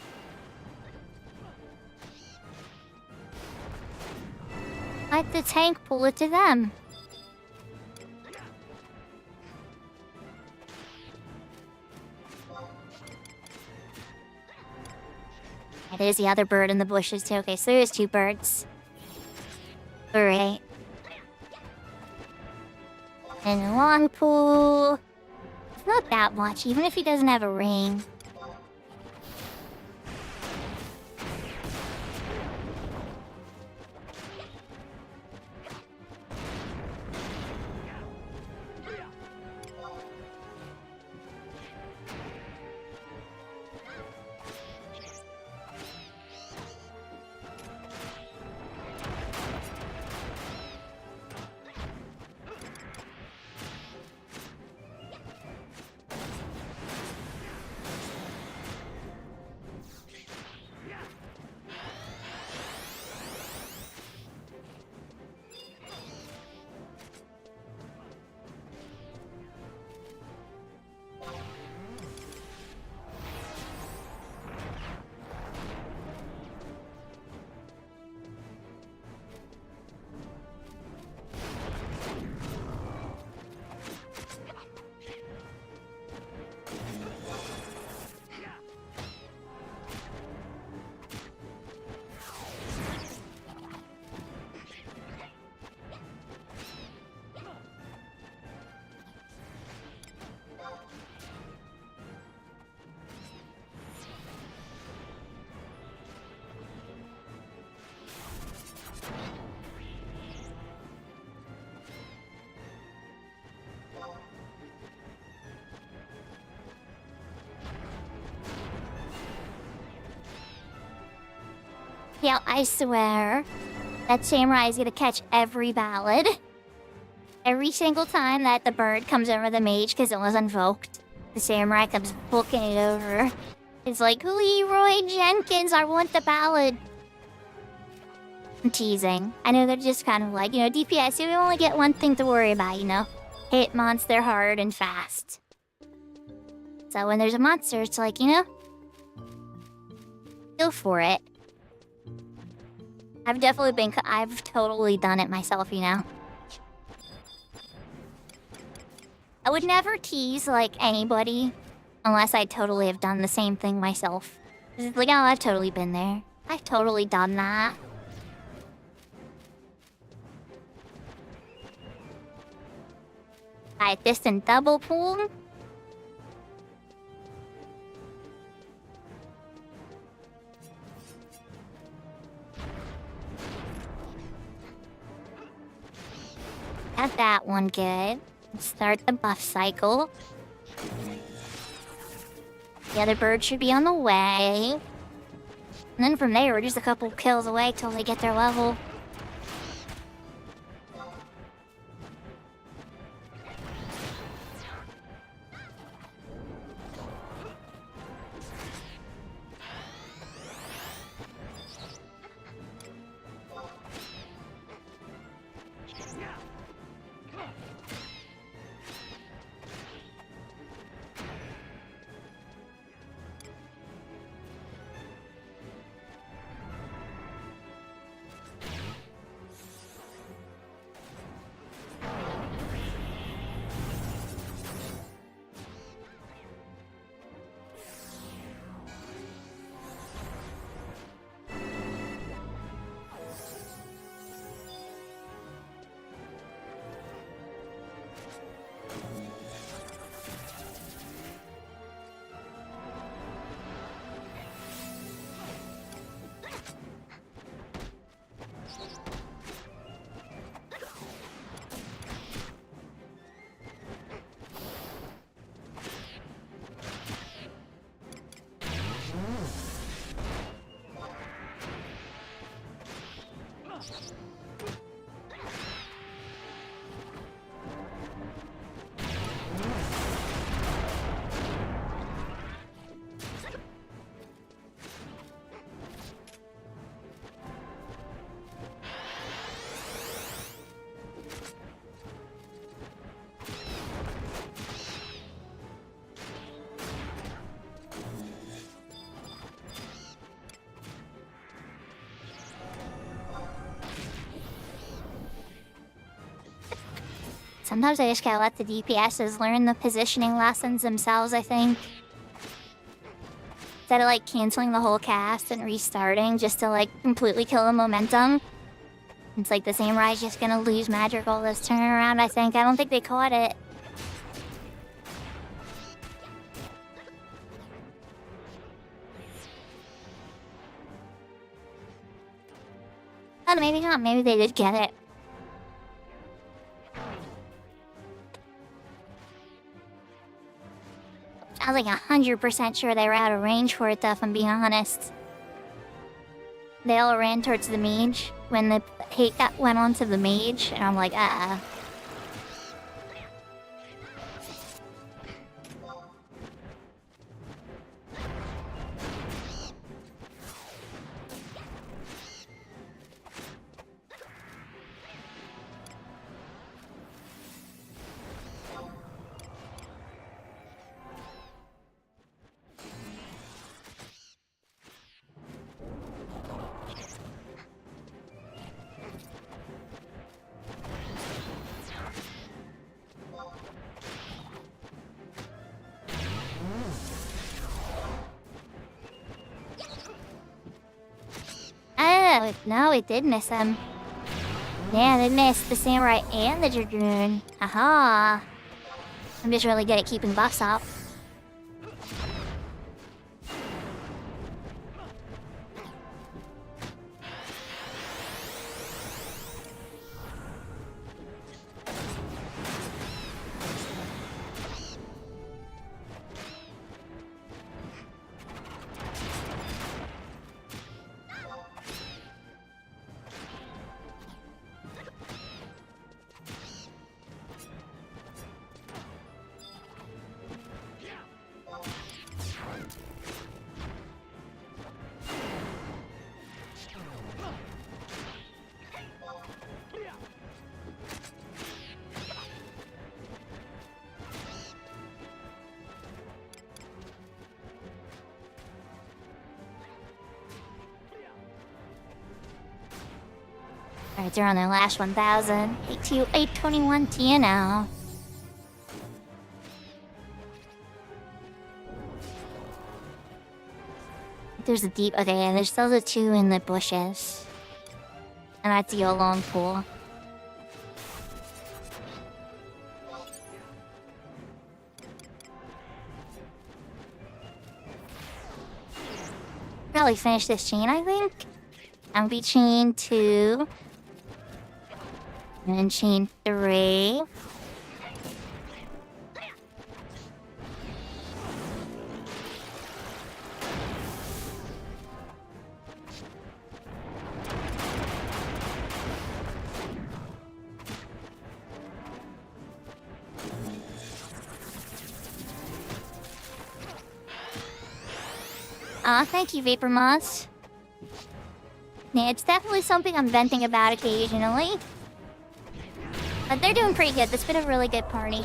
Let the tank pull it to them. There's the other bird in the bushes too. Okay, so there's two birds. Alright. And a long pool. It's not that much, even if he doesn't have a ring. Yeah, I swear that samurai is gonna catch every ballad. Every single time that the bird comes over the mage because it was invoked, the samurai comes booking it over. It's like, Leroy Jenkins, I want the ballad. I'm teasing. I know they're just kind of like, DPS, you only get one thing to worry about, hit monster hard and fast. So when there's a monster, it's like, go for it. I've totally done it myself, I would never tease, like, anybody unless I totally have done the same thing myself. It's like, oh, I've totally been there. I've totally done that. Alright, this and double pull. Got that one good. Start the buff cycle. The other bird should be on the way. And then from there, we're just a couple kills away till they get their level. Sometimes I just gotta let the DPSs learn the positioning lessons themselves, I think. Instead of, like, canceling the whole cast and restarting just to, like, completely kill the momentum. It's like the samurai's just gonna lose magical this turn around, I think. I don't think they caught it. Oh, maybe not. Maybe they did get it. I was like 100% sure they were out of range for it, though, if I'm being honest. They all ran towards the mage when the hate went onto the mage, and I'm like, Oh, no, it did miss him. Yeah, they missed the samurai and the dragoon. Aha! I'm just really good at keeping buffs up. Alright, they're on their last 1,000. 821 TNO. There's a deep. Okay, yeah, there's still the two in the bushes. And that's the long pool. Probably finish this chain, I think. And be chain 2. And then chain 3. Thank you, Vapor Moss. Yeah, it's definitely something I'm venting about occasionally. But they're doing pretty good. This has been a really good party.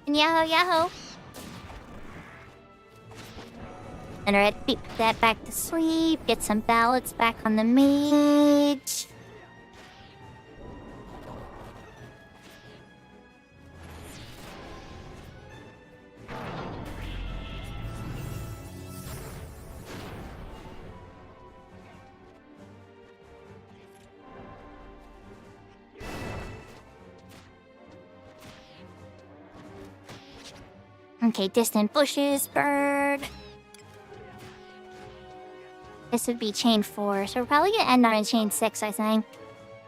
And yahoo, yahoo. And alright, put that back to sleep. Get some ballots back on the mage. Okay, distant bushes, bird. This would be chain 4, so we're probably gonna end on a chain 6, I think.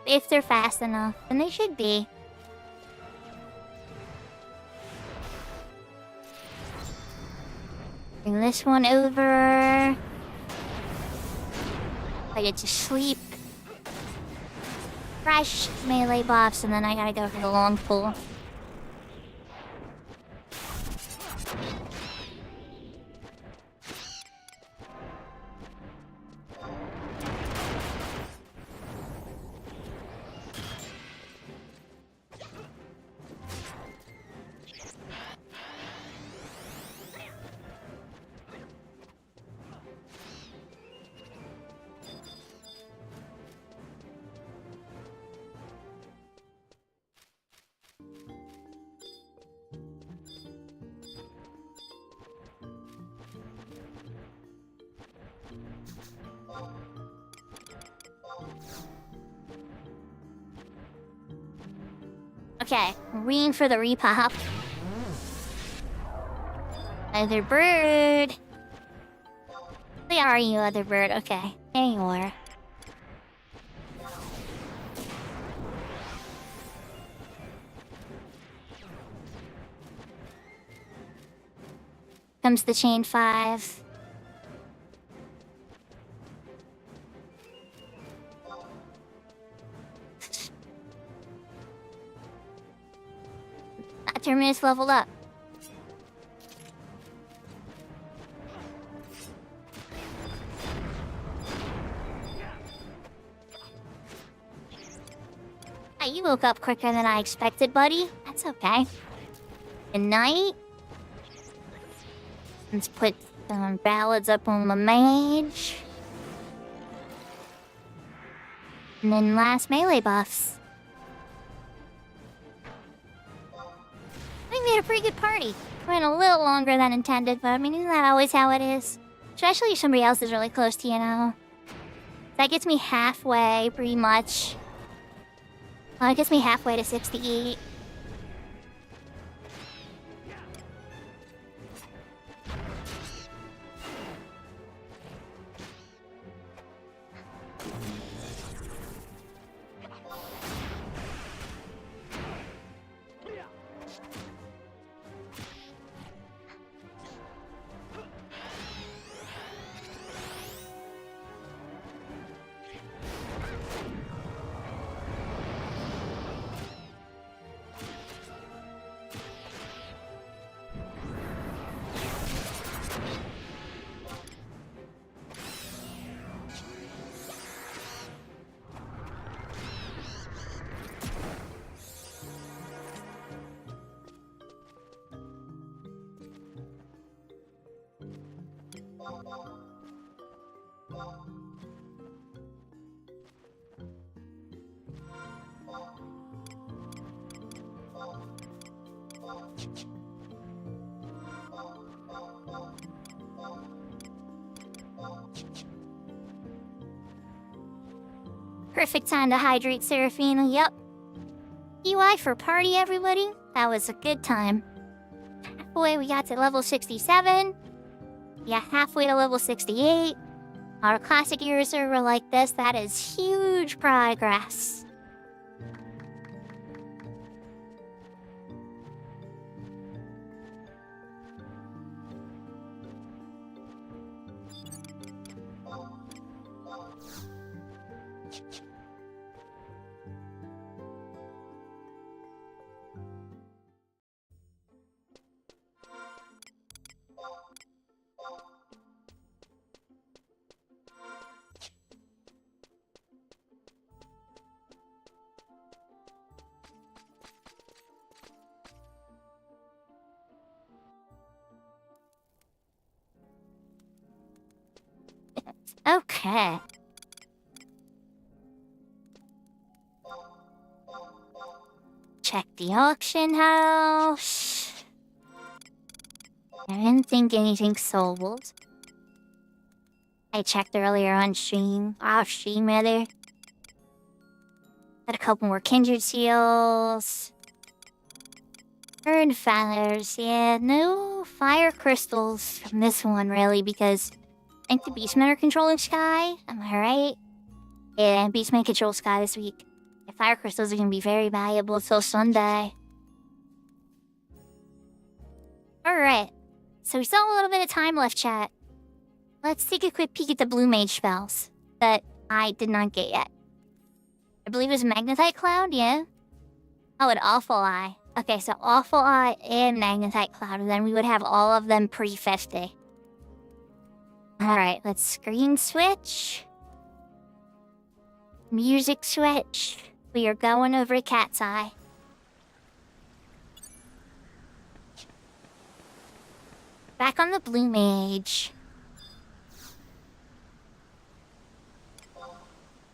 If they're fast enough, and they should be. Bring this one over. I get to sleep. Fresh melee buffs, and then I gotta go for the long pull. Okay, reading for the repop. Other bird. Where are you, other bird? Okay, there you are. Comes the chain 5. Terminus leveled up. Ah, you woke up quicker than I expected, buddy. That's okay. Good night. Let's put some ballads up on the mage. And then last melee buffs. We made a pretty good party. Went a little longer than intended, but I mean, isn't that always how it is? Especially if somebody else is really close to you know. That gets me halfway, pretty much. Well, it gets me halfway to 68. Perfect time to hydrate, Seraphina. Yup. UI for party, everybody. That was a good time. Halfway, we got to level 67. Yeah, halfway to level 68. Our classic era server like this, that is huge progress. Okay. Check the auction house. I didn't think anything sold. I checked earlier on stream. Off stream, rather. Got a couple more kindred seals. Bird feathers. Yeah, no fire crystals from this one, really, because I think the Beastmen are controlling Sky. Am I right? Yeah, Beastmen control Sky this week. The fire crystals are gonna be very valuable till Sunday. Alright. So we still have a little bit of time left, chat. Let's take a quick peek at the Blue Mage spells that I did not get yet. I believe it was Magnetite Cloud, yeah? Oh, and Awful Eye. Okay, so Awful Eye and Magnetite Cloud, and then we would have all of them pre-50. Alright, let's screen switch. Music switch. We are going over Cat's Eye. Back on the Blue Mage.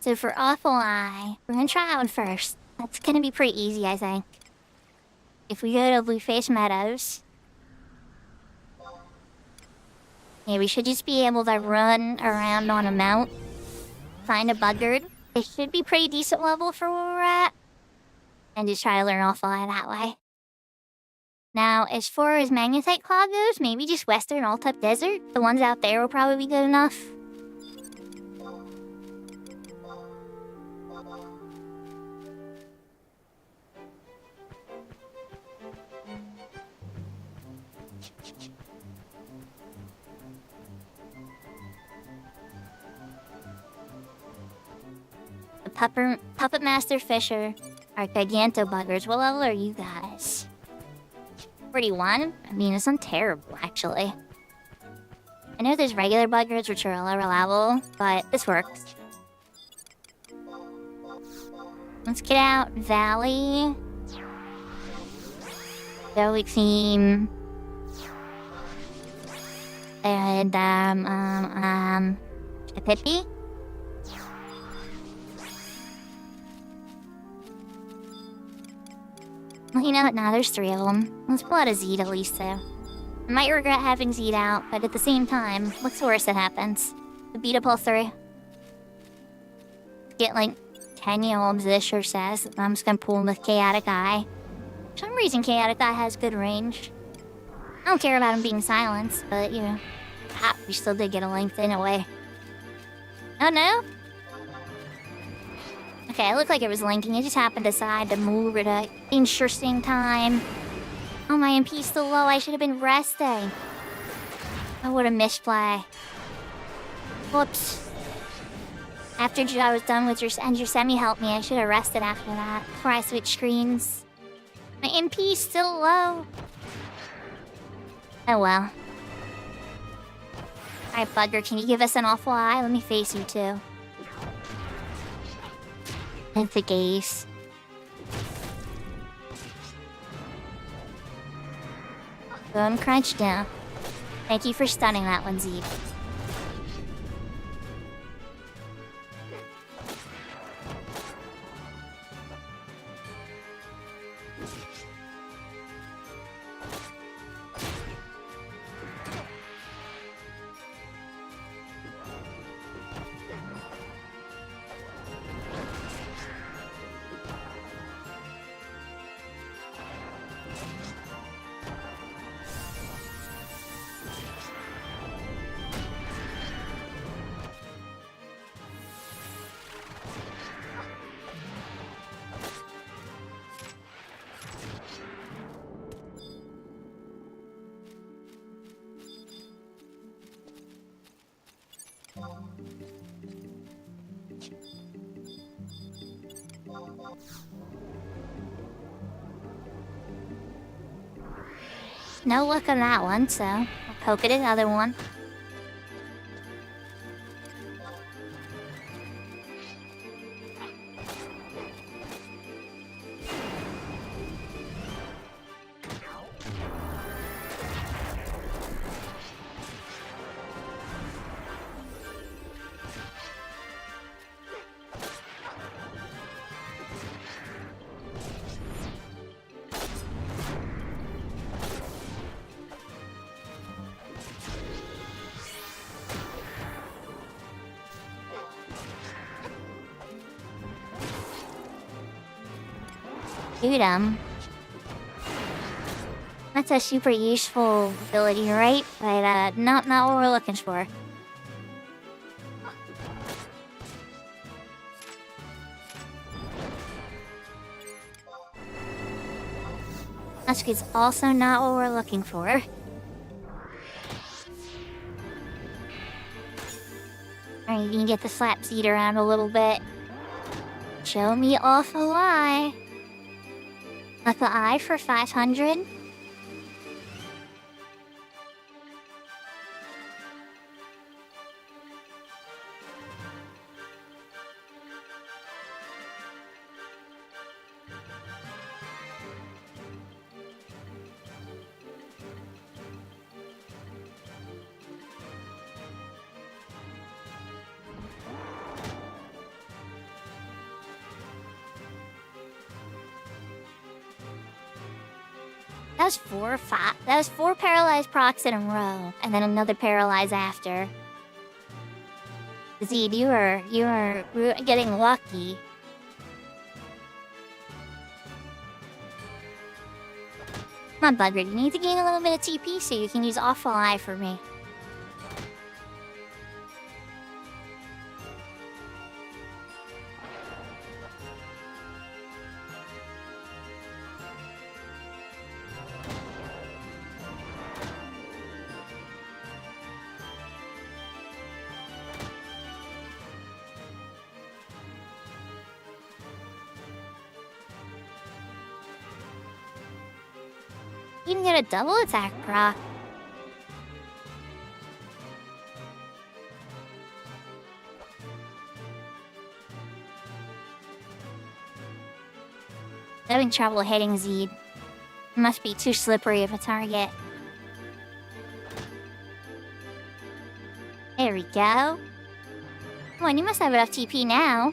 So for Awful Eye, we're gonna try that one first. That's gonna be pretty easy, I think. If we go to Blueface Meadows, yeah, we should just be able to run around on a mount, find a Buggard. It should be pretty decent level for where we're at, and just try to learn Awful Eye that way. Now, as far as Magnetite Cloud goes, maybe just Western Alt-Up Desert. The ones out there will probably be good enough. Puppet Master Fisher, our Giganto Buggers. What level are you guys? 41? I mean, it's not terrible, actually. I know there's regular Buggers, which are a lower level, but this works. Let's get out Valley. Zoe Theme. And, Pippi? Well, you know what? Nah, there's 3 of them. Let's pull out a Zed at least, though. I might regret having Zed out, but at the same time, what's the worst that happens? The beta pull through. Get like 10 yelms, this sure says. I'm just gonna pull him with Chaotic Eye. For some reason, Chaotic Eye has good range. I don't care about him being silenced, but you know. Ah, we still did get a length in a way. Oh no? Okay, it looked like it was linking. It just happened to decide to move at an interesting time. Oh, my MP's still low. I should have been resting. Oh, what a misplay. Whoops. After I was done with your semi helped me, I should have rested after that before I switched screens. My MP's still low. Oh well. Alright, Bugger, can you give us an Awful Eye? Let me face you too. It's a gaze. Bone crunch down. Thank you for stunning that one, Zeke. No luck on that one, so I'll poke at another one. Shoot 'em. That's a super useful ability, right? But not what we're looking for. That's also not what we're looking for. Alright, you can get the slap seat around a little bit. Show me awful eye. Like the eye for 500? That was four paralyzed procs in a row, and then another paralyze after. Zed, you were getting lucky. Come on, Bugger, you need to gain a little bit of TP so you can use Awful Eye for me. You can get a double attack proc. Having trouble hitting Zed. Must be too slippery of a target. There we go. Come on, you must have enough TP now.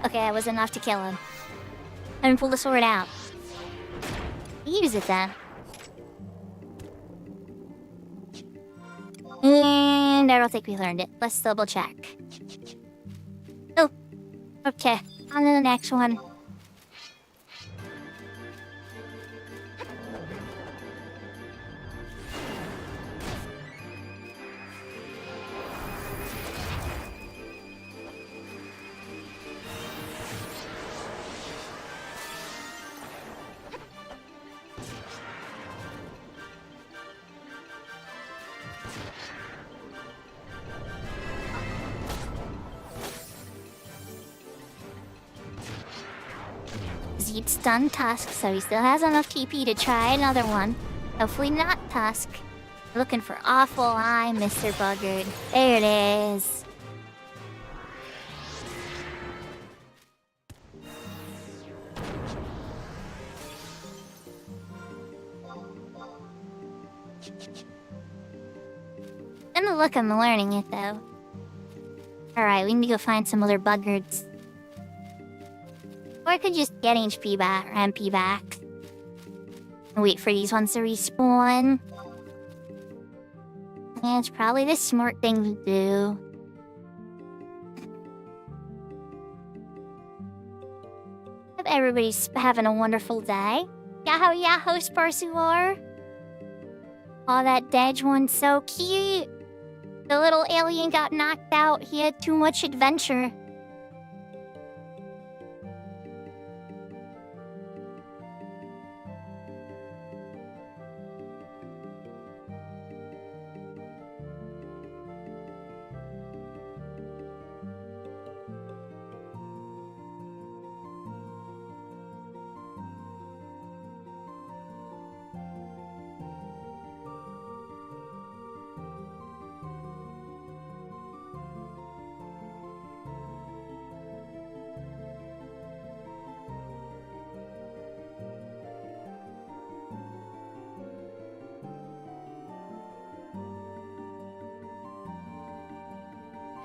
Okay, that was enough to kill him. Let me pull the sword out. Use it then. And I don't think we learned it. Let's double check. Oh, okay. On to the next one. Zed's done Tusk, so he still has enough TP to try another one. Hopefully not Tusk. Looking for Awful Eye, Mr. Buggard. There it is. Doesn't look I'm learning it though. Alright, we need to go find some other Buggards. Or I could just get HP back or MP back. And wait for these ones to respawn. Yeah, it's probably the smart thing to do. Hope everybody's having a wonderful day. Yahoo yahoo, Sparsuar. Oh, that Dedge one's so cute. The little alien got knocked out. He had too much adventure.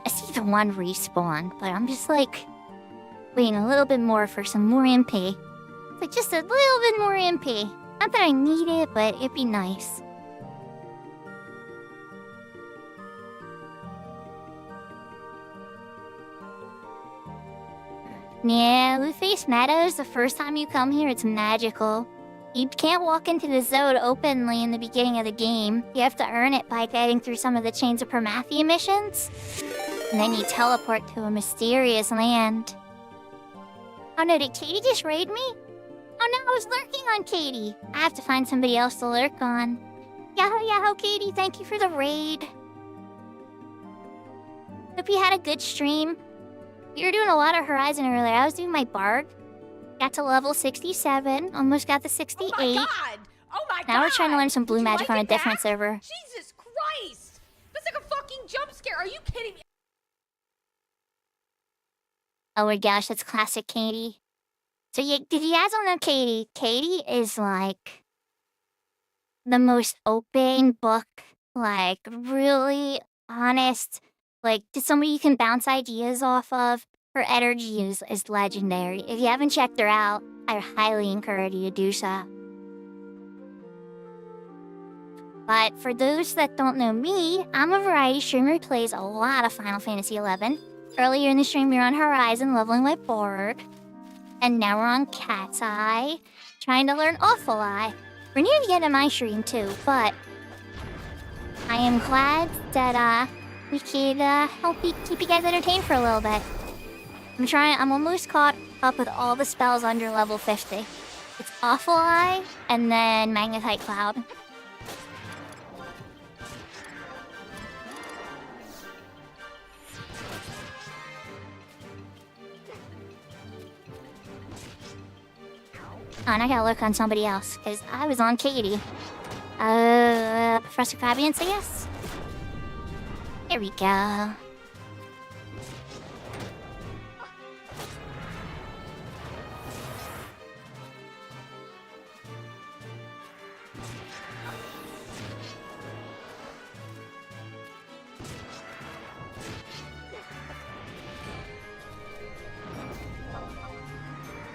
I see the one respawn, but I'm just like waiting a little bit more for some more MP. It's like just a little bit more MP. Not that I need it, but it'd be nice. Yeah, Blueface Meadows, the first time you come here, it's magical. You can't walk into the zone openly in the beginning of the game. You have to earn it by getting through some of the Chains of Promathia missions. And then you teleport to a mysterious land. Oh no, did Katie just raid me? Oh no, I was lurking on Katie. I have to find somebody else to lurk on. Yahoo yahoo Katie, thank you for the raid. Hope you had a good stream. You were doing a lot of Horizon earlier. I was doing my Bard. Got to level 67. Almost got to 68. Oh my god! Oh my god! Now we're trying to learn some blue Did you magic like on a it back? different server. Jesus Christ! That's like a fucking jump scare. Are you kidding me? Oh my gosh, that's classic Katie. So did you guys don't know Katie? Katie is like the most open book, like really honest, like just somebody you can bounce ideas off of. Her energy is legendary. If you haven't checked her out, I highly encourage you to do so. But for those that don't know me, I'm a variety streamer who plays a lot of Final Fantasy XI. Earlier in the stream, we were on Horizon leveling my Borg. And now we're on Cat's Eye, trying to learn Awful Eye. We're near the end of my stream too, but I am glad that we could help keep you guys entertained for a little bit. I'm almost caught up with all the spells under level 50. It's Awful Eye, and then Magnetite Cloud. Oh, and I gotta look on somebody else, because I was on Katie. Professor Fabian, say yes? Here we go.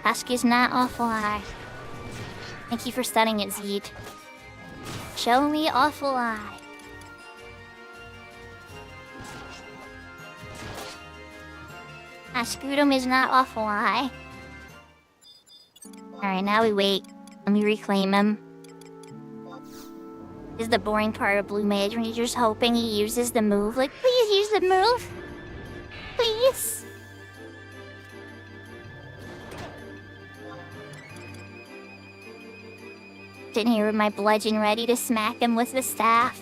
Ask is not Awful Eye. Thank you for studying it, Zed. Show me Awful Eye. Ascudum is not Awful Eye. Alright, now we wait. Let me reclaim him. This is the boring part of Blue Mage when you're just hoping he uses the move. Like, please use the move. Please. Sitting here with my bludgeon ready to smack him with the staff.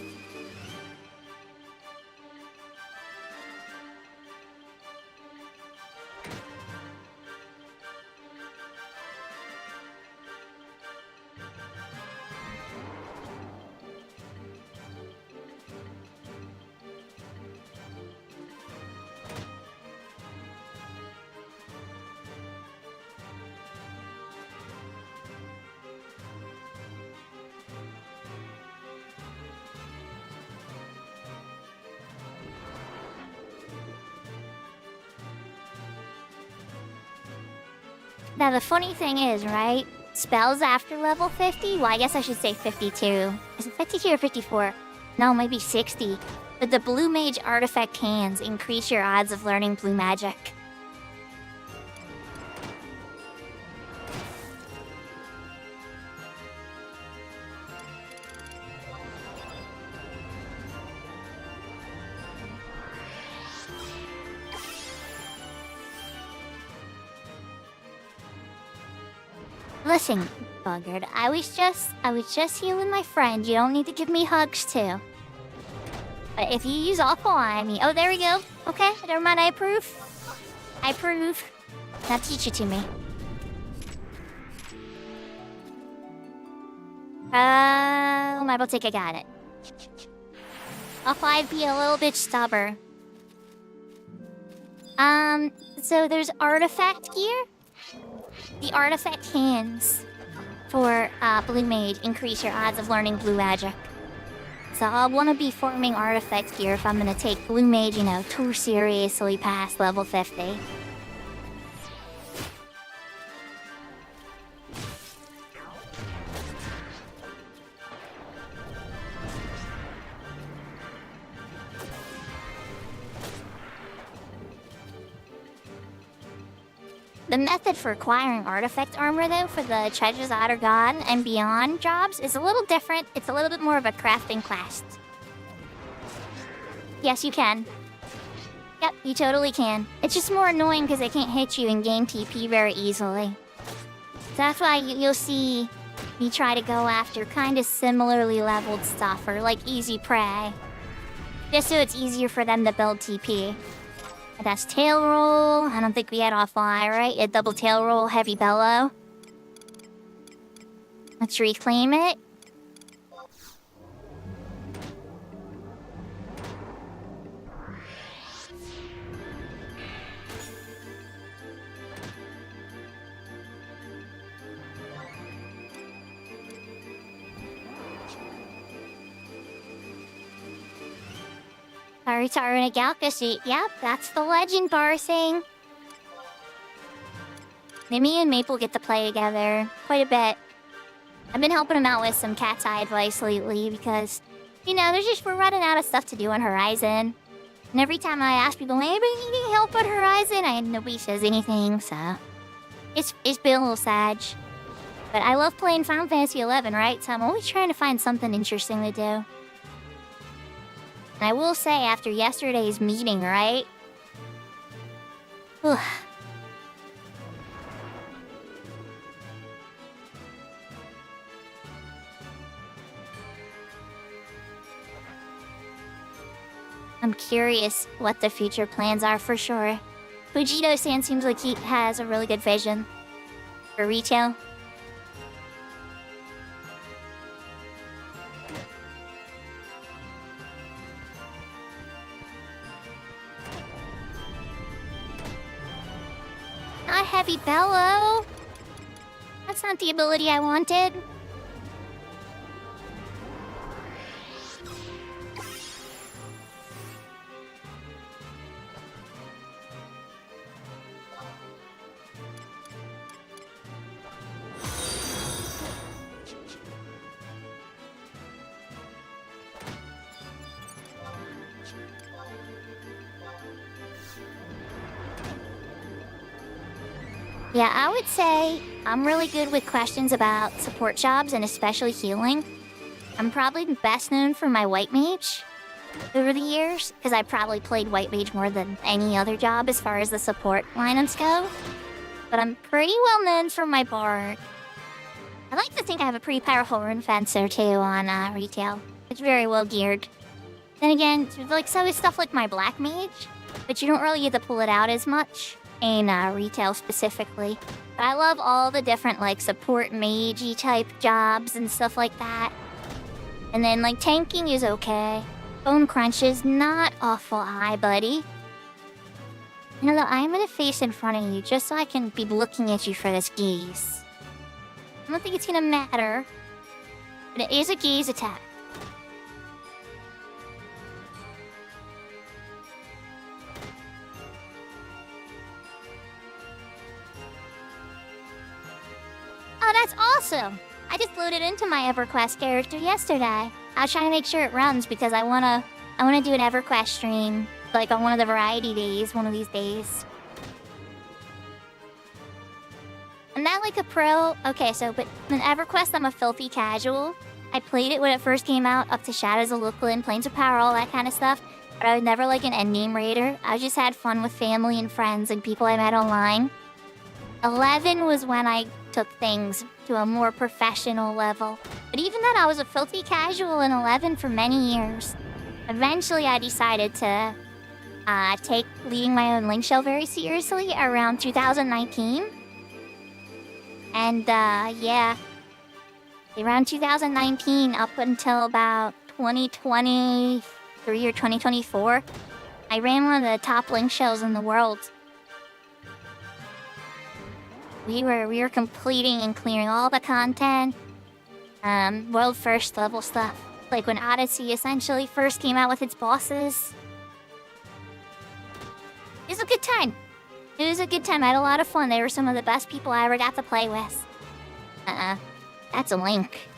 Now the funny thing is, right? Spells after level 50? Well, I guess I should say 52. Is it 52 or 54? No, maybe 60. But the Blue Mage artifact hands increase your odds of learning blue magic. Listen, Buggard, I was just here with my friend. You don't need to give me hugs too. But if you use awful eye on me, oh, there we go. Okay, never mind. I approve. I approve. Now teach it to me. My boutique, I got it. Awful eye be a little bit stubborn. So there's artifact gear. The artifact hands for Blue Mage increase your odds of learning Blue Magic. So I'll want to be forming artifact gear if I'm going to take Blue Mage, too seriously past level 50. The method for acquiring artifact armor, though, for the Treasures Outer God and beyond jobs is a little different. It's a little bit more of a crafting quest. Yes, you can. Yep, you totally can. It's just more annoying because they can't hit you and gain TP very easily. So that's why you'll see me try to go after kind of similarly leveled stuff, or like easy prey. Just so it's easier for them to build TP. And that's tail roll. I don't think we had offline, right? A double tail roll, heavy bellow. Let's reclaim it. Sorry, a Galaxy. Yep, that's the legend bar thing. Me and Maple get to play together quite a bit. I've been helping him out with some cat's eye advice lately because, we're running out of stuff to do on Horizon. And every time I ask people, anybody need help on Horizon? Nobody says anything, so it's been a little sad. But I love playing Final Fantasy XI, right? So I'm always trying to find something interesting to do. And I will say, after yesterday's meeting, right? Whew. I'm curious what the future plans are for sure. Fujito-san seems like he has a really good vision for retail. Not heavy bellow. That's not the ability I wanted. Yeah, I would say I'm really good with questions about support jobs and especially healing. I'm probably best known for my White Mage over the years, because I probably played White Mage more than any other job as far as the support lineups go. But I'm pretty well known for my Bard. I like to think I have a pretty powerful Rune Fencer too on retail. It's very well geared. Then again, so is stuff like my Black Mage, but you don't really get to pull it out as much in retail specifically. But I love all the different support magey type jobs and stuff like that. And then tanking is okay. Bone crunch is not awful high, buddy. I'm gonna face in front of you just so I can be looking at you for this gaze. I don't think it's gonna matter, but it is a gaze attack. Oh, that's awesome! I just loaded into my EverQuest character yesterday. I was trying to make sure it runs because I wanna do an EverQuest stream, on one of the variety days, one of these days. I'm not a pro. Okay, but in EverQuest, I'm a filthy casual. I played it when it first came out, up to Shadows of Luklin, Plains of Power, all that kind of stuff. But I was never an endgame raider. I just had fun with family and friends and people I met online. 11 was when I took things to a more professional level. But even then, I was a filthy casual in 11 for many years. Eventually, I decided to take leading my own link show very seriously around 2019. And yeah, around 2019 up until about 2023 or 2024, I ran one of the top link shows in the world. We were completing and clearing all the content, world first level stuff, like when Odyssey essentially first came out with its bosses. It was a good time. It was a good time. I had a lot of fun. They were some of the best people I ever got to play with. That's a link.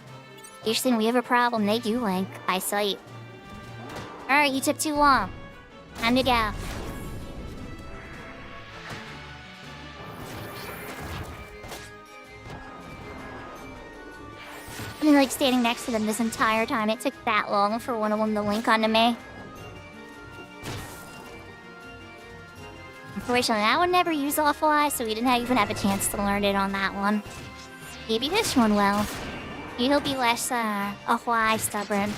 Houston, we have a problem. They do link by sight. Alright, you took too long. Time to go. I've been like standing next to them this entire time. It took that long for one of them to link onto me. Unfortunately, that one never used Awful Eye, so we didn't even have a chance to learn it on that one. Maybe this one will. He'll be less, Awful Eye stubborn.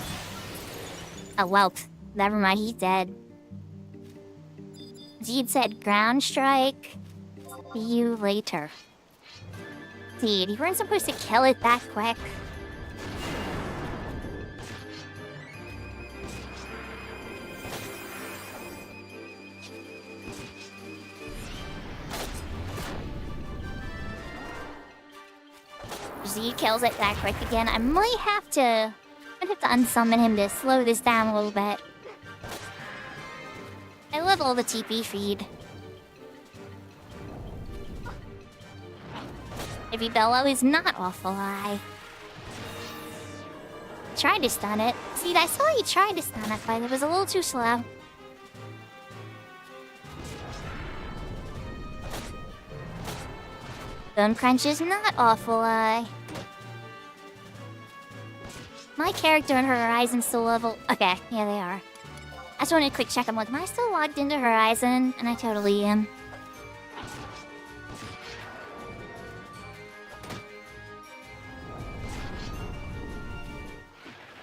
Oh, well, never mind, he's dead. Zed said ground strike. See you later. Zed, you weren't supposed to kill it that quick. Z kills it that quick again. I might have to unsummon him to slow this down a little bit. I love all the TP feed. Heavy Bellow is not Awful Eye. Tried to stun it. See, I saw you tried to stun it, but it was a little too slow. Bone Crunch is not Awful Eye. My character and her Horizon's still level... Okay, yeah, they are. I just wanted a quick check. I'm like, am I still logged into Horizon? And I totally am.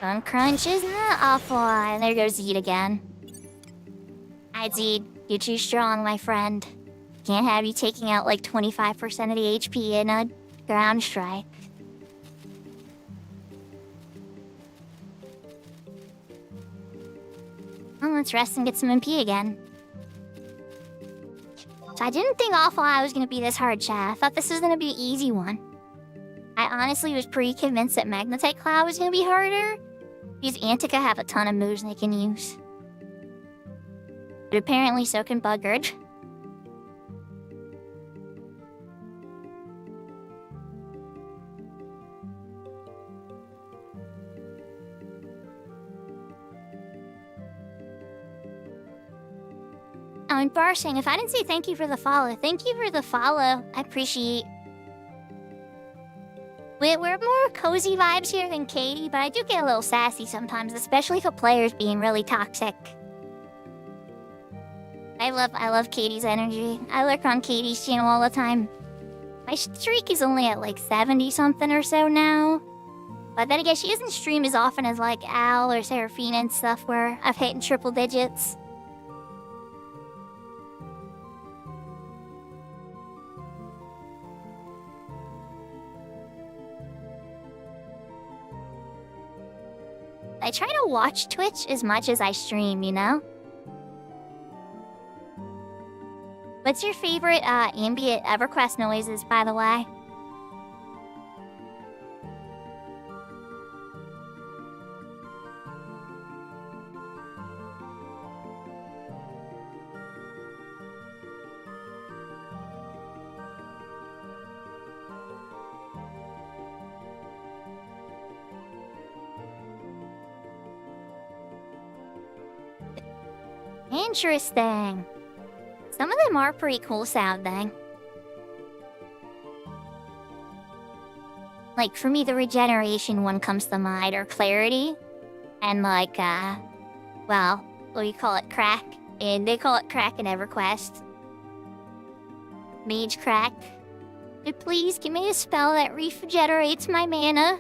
Bone Crunch is not Awful Eye. And there goes Zed again. Alright, Zed. You're too strong, my friend. Can't have you taking out like 25% of the HP in a ground strike. Well, let's rest and get some MP again. So I didn't think Awful Eye was gonna be this hard, chat. I thought this was gonna be an easy one. I honestly was pretty convinced that Magnetite Cloud was gonna be harder. These Antica have a ton of moves they can use. But apparently so can Buggered. Oh, and Barsing, if I didn't say thank you for the follow, thank you for the follow. I appreciate. We're more cozy vibes here than Katie, but I do get a little sassy sometimes, especially if a player's being really toxic. I love Katie's energy. I lurk on Katie's channel all the time. My streak is only at like 70 something or so now. But then again, she doesn't stream as often as like Al or Seraphina and stuff where I've hit in triple digits. I try to watch Twitch as much as I stream, you know? What's your favorite ambient EverQuest noises, by the way? Interesting. Some of them are pretty cool sounding. Like, for me, the regeneration one comes to mind, or clarity. And like, well, what do you call it? Crack. And they call it crack in EverQuest. Mage crack. Please give me a spell that regenerates my mana.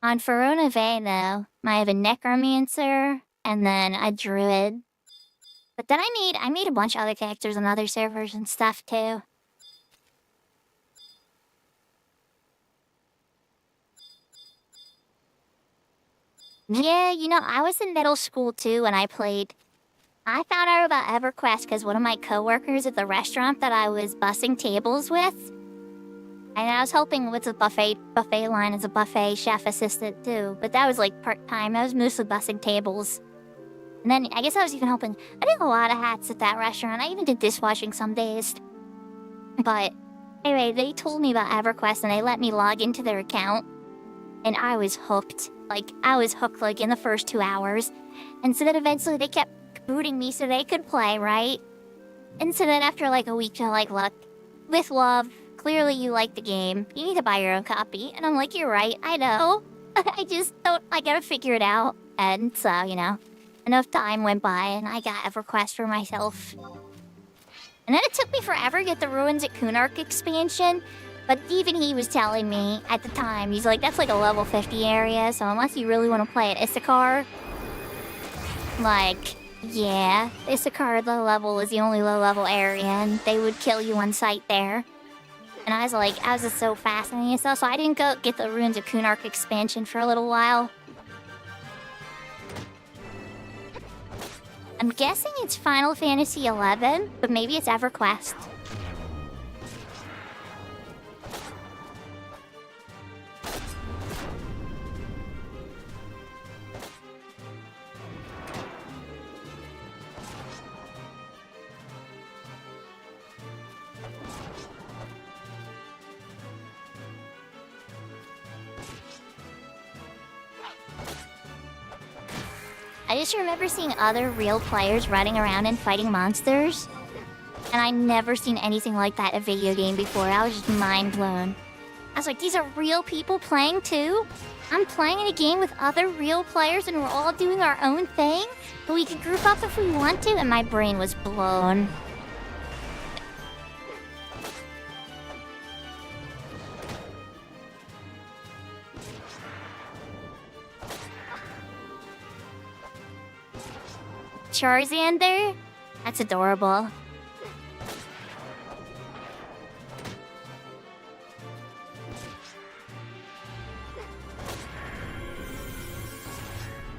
On Verona Bay, though, I have a necromancer and then a druid. But then I made a bunch of other characters on other servers and stuff too. Yeah, you know, I was in middle school too when I played. I found out about EverQuest because one of my coworkers at the restaurant that I was bussing tables with, and I was helping with the buffet line as a buffet chef assistant too, but that was like part-time. I was mostly bussing tables. And then I guess I was even helping. I did a lot of hats at that restaurant. I even did dishwashing some days. But anyway, they told me about EverQuest and they let me log into their account. And I was hooked. I was hooked in the first 2 hours. And so then eventually they kept booting me so they could play, right? And so then after a week, they're like, look, with love, clearly you like the game. You need to buy your own copy. And I'm like, you're right, I know. I just don't, I gotta figure it out. And so, you know, enough time went by and I got EverQuest for myself. And then it took me forever to get the Ruins at Kunark expansion. But even he was telling me at the time, he's like, that's like a level 50 area, so unless you really want to play at Issachar, yeah, Issachar low level is the only low level area, and they would kill you on sight there. And I was just so fascinated and stuff, so I didn't go get the Ruins of Kunark expansion for a little while. I'm guessing it's Final Fantasy XI, but maybe it's EverQuest. I just remember seeing other real players running around and fighting monsters. And I never seen anything like that in a video game before. I was just mind blown. I was like, these are real people playing too? I'm playing in a game with other real players and we're all doing our own thing? But we can group up if we want to? And my brain was blown. Charzander? That's adorable.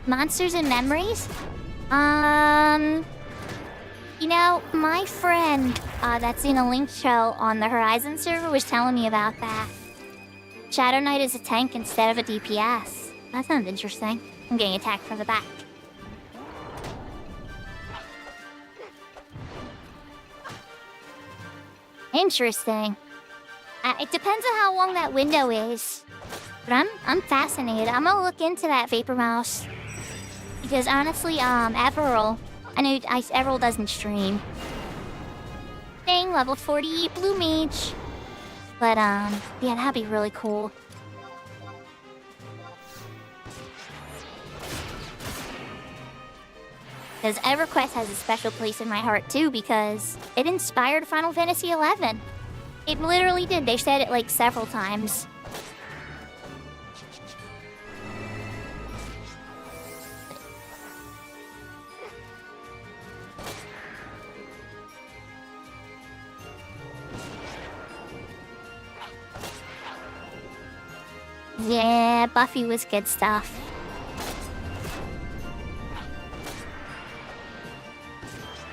Monsters and memories? You know, my friend that's in a link show on the Horizon server was telling me about that. Shadow Knight is a tank instead of a DPS. That sounds interesting. I'm getting attacked from the back. Interesting. It depends on how long that window is. But I'm fascinated. I'm gonna look into that Vapor Mouse. Because honestly, Everil, I know Everil doesn't stream. Dang, level 48 Blue Mage. But yeah, that'd be really cool. Because EverQuest has a special place in my heart too, because it inspired Final Fantasy XI. It literally did. They said it several times. Yeah, Buffy was good stuff.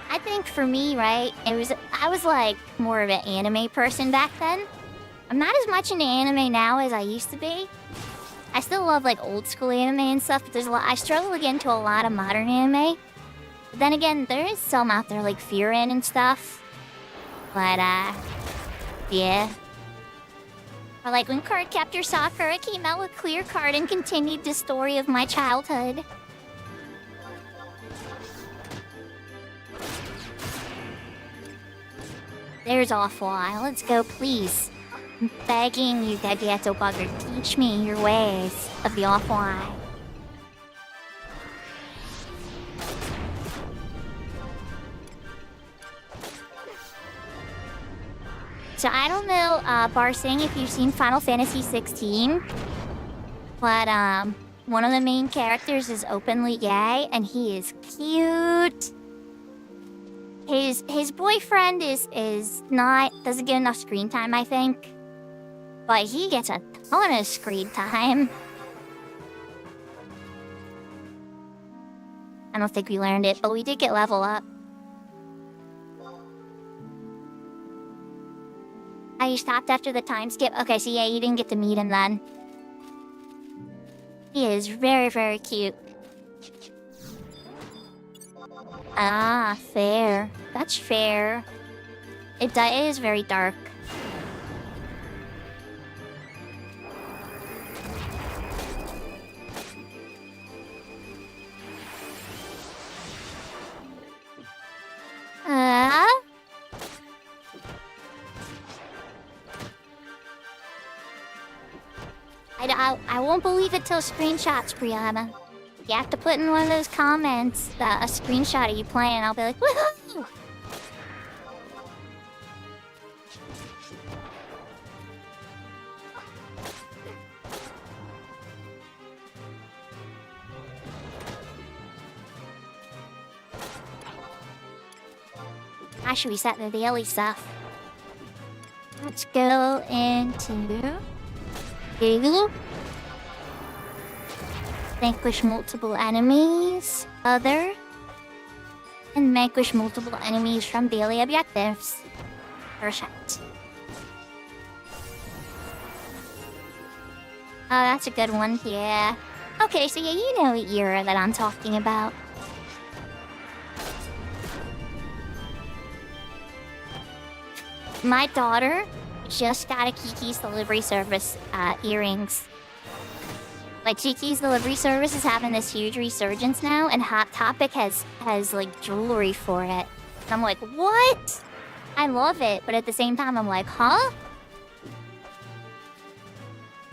I think for me, right, I was more of an anime person back then. I'm not as much into anime now as I used to be. I still love old school anime and stuff, but I struggle to get into a lot of modern anime. But then again, there is some out there like Fearin' and stuff. But yeah. Or when Cardcaptor Sakura came out with Clear Card and continued the story of my childhood. There's Offline. Let's go, please. I'm begging you, Ghetto Bugger, teach me your ways of the Offline. So I don't know, Barsing, if you've seen Final Fantasy 16, but one of the main characters is openly gay, and he is cute. His boyfriend doesn't get enough screen time, I think, but he gets a ton of screen time. I don't think we learned it, but we did get level up. You stopped after the time skip? Okay, so yeah, you didn't get to meet him then. He is very, very cute. Ah, fair. That's fair. It is very dark. I won't believe it till screenshots, Brianna. You have to put in one of those comments a screenshot of you playing, and I'll be like, woohoo! How should we set the daily stuff? Let's go into Google. Vanquish multiple enemies. Other. And vanquish multiple enemies from daily objectives. Perfect. Oh, that's a good one. Yeah. Okay, so yeah, you know the era that I'm talking about. My daughter just got a Kiki's Delivery Service earrings. Like, Kiki's Delivery Service is having this huge resurgence now, and Hot Topic has like jewelry for it. And I'm like, what? I love it, but at the same time, I'm like, huh?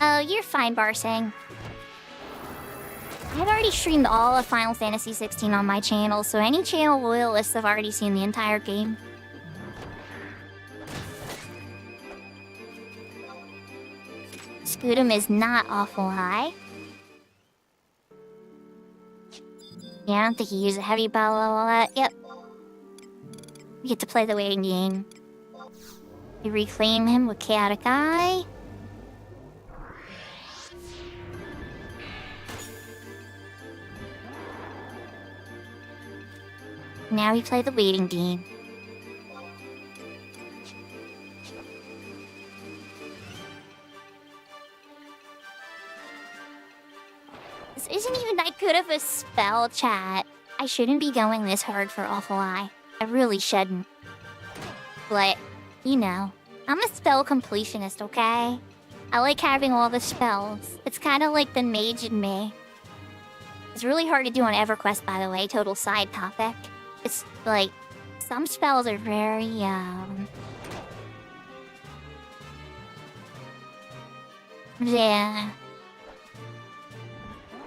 Oh, you're fine, Barsang. I've already streamed all of Final Fantasy XVI on my channel, so any channel loyalists have already seen the entire game. Scootum is not awful high. Yeah, I don't think he uses a heavy bow, all that. Yep. We get to play the waiting game. We reclaim him with Chaotic Eye. Now we play the waiting game. This isn't even that good of a spell, chat. I shouldn't be going this hard for Awful Eye. I really shouldn't. But, you know, I'm a spell completionist, okay? I like having all the spells. It's kind of like the mage in me. It's really hard to do on EverQuest, by the way, total side topic. It's like, some spells are very, yeah.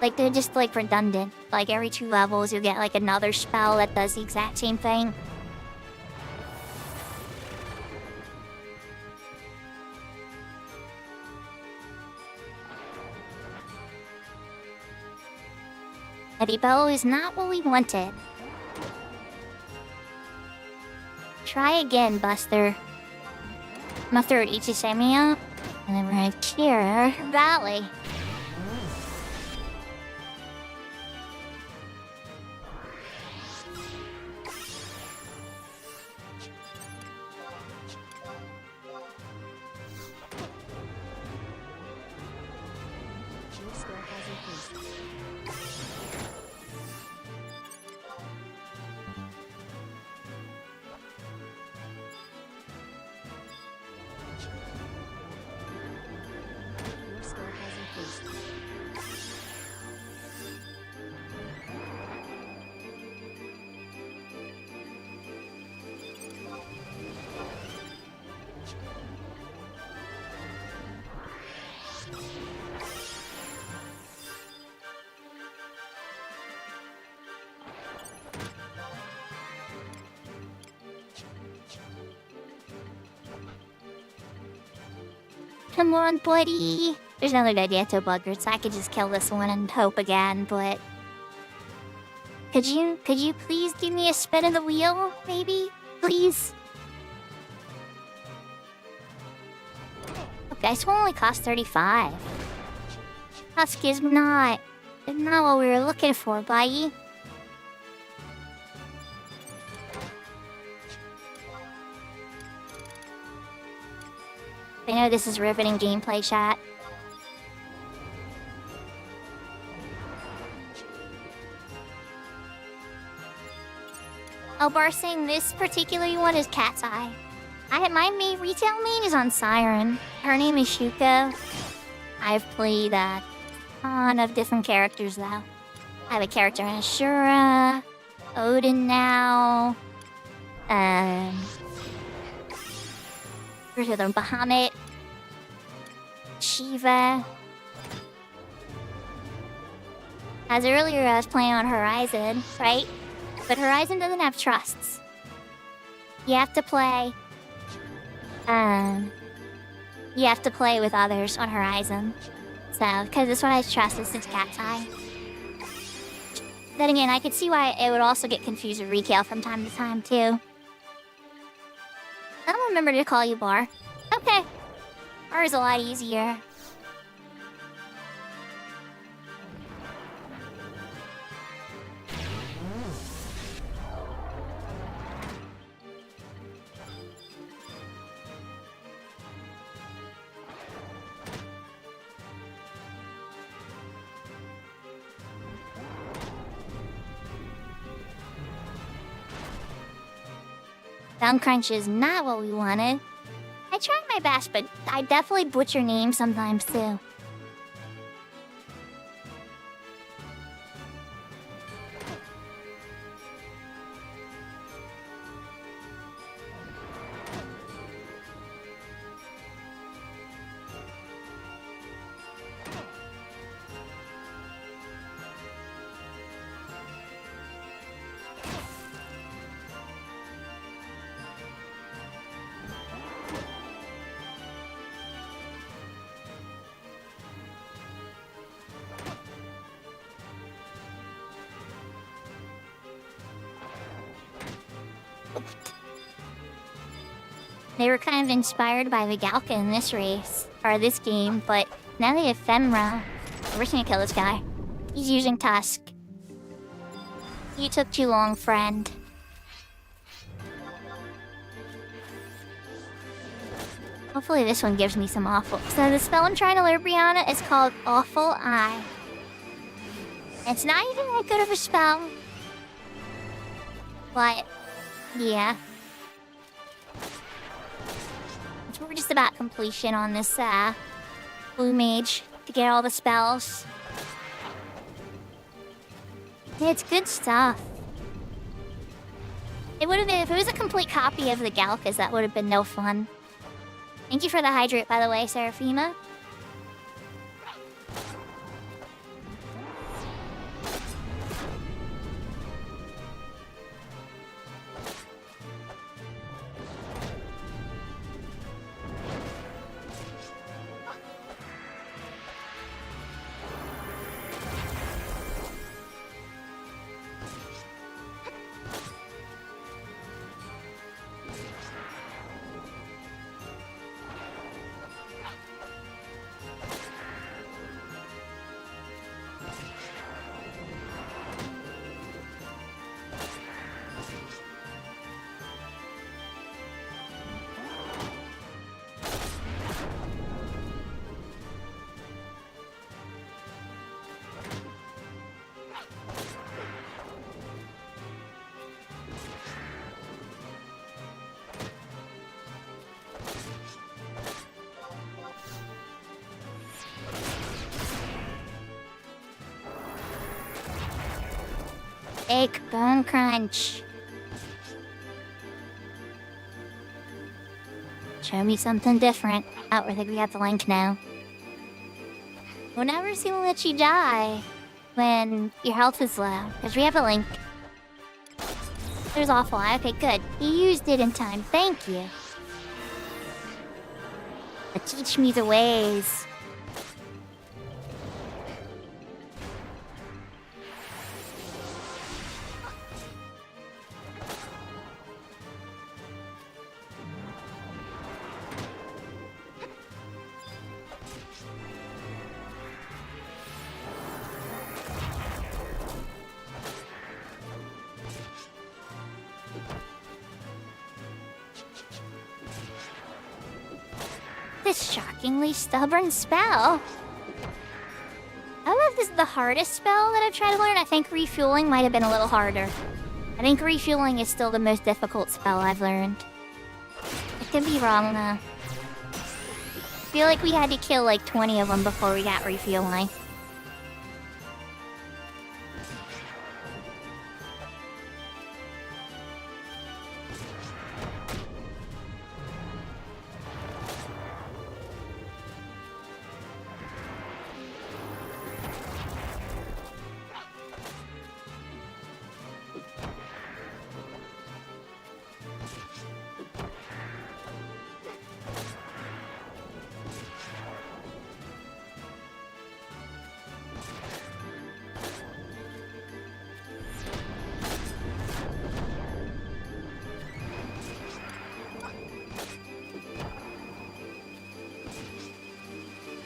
Like, they're just, like, redundant. Like, every 2 levels, you get, like, another spell that does the exact same thing. Eddie Bow is not what we wanted. Try again, Buster. I'm gonna throw Ichisemi up, and then we're gonna cheer Valley. Come on, buddy. There's another Dideto Buggard, so I could just kill this one and hope again, but... Could you please give me a spin of the wheel, maybe? Please? Okay, this one only costs 35. Husk is not what we were looking for, buddy. I know this is riveting gameplay, chat. Oh, Bar saying this particular one is Cat's Eye. My main retail main is on Siren. Her name is Shuko. I've played a ton of different characters though. I have a character in Ashura, Odin now, where's the other one? Bahamut, Shiva. As earlier I was playing on Horizon, right? But Horizon doesn't have trusts. You have to play with others on Horizon. So, because this one has trust, this is Cat's Eye. Then again, I could see why it would also get confused with Retail from time to time, too. I'll remember to call you Bar. Okay. Bar is a lot easier. Sound crunch is not what we wanted. I tried my best, but I definitely butcher names sometimes too. They were kind of inspired by the Galka in this race, or this game, but now they have Femra. We're just gonna kill this guy. He's using Tusk. You took too long, friend. Hopefully this one gives me some awful. So the spell I'm trying to learn, Brianna, is called Awful Eye. It's not even that good of a spell. But, yeah. We're just about completion on this, Blue Mage to get all the spells. Yeah, it's good stuff. It would have been, if it was a complete copy of the Galkas, that would have been no fun. Thank you for the hydrate, by the way, Seraphima. Egg bone crunch. Show me something different. Oh, I think we got the link now. We'll never see will let you die when your health is low, because we have a link. There's Awful Eye. Okay, good. You used it in time. Thank you. But teach me the ways. This shockingly stubborn spell. I don't know if this is the hardest spell that I've tried to learn. I think refueling might have been a little harder. I think refueling is still the most difficult spell I've learned. I could be wrong though. I feel like we had to kill like 20 of them before we got refueling.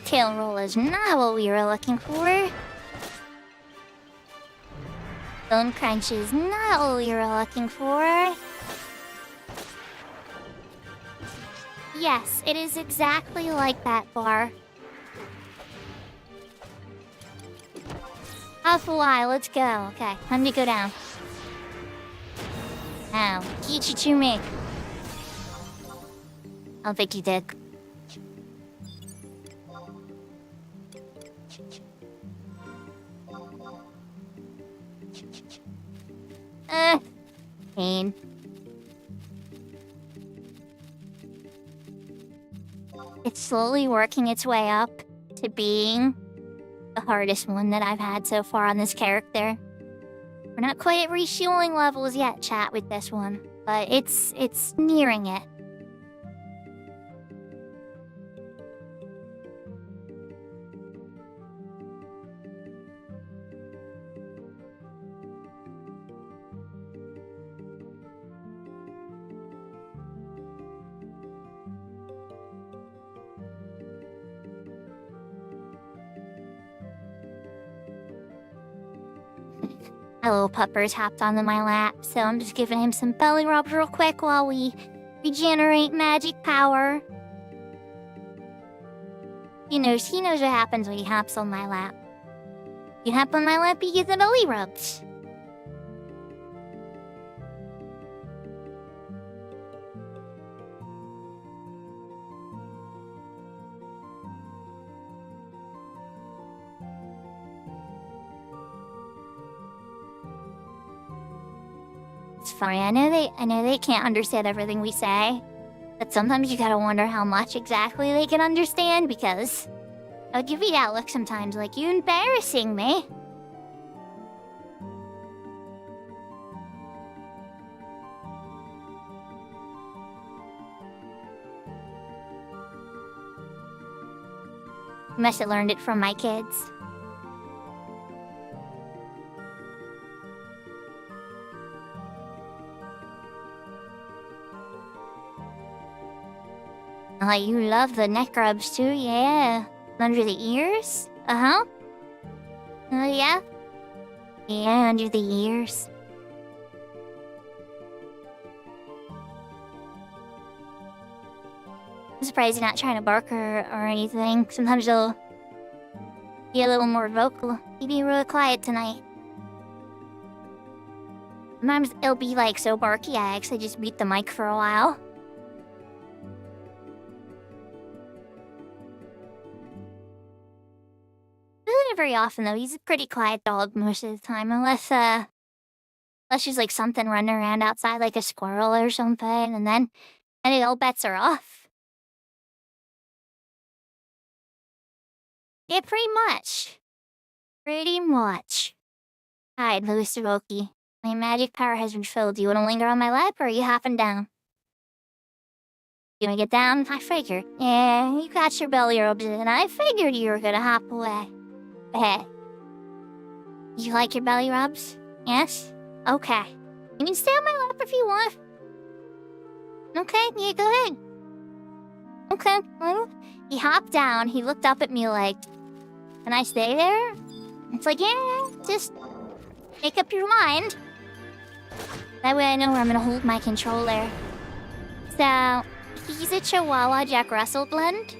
Tail roll is not what we were looking for. Bone crunch is not what we were looking for. Yes, it is exactly like that bar. Off a while, let's go. Okay, time to go down. Now, teach it to me. I'll think you did. Pain. It's slowly working its way up to being the hardest one that I've had so far on this character. We're not quite at refueling levels yet, chat, with this one, but it's nearing it. My little pupper's hopped onto my lap, so I'm just giving him some belly rubs real quick while we regenerate magic power. He knows what happens when he hops on my lap. You hop on my lap, he gets the belly rubs. It's funny, I know they can't understand everything we say, but sometimes you gotta wonder how much exactly they can understand, because I'll give you that look sometimes, like, you embarrassing me. Must have learned it from my kids. Oh, you love the neck rubs too, yeah. Under the ears? Uh-huh. Oh, yeah? Yeah, under the ears. I'm surprised you're not trying to bark or anything. Sometimes you'll be a little more vocal. You'd be really quiet tonight. Sometimes it'll be like so barky I actually just mute the mic for a while. Not very often though. He's a pretty quiet dog most of the time, unless there's like something running around outside, like a squirrel or something, and then all bets are off. Yeah, pretty much. Pretty much. Hi, Louis Soroki. My magic power has been filled. Do you want to linger on my lap, or are you hopping down? You wanna get down? I figured. Yeah, you got your belly rubs in. I figured you were gonna hop away. Hey. You like your belly rubs? Yes? Okay. You can stay on my lap if you want. Okay, yeah, go ahead. Okay, well, he hopped down, he looked up at me like, can I stay there? It's like, yeah, just make up your mind. That way I know where I'm gonna hold my controller. So, he's a Chihuahua Jack Russell blend.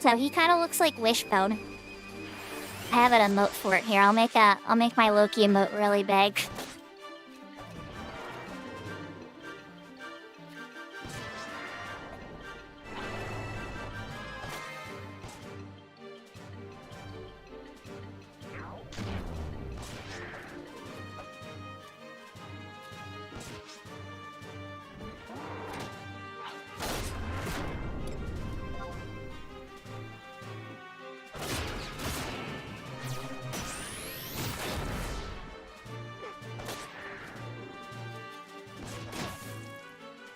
So he kind of looks like Wishbone. I have an emote for it here. I'll make my Loki emote really big.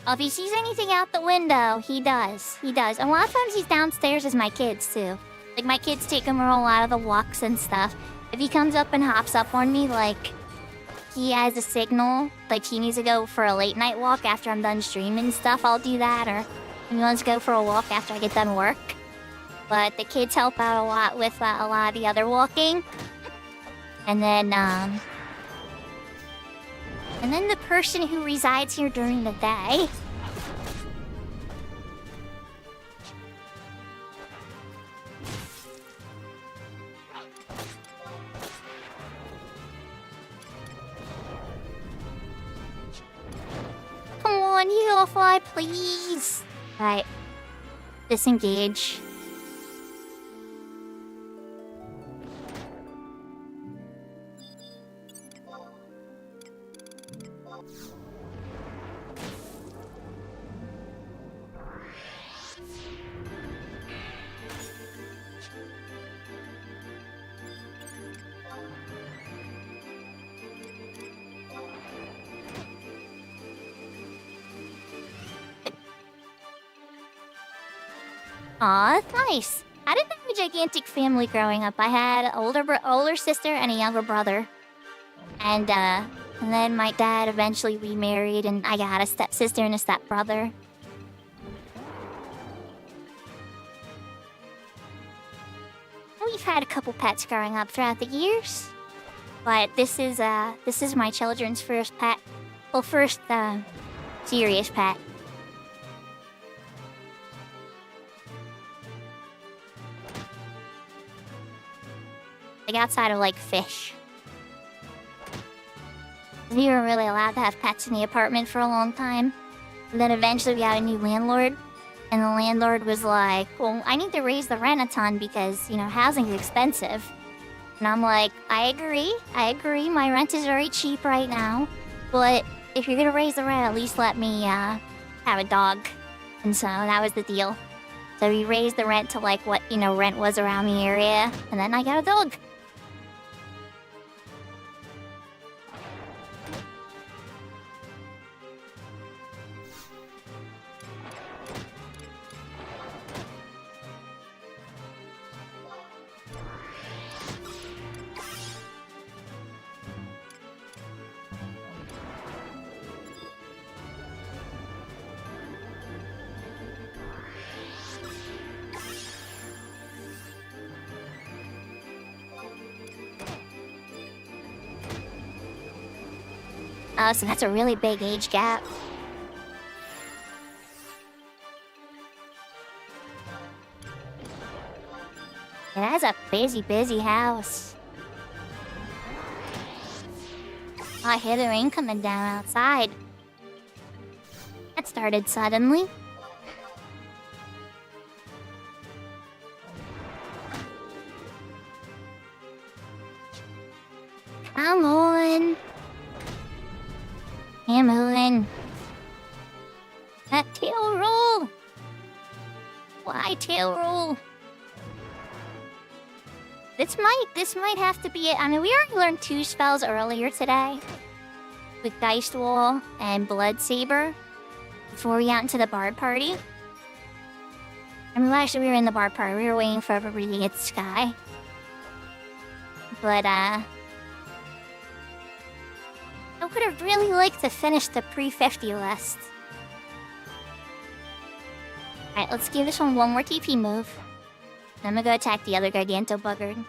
If he sees anything out the window, he does. He does. And a lot of times he's downstairs as my kids, too. Like, my kids take him a lot of the walks and stuff. If he comes up and hops up on me, like, he has a signal, like he needs to go for a late night walk after I'm done streaming stuff, I'll do that. Or if he wants to go for a walk after I get done work. But the kids help out a lot with a lot of the other walking. And then the person who resides here during the day. Come on, you fly, please. Right. Disengage. Aw, that's nice. I didn't have a gigantic family growing up. I had an older sister and a younger brother. And then my dad eventually remarried, and I got a stepsister and a stepbrother. We've had a couple pets growing up throughout the years. But this is my children's first pet. Well, first, serious pet. Like, outside of, like, fish. We were really allowed to have pets in the apartment for a long time. And then eventually we got a new landlord. And the landlord was like, well, I need to raise the rent a ton because, you know, housing's expensive. And I'm like, I agree, my rent is very cheap right now. But if you're gonna raise the rent, at least let me, have a dog. And so that was the deal. So we raised the rent to, like, what, you know, rent was around the area. And then I got a dog. Oh, so that's a really big age gap. Yeah, that's a busy house. I hear the rain coming down outside. That started suddenly. Come on. I'm moving. That tail roll. Why tail roll? This might have to be it. I mean, we already learned 2 spells earlier today with Geist Wall and Blood Saber. before we got into the bar party. I mean, actually, we were in the bar party. We were waiting for everybody to get Sky. But, I would have really liked to finish the pre-50 list. Alright, let's give this one more TP move. Then I'm gonna go attack the other Garganto Buggard.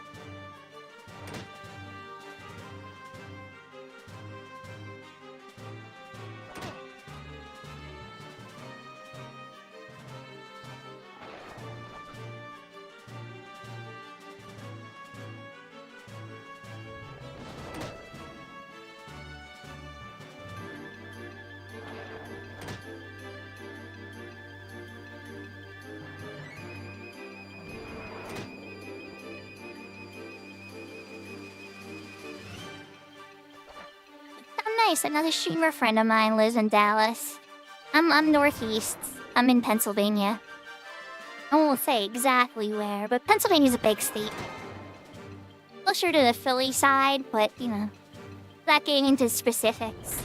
Nice, another streamer friend of mine lives in Dallas. I'm northeast. I'm in Pennsylvania. I won't say exactly where, but Pennsylvania's a big state. Closer to the Philly side, but, you know, not getting into specifics.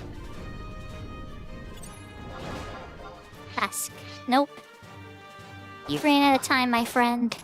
Ask. Nope. You ran out of time, my friend.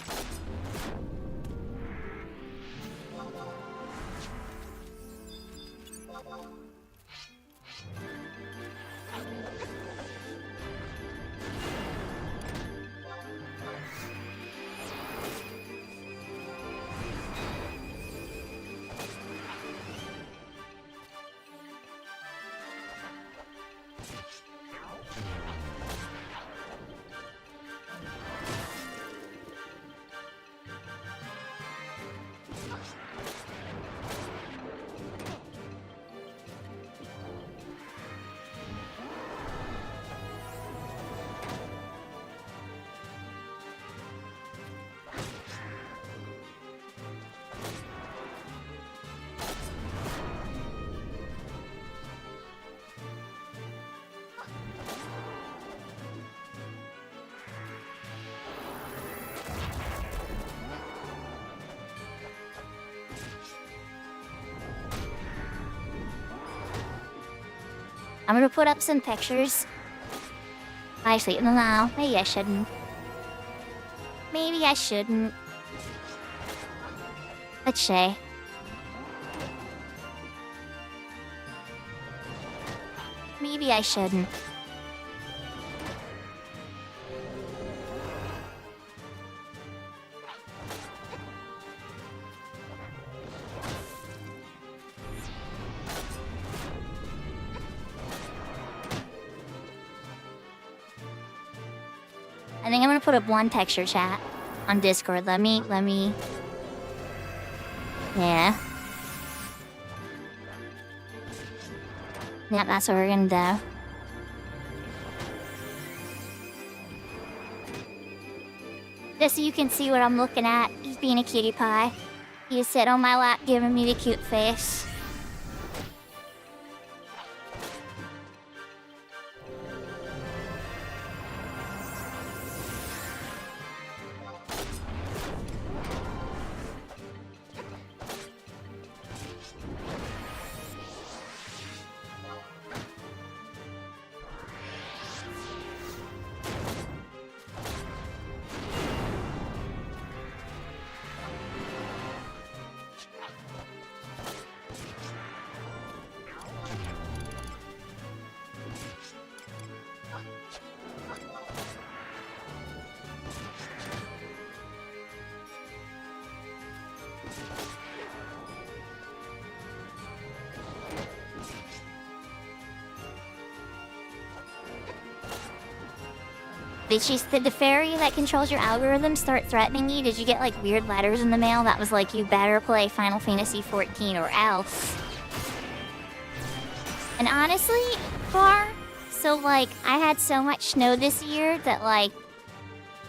I'm gonna put up some pictures. Actually, no, maybe I shouldn't. Maybe I shouldn't. Let's say. Maybe I shouldn't. I think I'm gonna put up one texture chat on Discord. Let me. Yeah. Yeah, that's what we're gonna do. Just so you can see what I'm looking at. He's being a cutie pie. He just sit on my lap giving me the cute face. Did the fairy that controls your algorithm start threatening you? Did you get like weird letters in the mail that was like, you better play Final Fantasy XIV or else? And honestly, so like, I had so much snow this year that like,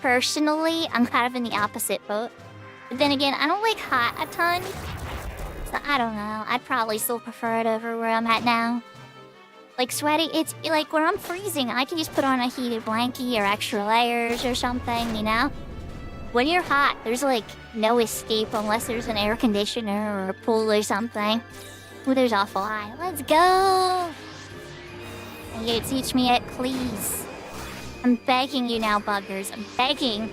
personally, I'm kind of in the opposite boat. But then again, I don't like hot a ton. So I don't know, I'd probably still prefer it over where I'm at now. Like sweaty, it's like where I'm freezing, I can just put on a heated blankie or extra layers or something, you know? When you're hot, there's like no escape unless there's an air conditioner or a pool or something. Ooh, there's a fly. Let's go! And you teach me it, please. I'm begging you now, buggers. I'm begging.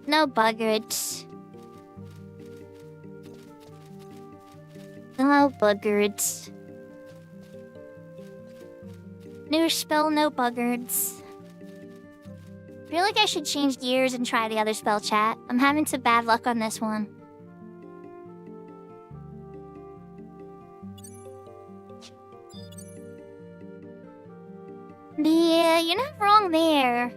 No buggers. No buggers. New spell, no buggers. I feel like I should change gears and try the other spell chat. I'm having some bad luck on this one. Yeah, you're not wrong there.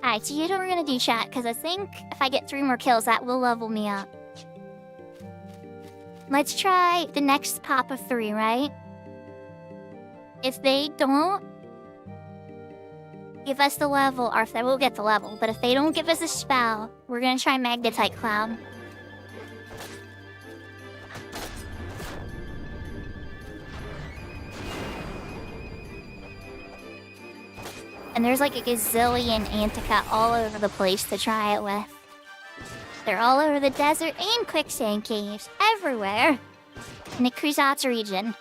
Alright, so here's what we're gonna do, chat, because I think if I get 3 more kills, that will level me up. Let's try the next pop of 3, right? If they don't give us the level, or if they will get the level, but if they don't give us a spell, we're gonna try Magnetite Cloud. And there's like a gazillion Antica all over the place to try it with. They're all over the desert and quicksand caves, everywhere. In the Kruzatz region.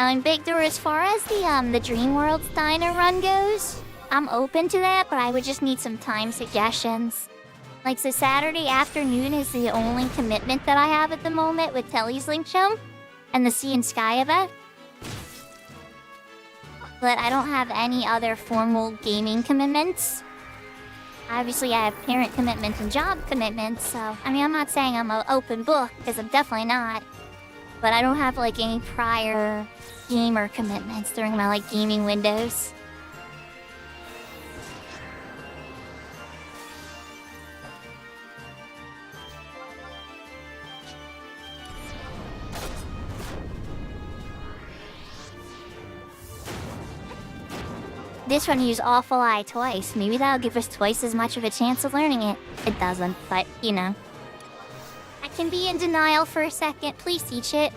In Big Door, as far as the Dream World Diner run goes, I'm open to that, but I would just need some time suggestions. Like, so Saturday afternoon is the only commitment that I have at the moment with Telly's Link Show and the Sea and Sky event. But I don't have any other formal gaming commitments. Obviously, I have parent commitments and job commitments, so... I mean, I'm not saying I'm an open book, because I'm definitely not. But I don't have, like, any prior gamer commitments during my, like, gaming windows. This one used Awful Eye twice. Maybe that'll give us twice as much of a chance of learning it. It doesn't, but, you know. I can be in denial for a second. Please teach it.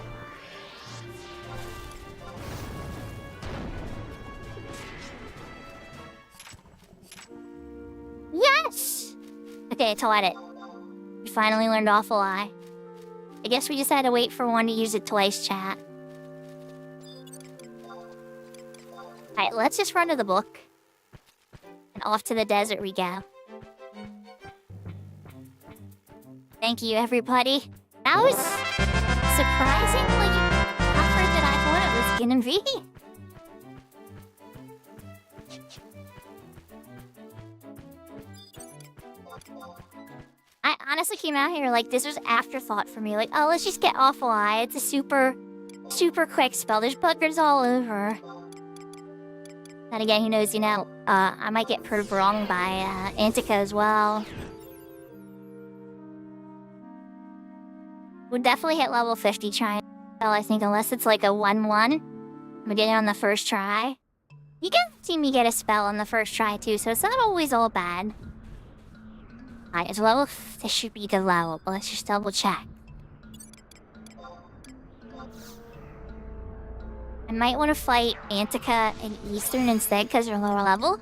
Yes! Okay, I taught it. We finally learned Awful Eye. I guess we just had to wait for one to use it twice, chat. Alright, let's just run to the book. And off to the desert we go. Thank you, everybody. That was surprisingly tougher than I thought it was gonna be. I honestly came out here like this was afterthought for me. Like, oh, let's just get Awful Eye. It's a super quick spell. There's buggers all over. Then again, who knows, you know, I might get proved wrong by Antica as well. We'll definitely hit level 50 trying spell, I think, unless it's like a 1-1. I'm gonna get it on the first try. You can see me get a spell on the first try too, so it's not always all bad. Alright, as level... This should be the level, but let's just double check. I might want to fight Antica and Eastern instead because they're lower level.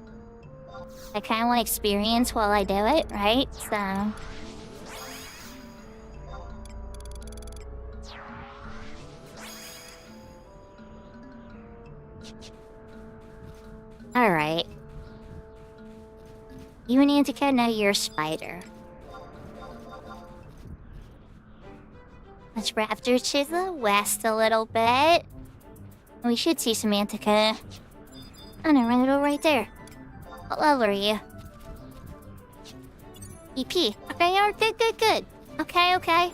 I kind of want experience while I do it, right? So... Alright. You need to get know your spider. Let's raptor to the west a little bit. We should see some Antica. Oh no, right there. What level are you? EP. Okay, you're good. Okay.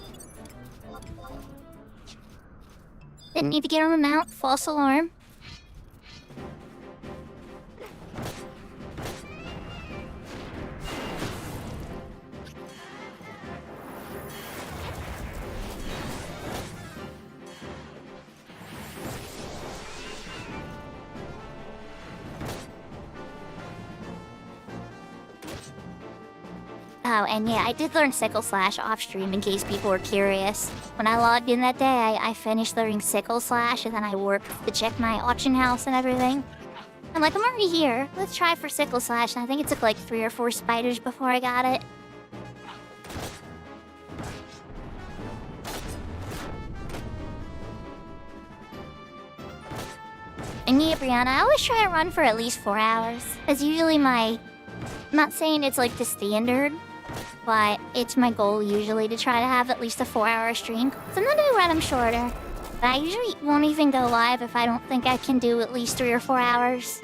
Didn't need to get on the mount. False alarm. Oh, and yeah, I did learn Sickle Slash off stream in case people were curious. When I logged in that day, I finished learning Sickle Slash and then I worked to check my auction house and everything. I'm like, I'm already here. Let's try for Sickle Slash. And I think it took like 3 or 4 spiders before I got it. And yeah, Brianna, I always try to run for at least 4 hours. That's usually my... I'm not saying it's like the standard, but it's my goal usually to try to have at least a 4-hour stream. Sometimes I run them shorter, but I usually won't even go live if I don't think I can do at least 3 or 4 hours.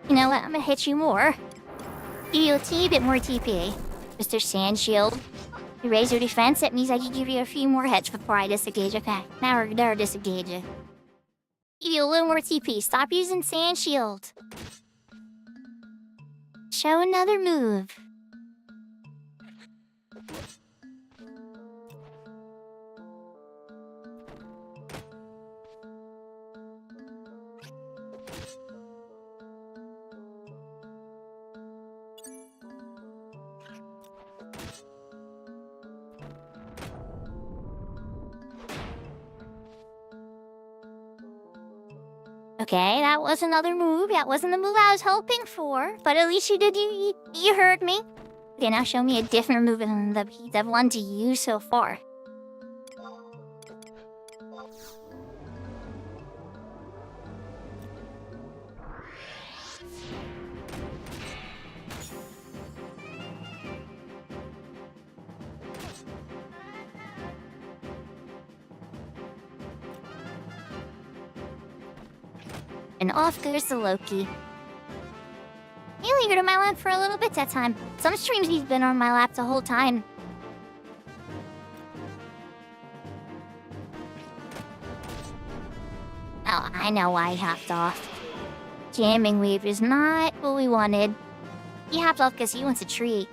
You know what? I'm gonna hit you more. Give you a teeny bit more TP. Mr. Sand Shield. You raise your defense, that means I can give you a few more hits before I disengage. Okay, now we're disengaging. Give you a little more TP. Stop using Sand Shield. Show another move. Okay, that was another move. That wasn't the move I was hoping for, but at least you did. You heard me. Okay, now show me a different move than the one to use so far. And off goes the Loki. He lingered on my lap for a little bit that time. Some streams he's been on my lap the whole time. Oh, I know why he hopped off. Jamming wave is not what we wanted. He hopped off because he wants a treat.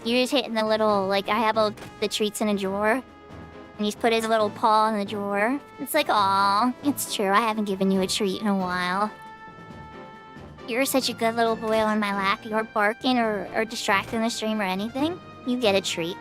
He was hitting the little, like, I have all the treats in a drawer. And he's put his little paw in the drawer. It's like, aw, it's true, I haven't given you a treat in a while. You're such a good little boy on my lap. You're barking or distracting the stream or anything. You get a treat.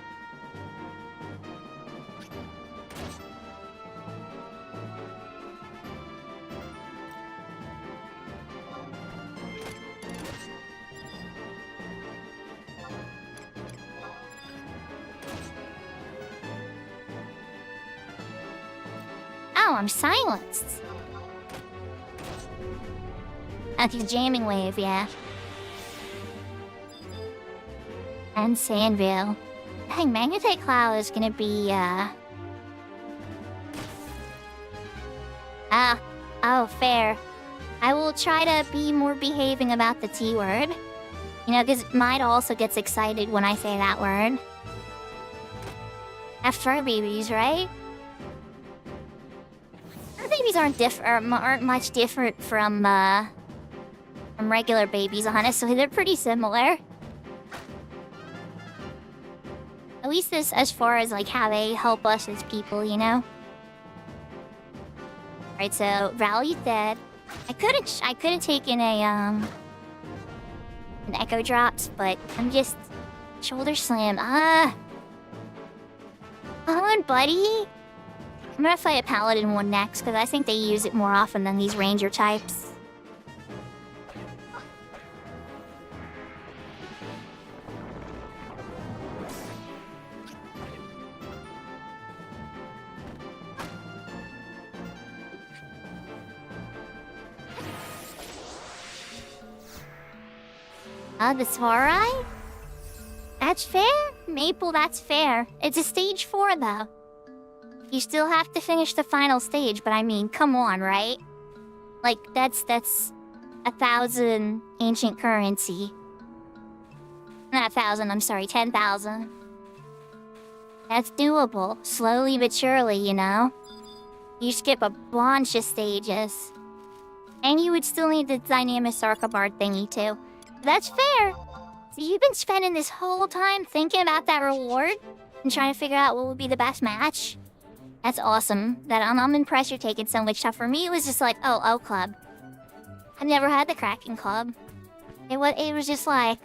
Oh, I'm silenced. Okay, jamming wave, yeah. And Sandville. Dang, Magnetite Cloud is gonna be, oh, fair. I will try to be more behaving about the T word. You know, because Maida also gets excited when I say that word. Have fur babies, right? Fur babies aren't much different from regular babies, honestly. They're pretty similar. At least this, as far as like how they help us as people, you know? Alright, so Rally's dead. I could have taken an Echo Drops, but I'm just shoulder slam. Come on, buddy. I'm gonna fight a Paladin one next, because I think they use it more often than these Ranger types. The Svarai? That's fair? Maple, that's fair. It's a stage 4, though. You still have to finish the final stage, but I mean, come on, right? Like, that's 1,000 ancient currency. Not 1,000, I'm sorry, 10,000. That's doable, slowly but surely, you know? You skip a bunch of stages. And you would still need the Dynamic Sarkabard thingy, too. That's fair! So you've been spending this whole time thinking about that reward? And trying to figure out what would be the best match? That's awesome. I'm impressed you're taking so much stuff. For me, it was just like, oh, Club. I've never had the Kraken Club. It was just like,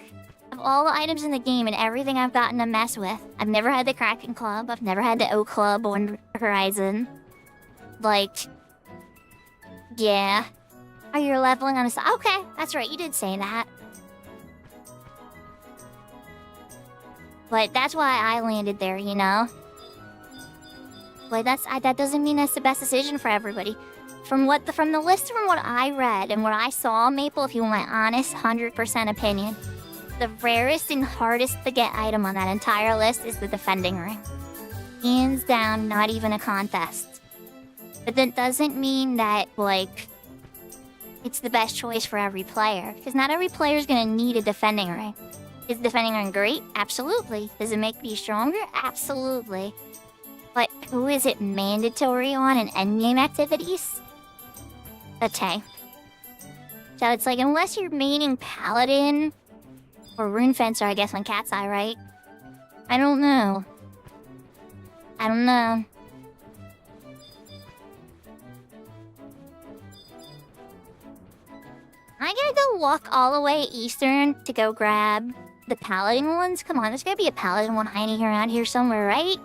of all the items in the game and everything I've gotten to mess with, I've never had the Kraken Club, I've never had the O Club on Horizon. Like, yeah. Oh, you're leveling on a side. Okay, that's right, you did say that. But that's why I landed there, you know? But that doesn't mean that's the best decision for everybody. From the list from what I read and what I saw, Maple, if you want my honest 100% opinion, the rarest and hardest to get item on that entire list is the Defending Ring. Hands down, not even a contest. But that doesn't mean that, like, it's the best choice for every player. Because not every player is going to need a Defending Ring. Is Defending Ring great? Absolutely. Does it make me stronger? Absolutely. But who is it mandatory on in endgame activities? The tank. So it's like, unless you're maining Paladin or Rune Fencer, I guess, on Cat's Eye, right? I don't know. I gotta go walk all the way eastern to go grab the Paladin ones? Come on, there's gotta be a Paladin one hiding around here somewhere, right?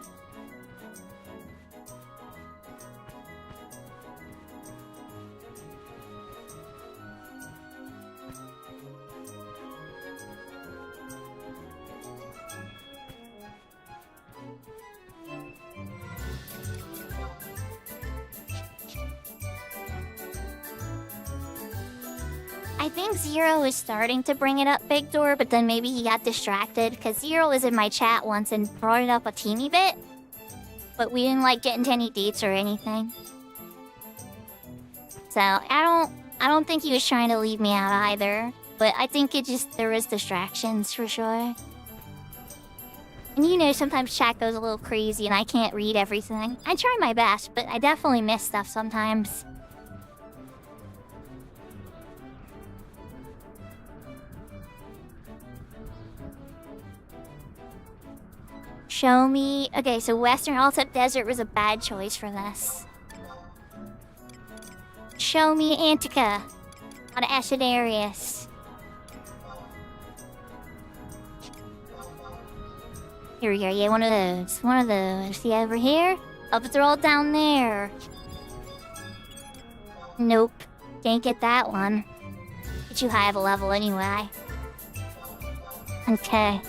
I think Zero is starting to bring it up, Big Door, but then maybe he got distracted, because Zero was in my chat once and brought it up a teeny bit. But we didn't, like, get into any dates or anything. So, I don't think he was trying to leave me out either. But I think there was distractions, for sure. And you know, sometimes chat goes a little crazy and I can't read everything. I try my best, but I definitely miss stuff sometimes. Show me... Okay, so Western Altep Desert was a bad choice for this. Show me Antica on Ashenarius. Here we go, yeah, one of those. One of those. See over here? Oh, but they're all down there. Nope. Can't get that one. Get too high of a level anyway. Okay.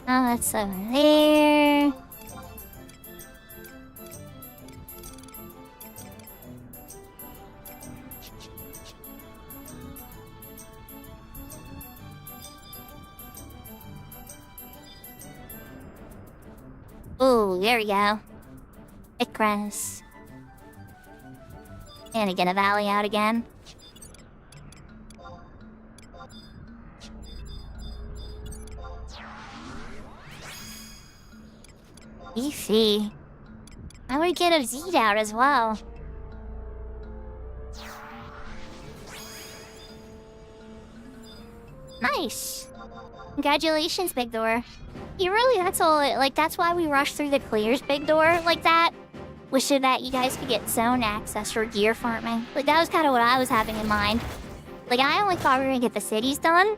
Oh, that's over there. Ooh, there we go. Icarus. And get a valley out again. Easy. I would get a Z out as well. Nice. Congratulations, Big Door. You really, that's all, like, that's why we rushed through the clears big door like that. Was so that you guys could get zone access for gear farming. Like, that was kind of what I was having in mind. Like, I only thought we were gonna get the cities done.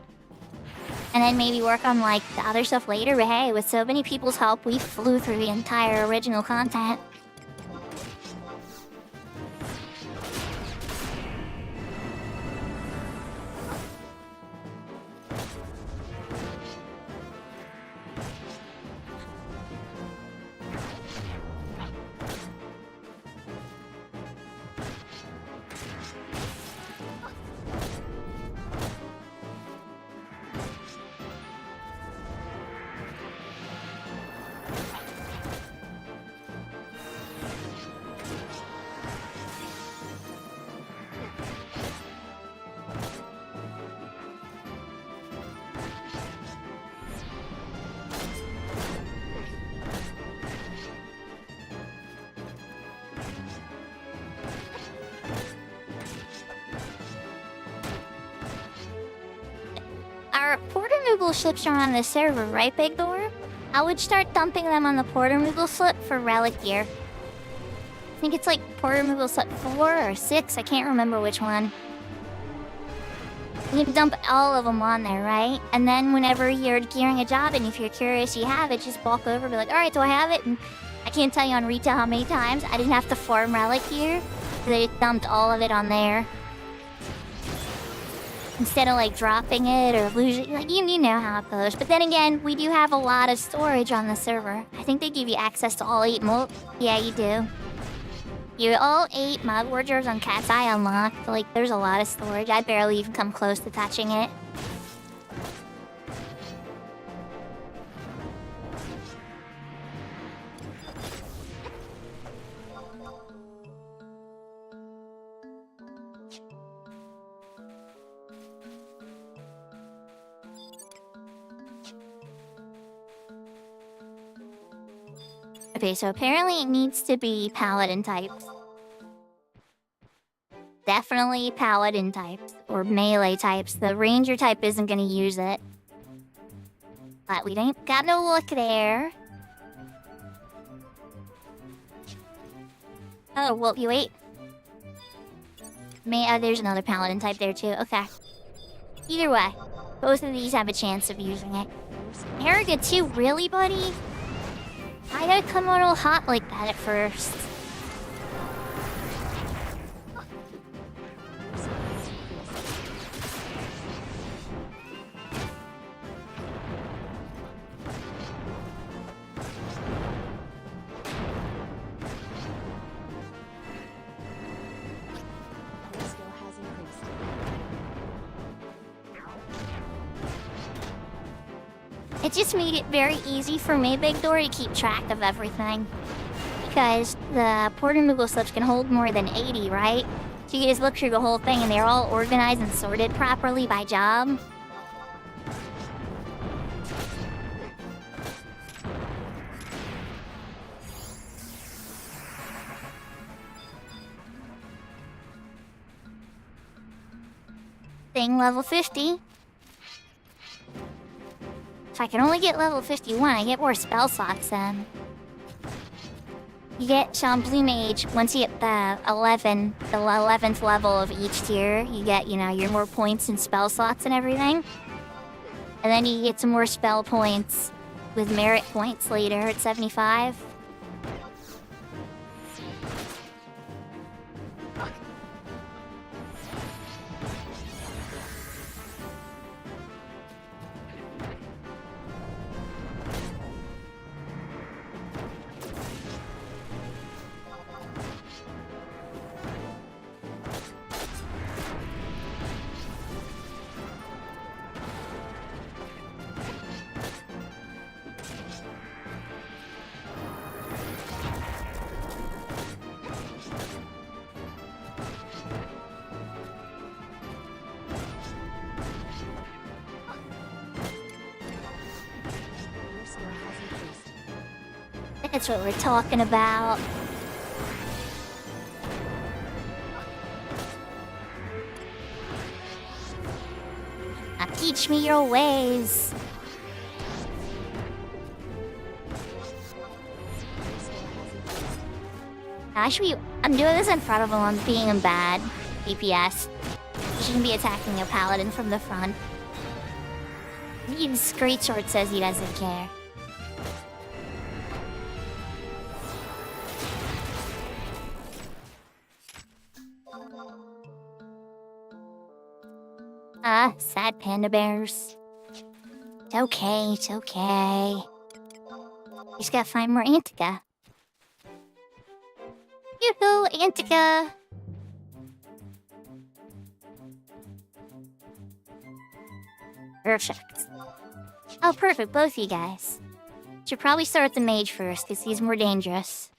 And then maybe work on, like, the other stuff later. But hey, with so many people's help, we flew through the entire original content. Our port removal ships are on the server, right, Big Door? I would start dumping them on the port removal slip for relic gear. I think it's like port removal slip 4 or 6, I can't remember which one. You can dump all of them on there, right? And then whenever you're gearing a job and if you're curious you have it, just walk over and be like, alright, do I have it? And I can't tell you on retail how many times I didn't have to farm relic gear. They dumped all of it on there. Instead of like dropping it or losing, like you know how it goes. But then again, we do have a lot of storage on the server. I think they give you access to all 8 yeah, you do. All 8 mug wardrobes on Cat's Eye unlocked. Like, there's a lot of storage. I barely even come close to touching it. Okay, so apparently it needs to be paladin types. Definitely paladin types or melee types. The ranger type isn't gonna use it. But we ain't got no luck there. Oh, well, you wait. There's another paladin type there too. Okay. Either way, both of these have a chance of using it. Harriga too, really, buddy? I gotta come a little hot like that at first. It just made it very easy for me, Big Door, to keep track of everything. Because the port removal slips can hold more than 80, right? So you just look through the whole thing and they're all organized and sorted properly by job. Thing level 50. If I can only get level 51, I get more spell slots then. You get Sean Blue Mage, once you get the 11th level of each tier, you get, your more points and spell slots and everything. And then you get some more spell points with merit points later at 75. That's what we're talking about. Now teach me your ways. Actually, I'm doing this in front of him. I'm being a bad DPS. You shouldn't be attacking a paladin from the front. Great Sword says he doesn't care. Sad panda bears. It's okay, it's okay. Just gotta find more Antica. Yoo-hoo, Antica! Perfect. Oh, perfect, both you guys. Should probably start with the mage first, because he's more dangerous.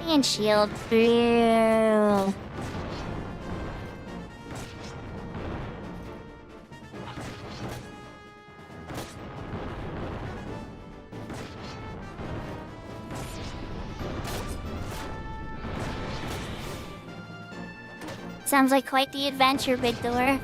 And shield. Boo. Sounds like quite the adventure, Big Door.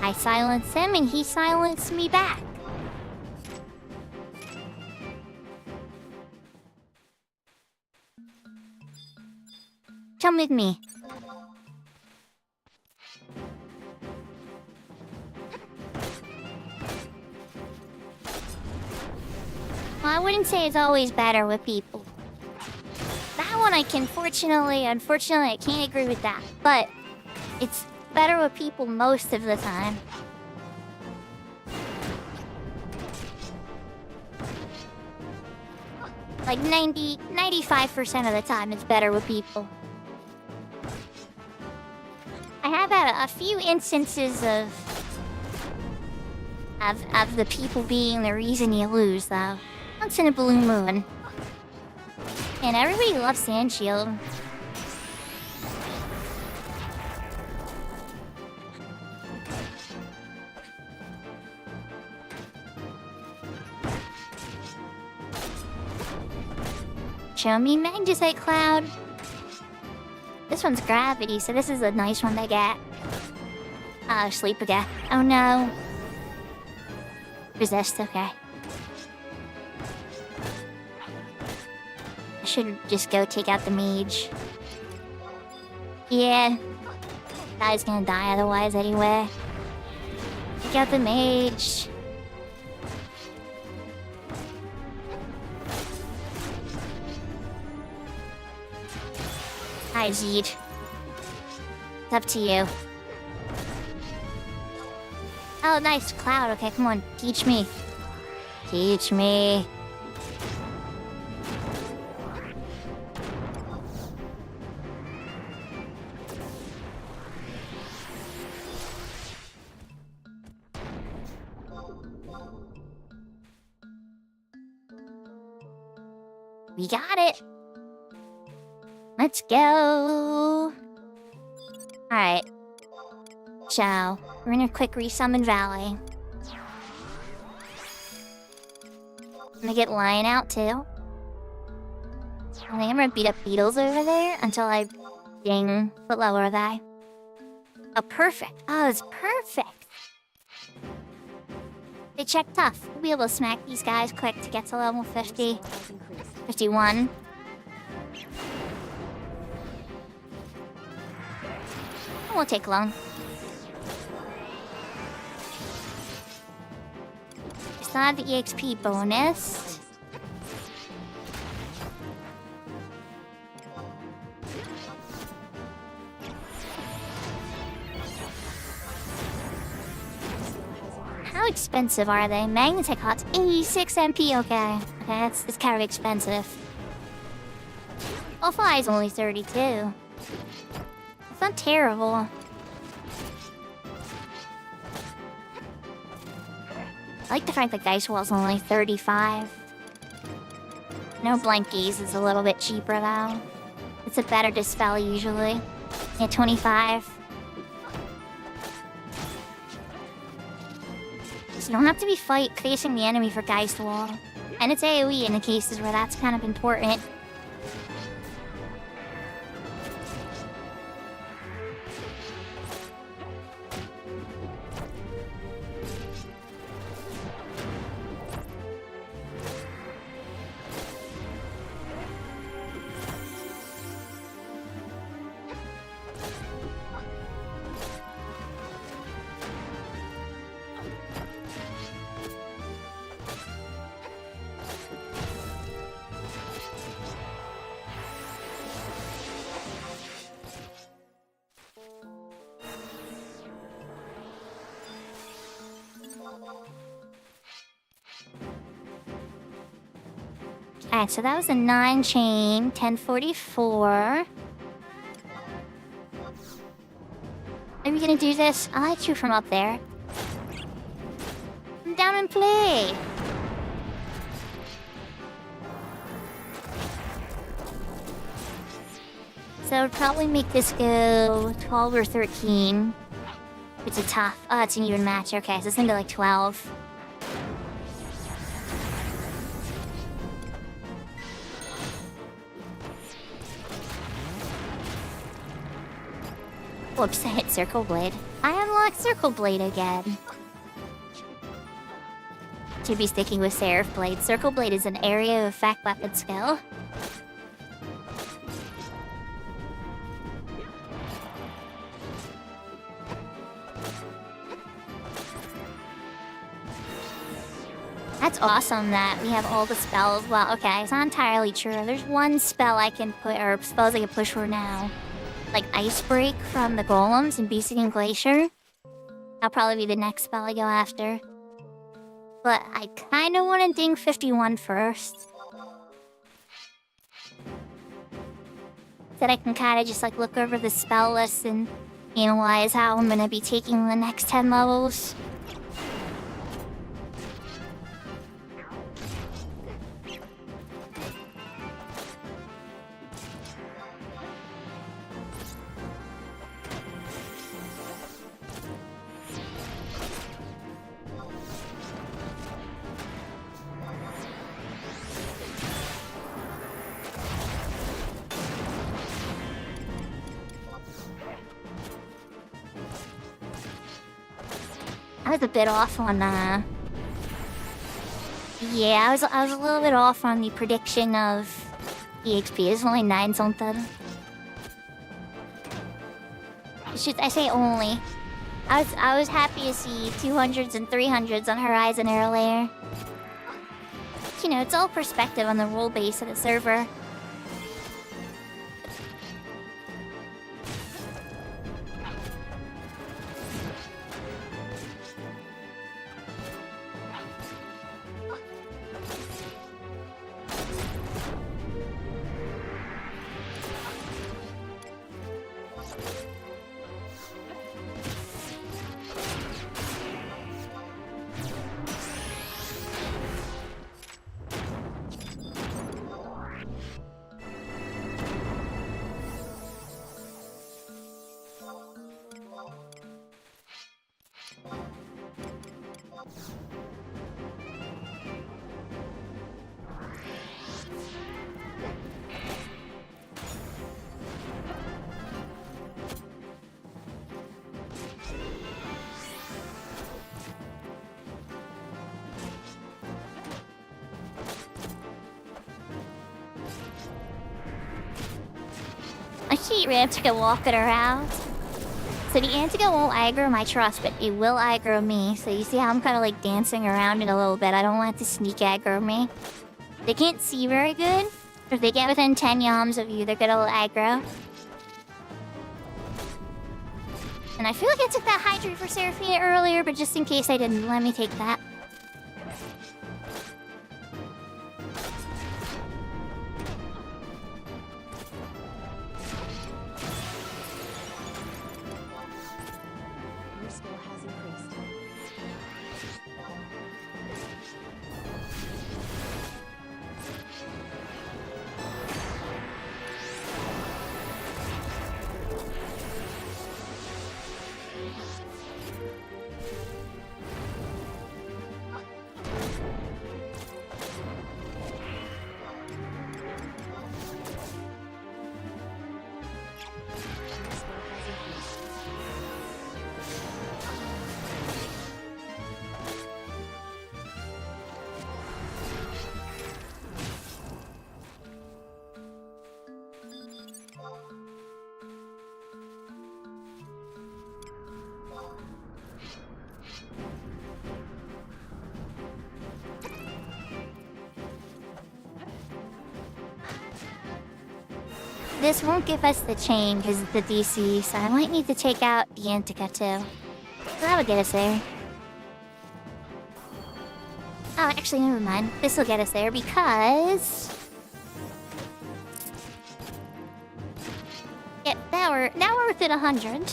I silenced him and he silenced me back. Come with me. Well, I wouldn't say it's always better with people. That one I can unfortunately, I can't agree with that. But it's better with people most of the time. Like 95% of the time it's better with people. I have had a few instances of the people being the reason you lose, though. Once in a blue moon. And everybody loves Sand Shield. Show me Magnesite Cloud. This one's gravity, so this is a nice one to get. Oh, sleep again. Oh no. Resist, okay. I should just go take out the mage. Yeah. Guy's gonna die otherwise anyway. Take out the mage. Hi, Zed. It's up to you. Oh, nice cloud. Okay, come on. Teach me. Teach me. We got it. Let's go. Alright. So, we're in a quick resummon valley. I'm gonna get Lion out too. I think I'm gonna beat up beetles over there until I ding. What level are they? Oh, perfect. Oh, it's perfect. They check tough. We'll be able to smack these guys quick to get to level 50. Has increased. 51. It won't take long. Still have the EXP bonus. How expensive are they? Magnetite costs 86 MP, okay. Okay, it's kind of expensive. Alpha is only 32. It's not terrible. I like the fact that Dice Wall's only 35. No Blank Gaze is a little bit cheaper though. It's a better dispel usually. Yeah, 25. So you don't have to be facing the enemy for Geist Wall. And it's AoE in the cases where that's kind of important. Alright, so that was a 9 chain, 1044. Are we gonna do this? I like you from up there. Come down and play! So I'd probably make this go 12 or 13. It's a tough. Oh, it's an even match. Okay, so it's gonna go like 12. Whoops, I hit Circle Blade. I unlocked Circle Blade again. To be sticking with Seraph Blade. Circle Blade is an area of effect weapon skill. That's awesome that we have all the spells. Well, okay, it's not entirely true. There's one spell I can put, or spells I can push for now. Like Ice Break from the Golems in Beasting and Glacier. That'll probably be the next spell I go after. But I kind of want to ding 51 first. That I can kind of just like look over the spell list and analyze how I'm going to be taking the next 10 levels. I was a bit off on yeah, I was a little bit off on the prediction of EXP. It's only 9 something. I say only. I was happy to see 200s and 300s on Horizon earlier. You know, it's all perspective on the rule base of the server. Cheat Antica walking around. So the Antica won't aggro my trust, but it will aggro me. So you see how I'm kind of like dancing around it a little bit. I don't want it to sneak aggro me. They can't see very good. If they get within 10 yams of you, they're gonna aggro. And I feel like I took that Hydrate for Seraphina earlier, but just in case I didn't, let me take that. Your skill has increased. Your skill has increased. This won't give us the chain because it's the DC, so I might need to take out the Antica too. So that would get us there. Oh, actually, never mind. This will get us there because... Yep, now we're within 100.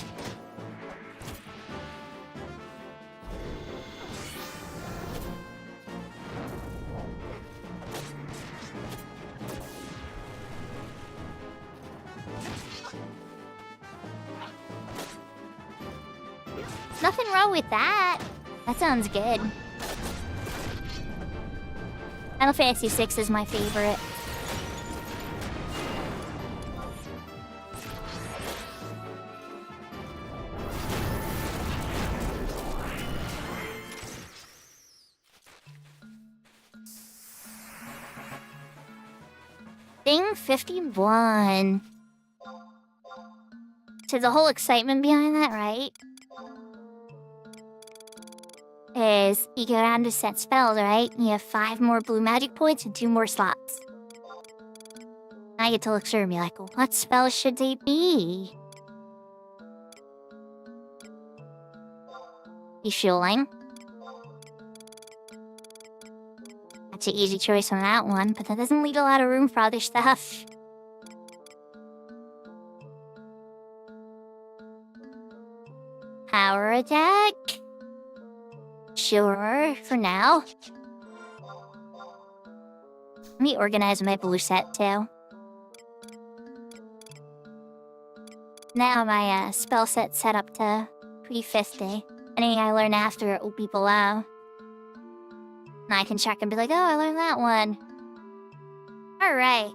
Nothing wrong with that. That sounds good. Final Fantasy VI is my favorite. Thing 51. So the whole excitement behind that, right? Is you go down to set spells, right? You have 5 more blue magic points and 2 more slots. I get to look through and be like, what spells should they be? Refueling. That's an easy choice on that one, but that doesn't leave a lot of room for other stuff. Power attack? Sure, for now. Let me organize my blue set too. Now my spell set's set up to pre-50. Anything I learn after it will be below. And I can check and be like, oh, I learned that one. Alright.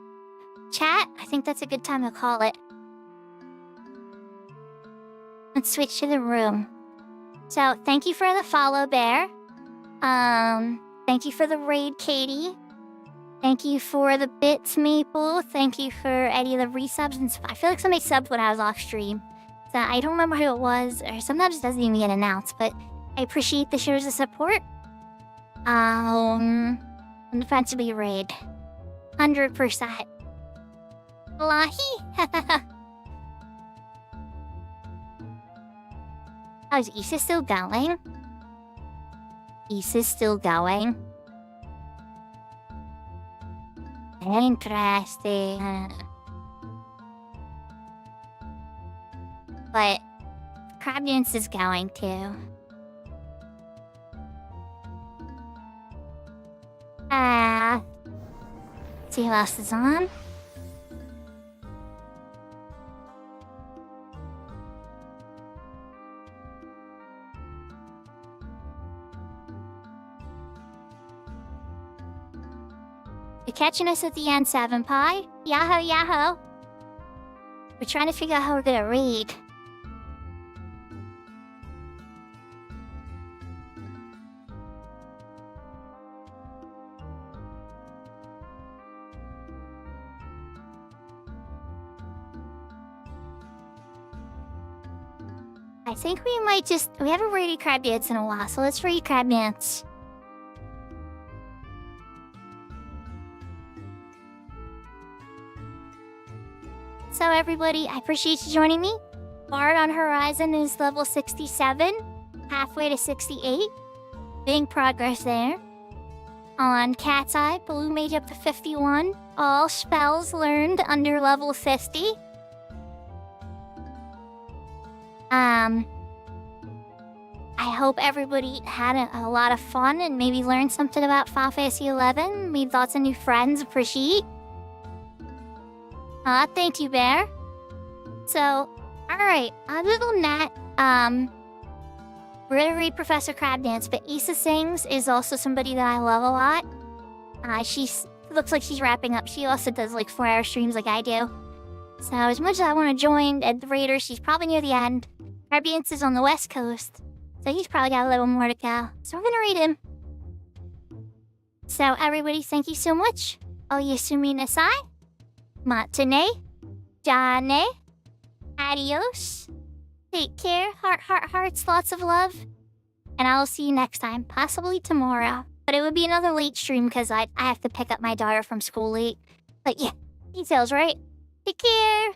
Chat, I think that's a good time to call it. Let's switch to the room. So, thank you for the follow, Bear. Thank you for the raid, Katie. Thank you for the bits, Maple. Thank you for any of the resubs. And I feel like somebody subbed when I was off stream. So I don't remember who it was, or sometimes it doesn't even get announced, but I appreciate the shows of support. Defensively raid. 100%. Lahi. Oh, is Issa still going? Issa's still going? Interesting. But Crab Dance is going too. See who else is on? You're catching us at the end, 7 Pie? Yahoo, yahoo! We're trying to figure out how we're gonna read. I think we might just... We haven't rated Crab Dance in a while, so let's rate Crab Dance. So everybody, I appreciate you joining me. Bard on Horizon is level 67, halfway to 68. Big progress there. On Cat's Eye, Blue Mage up to 51. All spells learned under level 50. I hope everybody had a lot of fun and maybe learned something about Final Fantasy XI. Made lots of new friends. Appreciate. Thank you, Bear. So, alright, other than that, we're gonna read Professor Crabdance, but Issa Sings is also somebody that I love a lot. She's looks like she's wrapping up. She also does like 4-hour streams like I do. So as much as I want to join at the Raiders, she's probably near the end. Crabdance is on the West Coast, so he's probably got a little more to go. So we're gonna read him. So everybody, thank you so much. Oyasumi nasai. Matane. Jane. Adios. Take care. Hearts, lots of love. And I will see you next time, possibly tomorrow. But it would be another late stream because I have to pick up my daughter from school late. But yeah, details, right? Take care.